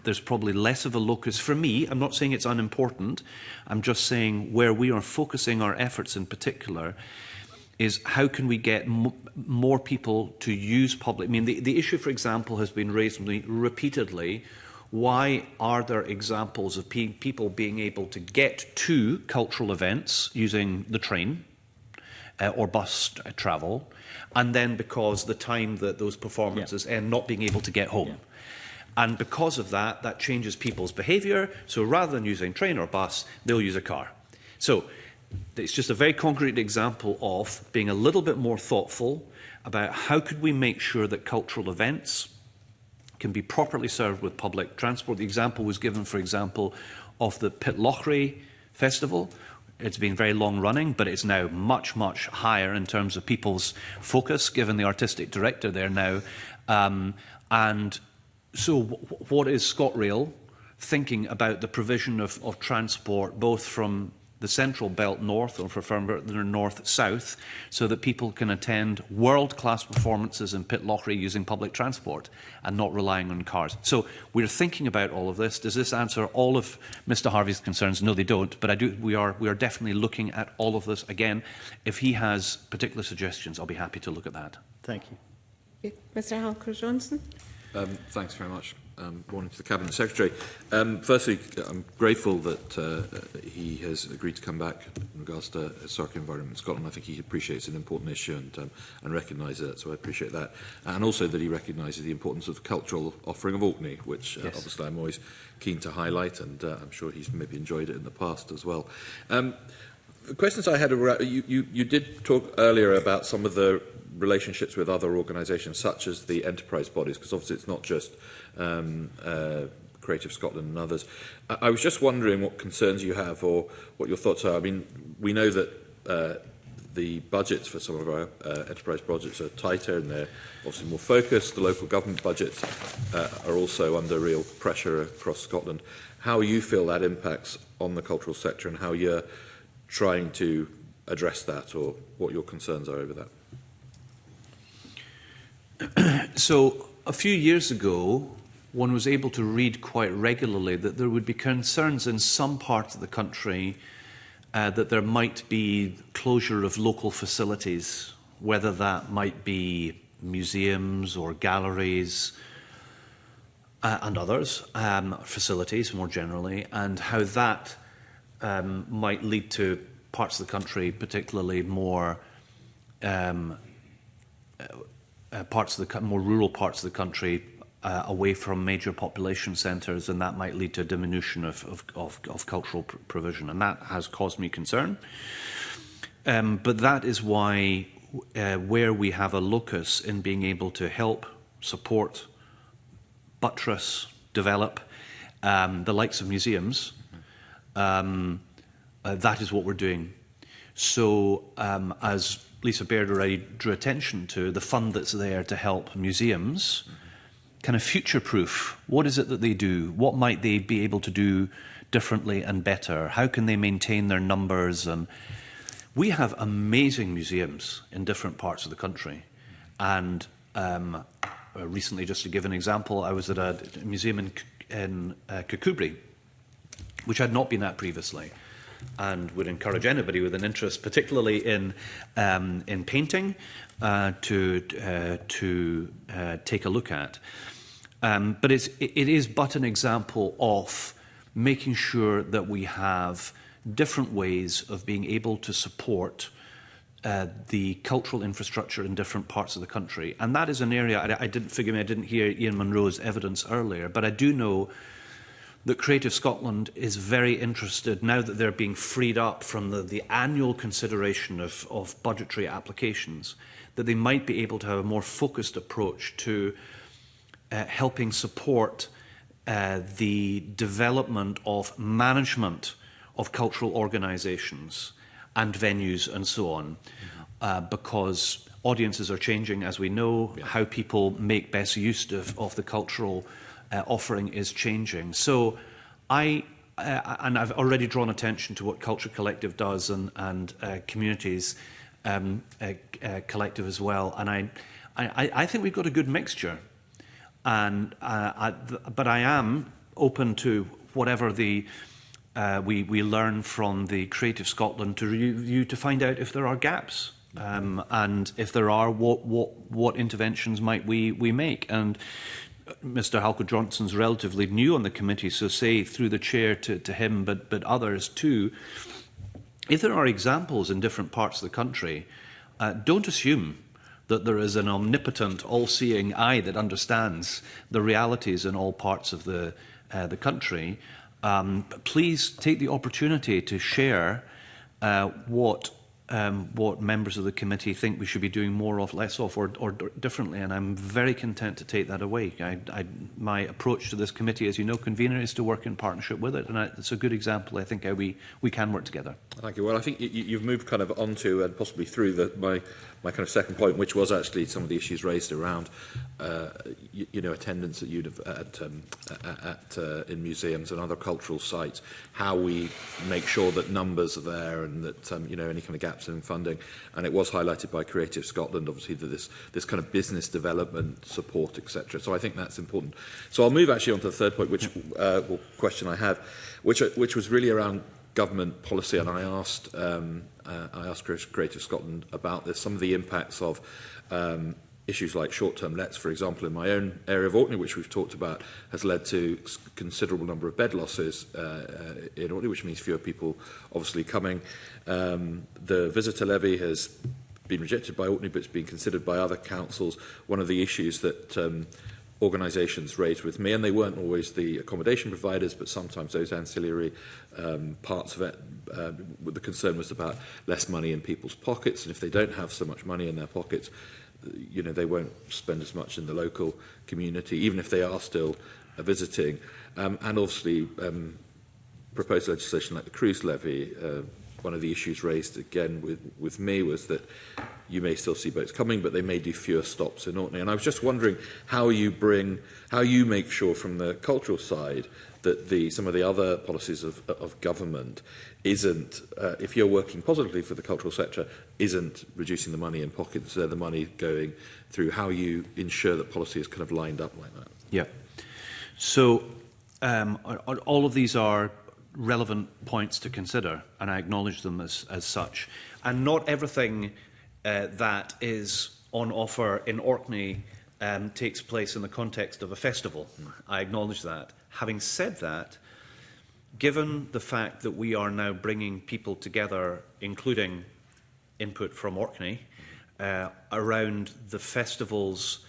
Speaker 10: there's probably less of a locus for me. I'm not saying it's unimportant. I'm just saying where we are focusing our efforts in particular is how can we get more people to use public... I mean, the issue, for example, has been raised repeatedly. Why are there examples of people being able to get to cultural events using the train or bus travel, and then because the time that those performances end, not being able to get home? Yeah. And because of that, that changes people's behaviour. So rather than using train or bus, they'll use a car. So it's just a very concrete example of being a little bit more thoughtful about how could we make sure that cultural events can be properly served with public transport. The example was given, for example, of the Pitlochry Festival. It's been very long running, but it's now much, much higher in terms of people's focus, given the artistic director there now. And so what is ScotRail thinking about the provision of transport, both from the central belt north, or for further north-south, so that people can attend world-class performances in Pitlochry using public transport and not relying on cars? So we're thinking about all of this. Does this answer all of Mr Harvey's concerns? No, they don't, but we are definitely looking at all of this. Again, if he has particular suggestions, I'll be happy to look at that.
Speaker 5: Thank you.
Speaker 1: Okay. Mr Halker-Johnson.
Speaker 7: Thanks very much. Morning to the Cabinet Secretary. Firstly, I'm grateful that he has agreed to come back in regards to historic environment in Scotland. I think he appreciates an important issue and recognises it, so I appreciate that. And also that he recognises the importance of the cultural offering of Orkney, which obviously I'm always keen to highlight, and I'm sure he's maybe enjoyed it in the past as well. The questions I had around, you did talk earlier about some of the relationships with other organisations, such as the enterprise bodies, because obviously it's not just Creative Scotland and others. I was just wondering what concerns you have or what your thoughts are. I mean, we know that the budgets for some of our enterprise projects are tighter and they're obviously more focused. The local government budgets are also under real pressure across Scotland. How you feel that impacts on the cultural sector and how you're trying to address that, or what your concerns are over that?
Speaker 10: So a few years ago, one was able to read quite regularly that there would be concerns in some parts of the country that there might be closure of local facilities, whether that might be museums or galleries and others, facilities more generally, and how that might lead to parts of the country, particularly more more rural parts of the country, away from major population centres, and that might lead to a diminution of cultural provision, and that has caused me concern. But that is why, where we have a locus in being able to help, support, buttress, develop the likes of museums, that is what we're doing. So as Lisa Baird already drew attention to, the fund that's there to help museums kind of future-proof. What is it that they do? What might they be able to do differently and better? How can they maintain their numbers? And we have amazing museums in different parts of the country. And recently, just to give an example, I was at a museum in Kirkcudbright, which I'd not been at previously, and would encourage anybody with an interest, particularly in painting, to take a look at. But it is but an example of making sure that we have different ways of being able to support the cultural infrastructure in different parts of the country. And that is an area, I didn't hear Ian Munro's evidence earlier, but I do know that Creative Scotland is very interested, now that they're being freed up from the annual consideration of budgetary applications, that they might be able to have a more focused approach to helping support the development of management of cultural organisations and venues and so on, because audiences are changing, as we know. Yeah. How people make best use of the cultural offering is changing. So and I've already drawn attention to what Culture Collective does and Communities Collective as well. And I think we've got a good mixture. And but I am open to whatever we learn from the Creative Scotland to review to find out if there are gaps, and if there are, what interventions might we make. And Mr. Halco Johnson's relatively new on the committee, so say through the chair to him, but others too. If there are examples in different parts of the country, don't assume that there is an omnipotent, all-seeing eye that understands the realities in all parts of the country. Please take the opportunity to share what members of the committee think we should be doing more of, less of, or differently, and I'm very content to take that away. My approach to this committee, as you know, convener, is to work in partnership with it, and it's a good example, I think, how we can work together. Thank you.
Speaker 7: Well, I think you've moved kind of onto and possibly through my kind of second point, which was actually some of the issues raised around, attendance that you'd have in museums and other cultural sites, how we make sure that numbers are there and that any kind of gaps in funding. And it was highlighted by Creative Scotland, obviously, that this kind of business development support, etc. So I think that's important. So I'll move actually on to the third point, which question I have, which was really around government policy, and I asked Creative Scotland about this. Some of the impacts of issues like short-term lets, for example, in my own area of Orkney, which we've talked about, has led to a considerable number of bed losses in Orkney, which means fewer people obviously coming. The visitor levy has been rejected by Orkney, but it's been considered by other councils. One of the issues that organisations raised with me, and they weren't always the accommodation providers, but sometimes those ancillary parts of it, the concern was about less money in people's pockets, and if they don't have so much money in their pockets, they won't spend as much in the local community, even if they are still visiting. And obviously, proposed legislation like the cruise levy, one of the issues raised again with me was that you may still see boats coming, but they may do fewer stops in Orkney. And I was just wondering how you make sure from the cultural side that some of the other policies of government isn't, if you're working positively for the cultural sector, isn't reducing the money in pockets, the money going through, how you ensure that policy is kind of lined up like that.
Speaker 10: Yeah. So all of these are relevant points to consider, and I acknowledge them as such. And not everything that is on offer in Orkney takes place in the context of a festival. I acknowledge that. Having said that, given the fact that we are now bringing people together, including input from Orkney, around the festival's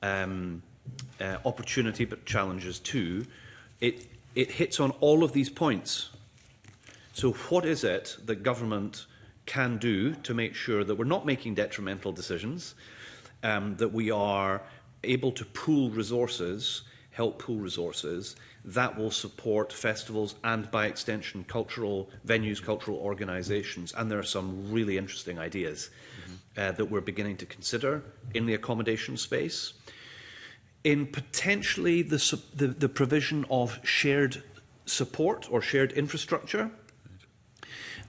Speaker 10: opportunity but challenges too, it hits on all of these points. So what is it that government can do to make sure that we're not making detrimental decisions, that we are able to pool resources, help pool resources that will support festivals and, by extension, cultural venues, cultural organisations. And there are some really interesting ideas that we're beginning to consider in the accommodation space. In potentially the provision of shared support or shared infrastructure.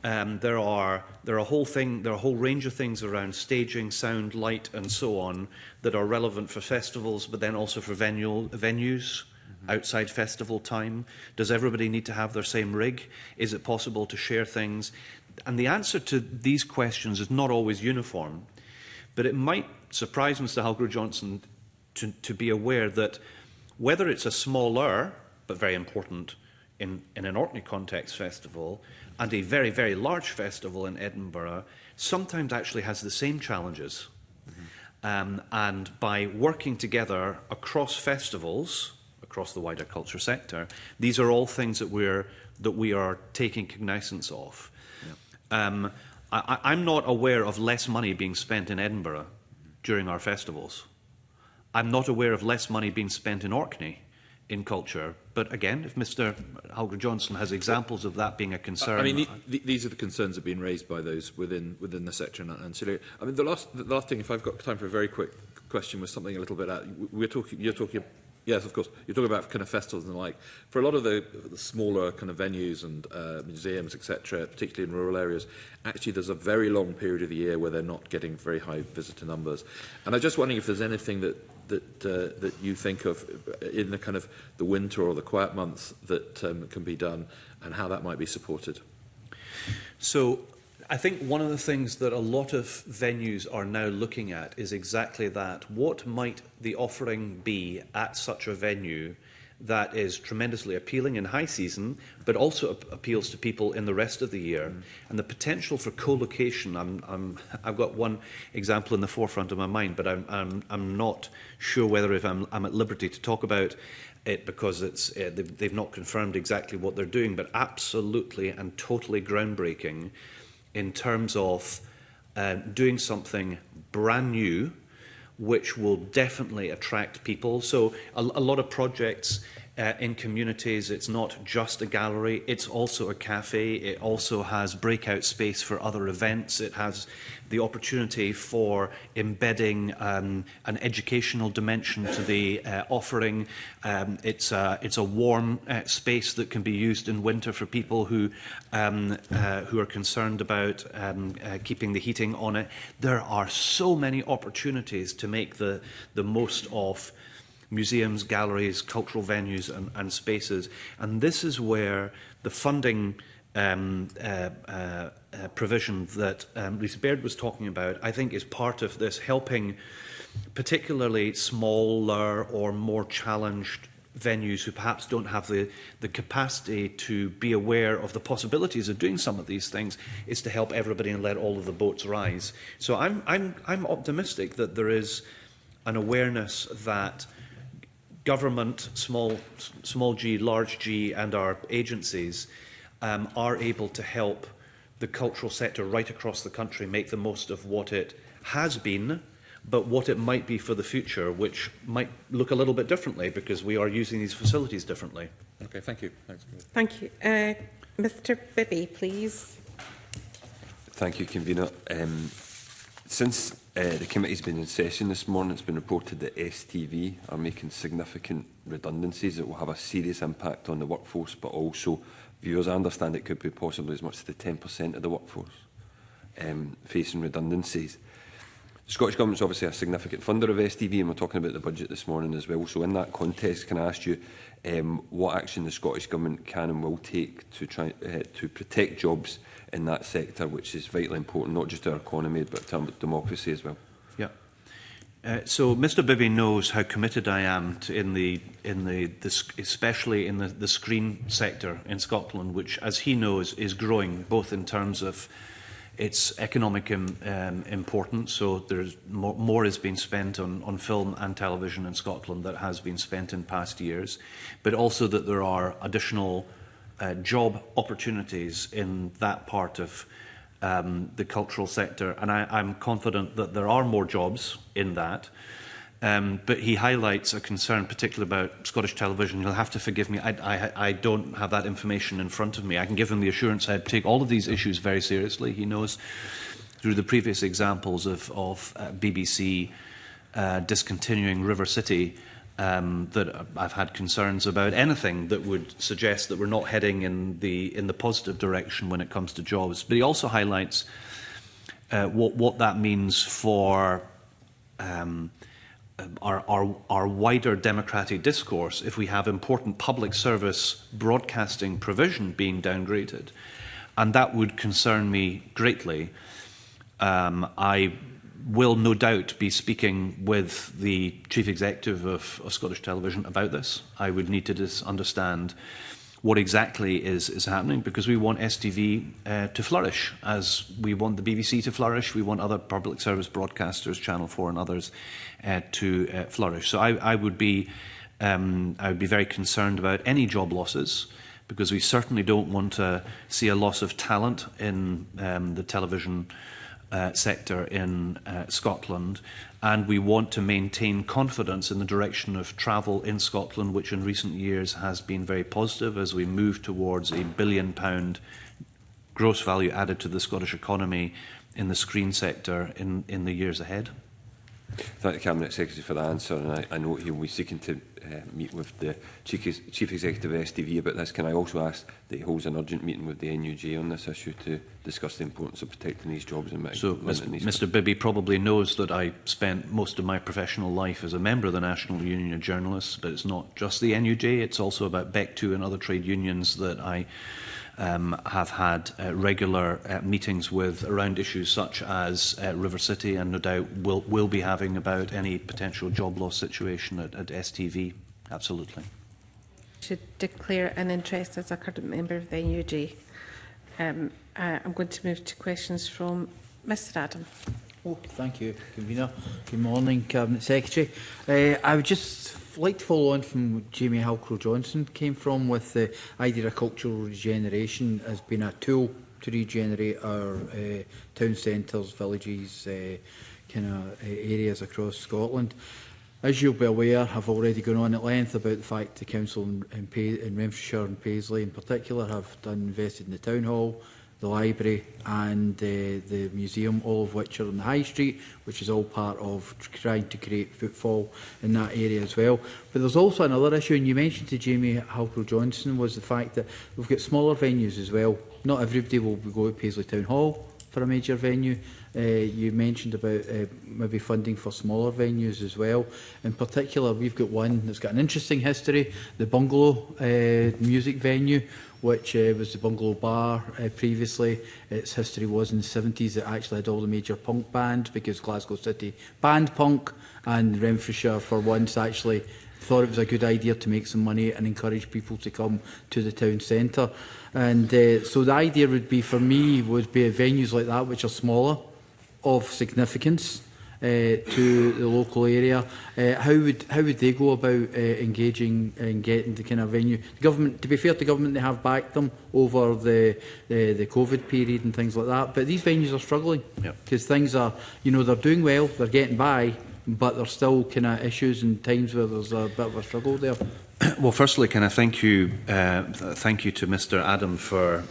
Speaker 10: There are a whole range of things around staging, sound, light, and so on that are relevant for festivals, but then also for venues outside festival time. Does everybody need to have their same rig? Is it possible to share things? And the answer to these questions is not always uniform, but it might surprise Mr. Halgrew-Johnson to be aware that whether it's a smaller but very important in an Orkney context festival and a very, very large festival in Edinburgh sometimes actually has the same challenges. And by working together across festivals, across the wider culture sector, these are all things that we are taking cognizance of. Yeah. I'm not aware of less money being spent in Edinburgh during our festivals. I'm not aware of less money being spent in Orkney in culture. But again, if Mr. Halgrew-Johnson has examples of that being a concern...
Speaker 7: I mean, these are the concerns that have been raised by those within the sector and ancillary. I mean, the last thing, if I've got time for a very quick question, was something a little bit out. You're talking... Yes, of course. You're talking about kind of festivals and the like. For a lot of the smaller kind of venues and museums, etc., particularly in rural areas, actually there's a very long period of the year where they're not getting very high visitor numbers. And I'm just wondering if there's anything that you think of in the kind of the winter or the quiet months that can be done, and how that might be supported.
Speaker 10: So I think one of the things that a lot of venues are now looking at is exactly that. What might the offering be at such a venue that is tremendously appealing in high season, but also appeals to people in the rest of the year? And the potential for co-location, I've got one example in the forefront of my mind, but I'm not sure whether if I'm at liberty to talk about it because they've not confirmed exactly what they're doing, but absolutely and totally groundbreaking in terms of doing something brand new, which will definitely attract people. So a lot of projects in communities, it's not just a gallery, it's also a cafe, it also has breakout space for other events, it has the opportunity for embedding an educational dimension to the offering. It's a warm space that can be used in winter for people who are concerned about keeping the heating on it. There are so many opportunities to make the most of museums, galleries, cultural venues and spaces. And this is where the funding provision that Lisa Baird was talking about, I think is part of this, helping particularly smaller or more challenged venues who perhaps don't have the capacity to be aware of the possibilities of doing some of these things, is to help everybody and let all of the boats rise. So I'm optimistic that there is an awareness that government, small g, large g, and our agencies are able to help the cultural sector right across the country make the most of what it has been, but what it might be for the future, which might look a little bit differently because we are using these facilities differently.
Speaker 7: Okay, thank you. Thanks.
Speaker 1: Thank you. Mr. Bibby, please.
Speaker 6: Thank you, Convener. Since the committee's been in session this morning, it's been reported that STV are making significant redundancies that will have a serious impact on the workforce, but also viewers. I understand it could be possibly as much as the 10% of the workforce facing redundancies. The Scottish Government is obviously a significant funder of STV, and we're talking about the budget this morning as well. So in that context, can I ask you what action the Scottish Government can and will take to try to protect jobs in that sector, which is vitally important, not just to our economy, but to democracy as well?
Speaker 10: Yeah. So Mr. Bibby knows how committed I am to especially in the screen sector in Scotland, which, as he knows, is growing both in terms of its economic importance. So there's more is being spent on film and television in Scotland that has been spent in past years, but also that there are additional job opportunities in that part of the cultural sector, and I'm confident that there are more jobs in that. But he highlights a concern particularly about Scottish television. He'll have to forgive me, I don't have that information in front of me. I can give him the assurance I'd take all of these issues very seriously. He knows through the previous examples of BBC discontinuing River City, that I've had concerns about anything that would suggest that we're not heading in the positive direction when it comes to jobs. But he also highlights what that means for our wider democratic discourse if we have important public service broadcasting provision being downgraded. And that would concern me greatly. I will no doubt be speaking with the Chief Executive of Scottish Television about this. I would need to understand what exactly is happening, because we want STV to flourish, as we want the BBC to flourish. We want other public service broadcasters, Channel 4 and others, to flourish. So I would be very concerned about any job losses, because we certainly don't want to see a loss of talent in the television sector in Scotland, and we want to maintain confidence in the direction of travel in Scotland, which in recent years has been very positive as we move towards £1 billion gross value added to the Scottish economy in the screen sector in the years ahead.
Speaker 6: Thank the Cabinet Secretary for the answer, and I know he will be seeking to meet with the Chief Executive of STV about this. Can I also ask that he holds an urgent meeting with the NUJ on this issue to discuss the importance of protecting these jobs? And
Speaker 10: so Mr Bibby probably knows that I spent most of my professional life as a member of the National Union of Journalists, but it's not just the NUJ, it's also about BEC2 and other trade unions that I have had regular meetings with around issues such as River City, and no doubt will be having about any potential job loss situation at STV. Absolutely.
Speaker 1: Should declare an interest as a current member of the NUJ. I'm going to move to questions from Mr Adam.
Speaker 9: Oh, thank you, Convener. Good morning, Cabinet Secretary. I would just like to follow on from what Jamie Halcrow-Johnson came from, with the idea of cultural regeneration as being a tool to regenerate our town centres, villages, areas across Scotland. As you'll be aware, I've already gone on at length about the fact the council in Renfrewshire and Paisley in particular have invested in the town hall, the library and the museum, all of which are on the High Street, which is all part of trying to create footfall in that area as well. But there's also another issue, and you mentioned to Jamie Halcrow-Johnson, was the fact that we've got smaller venues as well. Not everybody will go to Paisley Town Hall for a major venue. You mentioned about maybe funding for smaller venues as well. In particular, we've got one that's got an interesting history, the Bungalow music venue, which was the Bungalow Bar previously. Its history was in the 70s. It actually had all the major punk bands, because Glasgow City banned punk, and Renfrewshire for once actually thought it was a good idea to make some money and encourage people to come to the town centre. And so the idea would be, for me, would be venues like that, which are smaller, of significance to the local area. How would they go about engaging and getting the kind of venue? The government, to be fair to government, they have backed them over the COVID period and things like that. But these venues are struggling, because things are, they're doing well, they're getting by, but there's still kind of issues and times where there's a bit of a struggle there.
Speaker 10: Well, firstly, can I thank you to Mr Adam for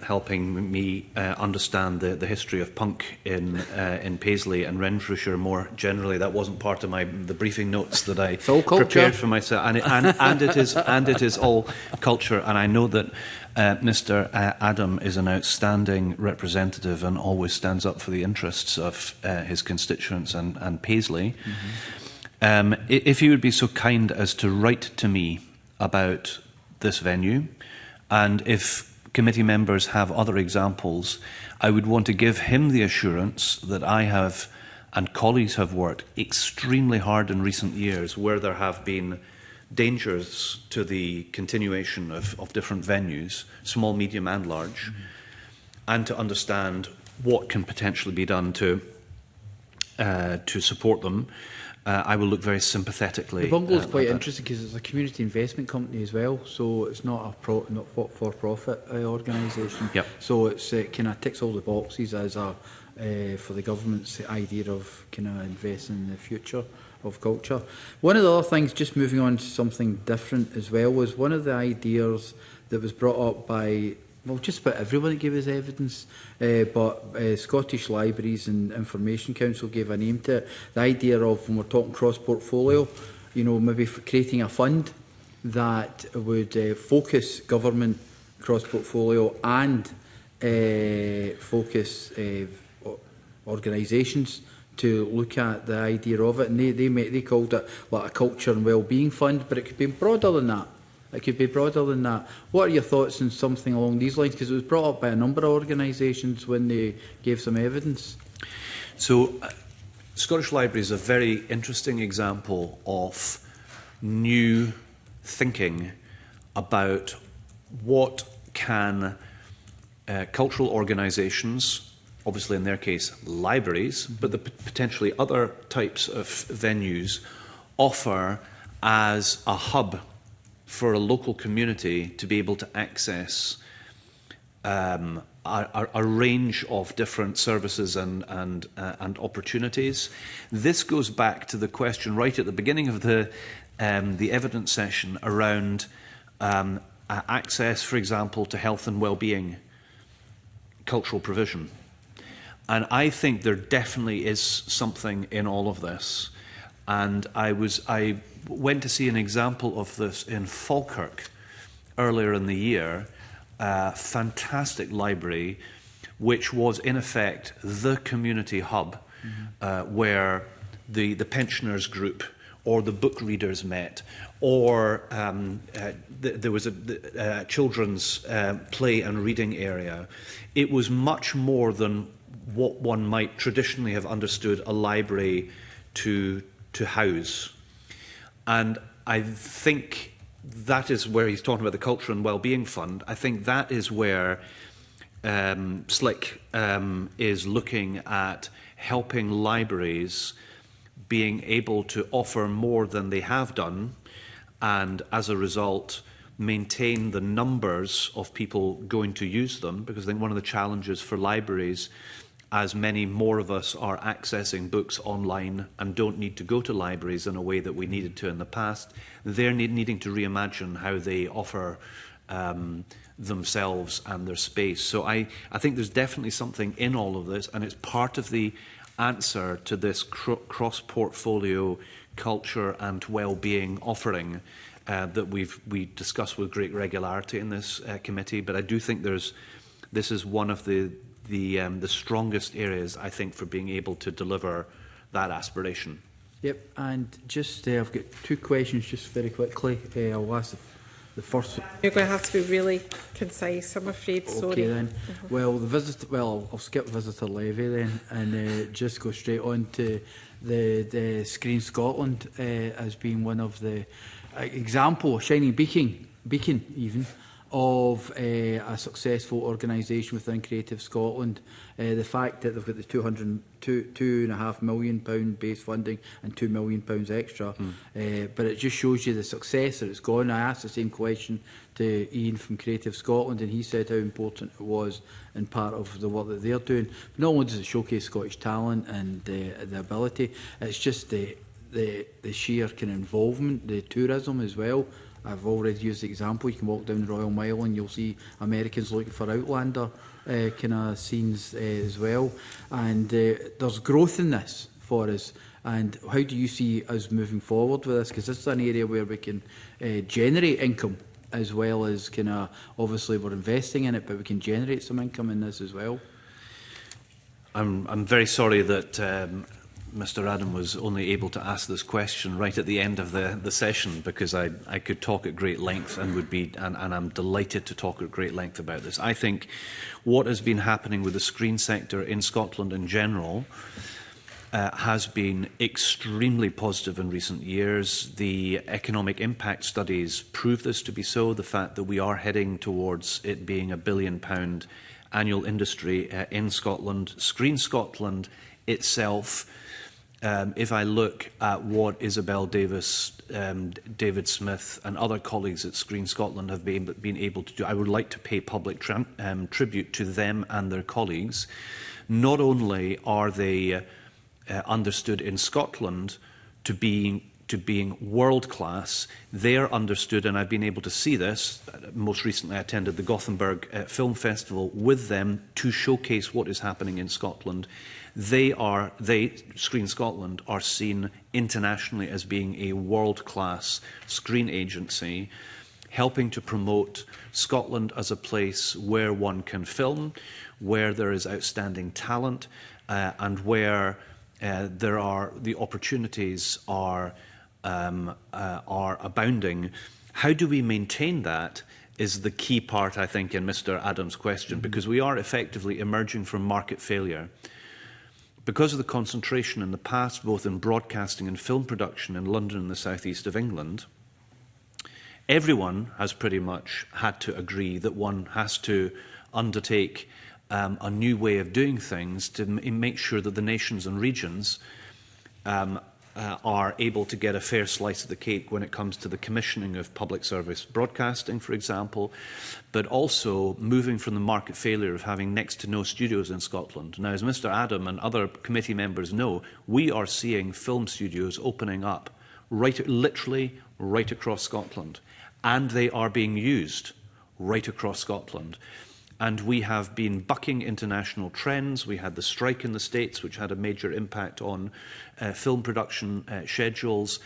Speaker 10: helping me understand the history of punk in Paisley and Renfrewshire more generally. That wasn't part of the briefing notes that I prepared for myself, and it is all culture. And I know that Mr Adam is an outstanding representative and always stands up for the interests of his constituents and Paisley. Mm-hmm. If you would be so kind as to write to me about this venue, and if committee members have other examples, I would want to give him the assurance that I have and colleagues have worked extremely hard in recent years where there have been dangers to the continuation of different venues, small, medium and large, and to understand what can potentially be done to support them. I will look very sympathetically.
Speaker 9: The bungalow is quite interesting because it's a community investment company as well, so it's not a not for-profit organisation.
Speaker 10: Yep.
Speaker 9: So it kind of ticks all the boxes as a for the government's idea of kind of investing in the future of culture. One of the other things, just moving on to something different as well, was one of the ideas that was brought up by Well, just about everyone gave us evidence, but Scottish Libraries and Information Council gave a name to it. The idea of, when we're talking cross-portfolio, you know, maybe creating a fund that would focus government cross-portfolio and focus organisations to look at the idea of it. And they called it like a culture and wellbeing fund, but it could be broader than that. It could be broader than that. What are your thoughts on something along these lines? Because it was brought up by a number of organisations when they gave some evidence.
Speaker 10: So, Scottish Libraries is a very interesting example of new thinking about what can cultural organisations, obviously in their case libraries, but potentially other types of venues, offer as a hub for a local community to be able to access a range of different services and opportunities. This goes back to the question right at the beginning of the evidence session around access, for example, to health and well-being, cultural provision. And I think there definitely is something in all of this. And I went to see an example of this in Falkirk earlier in the year, a fantastic library, which was in effect the community hub where the pensioners group or the book readers met, or there was a children's play and reading area. It was much more than what one might traditionally have understood a library to house. And I think that is where he's talking about the Culture and Wellbeing Fund. I think that is where SLIC is looking at helping libraries being able to offer more than they have done, and as a result maintain the numbers of people going to use them, because I think one of the challenges for libraries, as many more of us are accessing books online and don't need to go to libraries in a way that we needed to in the past, they're needing to reimagine how they offer themselves and their space. So I think there's definitely something in all of this, and it's part of the answer to this cross-portfolio culture and well-being offering that we discuss with great regularity in this committee. But I do think this is one of the strongest areas, I think, for being able to deliver that aspiration.
Speaker 9: Yep, and just I've got two questions just very quickly. I'll ask the first.
Speaker 1: You're going to have to be really concise, I'm afraid. Sorry.
Speaker 9: Okay then. Well, I'll skip visitor levy then, and just go straight on to the Screen Scotland as being one of the example, a shining beacon even, of a successful organisation within Creative Scotland. The fact that they've got the £2.5 million base funding and £2 million extra, but it just shows you the success that it's gone. I asked the same question to Ian from Creative Scotland, and he said how important it was in part of the work that they're doing. But not only does it showcase Scottish talent and the ability, it's just the sheer kind of involvement, the tourism as well. I've already used the example. You can walk down the Royal Mile and you'll see Americans looking for Outlander kind of scenes as well. And there's growth in this for us. And how do you see us moving forward with this? Because this is an area where we can generate income, as well as kind of, obviously we're investing in it, but we can generate some income in this as well.
Speaker 10: I'm very sorry that Mr. Adam was only able to ask this question right at the end of the session, because I could talk at great length and I'm delighted to talk at great length about this. I think what has been happening with the screen sector in Scotland in general has been extremely positive in recent years. The economic impact studies prove this to be so. The fact that we are heading towards it being £1 billion annual industry in Scotland. Screen Scotland itself, if I look at what Isabel Davis, David Smith and other colleagues at Screen Scotland have been able to do, I would like to pay public tribute to them and their colleagues. Not only are they understood in Scotland to to being world-class. They are understood, and I've been able to see this. Most recently, I attended the Gothenburg Film Festival with them to showcase what is happening in Scotland. They, Screen Scotland, are seen internationally as being a world-class screen agency, helping to promote Scotland as a place where one can film, where there is outstanding talent, and where the opportunities are abounding. How do we maintain that is the key part, I think, in Mr. Adams' question, because we are effectively emerging from market failure. Because of the concentration in the past, both in broadcasting and film production in London and the southeast of England, everyone has pretty much had to agree that one has to undertake a new way of doing things to make sure that the nations and regions are able to get a fair slice of the cake when it comes to the commissioning of public service broadcasting, for example, but also moving from the market failure of having next to no studios in Scotland. Now, as Mr. Adam and other committee members know, we are seeing film studios opening up literally right across Scotland, and they are being used right across Scotland. And we have been bucking international trends. We had the strike in the States, which had a major impact on film production schedules.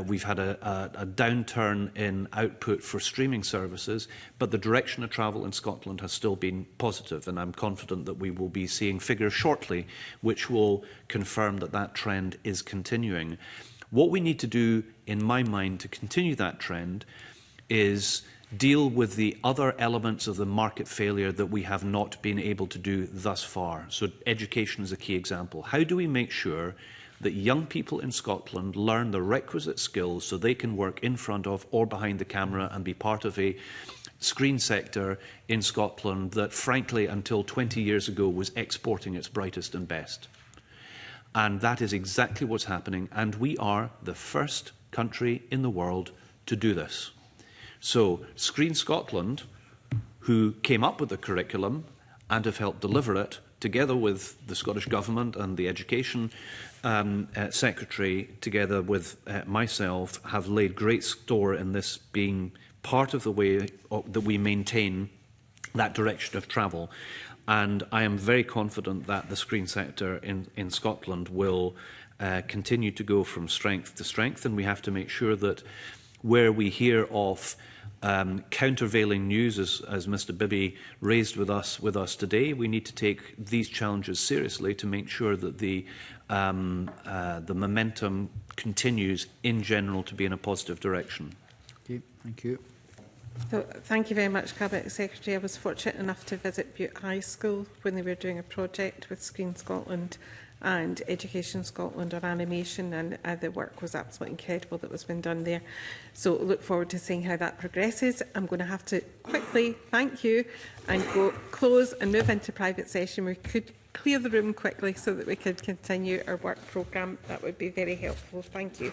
Speaker 10: We've had a downturn in output for streaming services, but the direction of travel in Scotland has still been positive, and I'm confident that we will be seeing figures shortly which will confirm that that trend is continuing. What we need to do, in my mind, to continue that trend is deal with the other elements of the market failure that we have not been able to do thus far. So education is a key example. How do we make sure that young people in Scotland learn the requisite skills so they can work in front of or behind the camera and be part of a screen sector in Scotland that, frankly, until 20 years ago was exporting its brightest and best? And that is exactly what's happening, and we are the first country in the world to do this. So Screen Scotland, who came up with the curriculum and have helped deliver it, together with the Scottish Government and the Education Secretary, together with myself, have laid great store in this being part of the way that we maintain that direction of travel. And I am very confident that the screen sector in Scotland will continue to go from strength to strength, and we have to make sure that where we hear of countervailing news, as Mr. Bibby raised with us today, we need to take these challenges seriously to make sure that the momentum continues in general to be in a positive direction.
Speaker 9: Okay, thank you.
Speaker 1: So, thank you very much, Cabinet Secretary. I was fortunate enough to visit Butte High School when they were doing a project with Screen Scotland and Education Scotland on animation, and the work was absolutely incredible that was being done there. So look forward to seeing how that progresses. I'm going to have to quickly thank you and go close and move into private session. We could clear the room quickly so that we could continue our work programme. That would be very helpful. Thank you.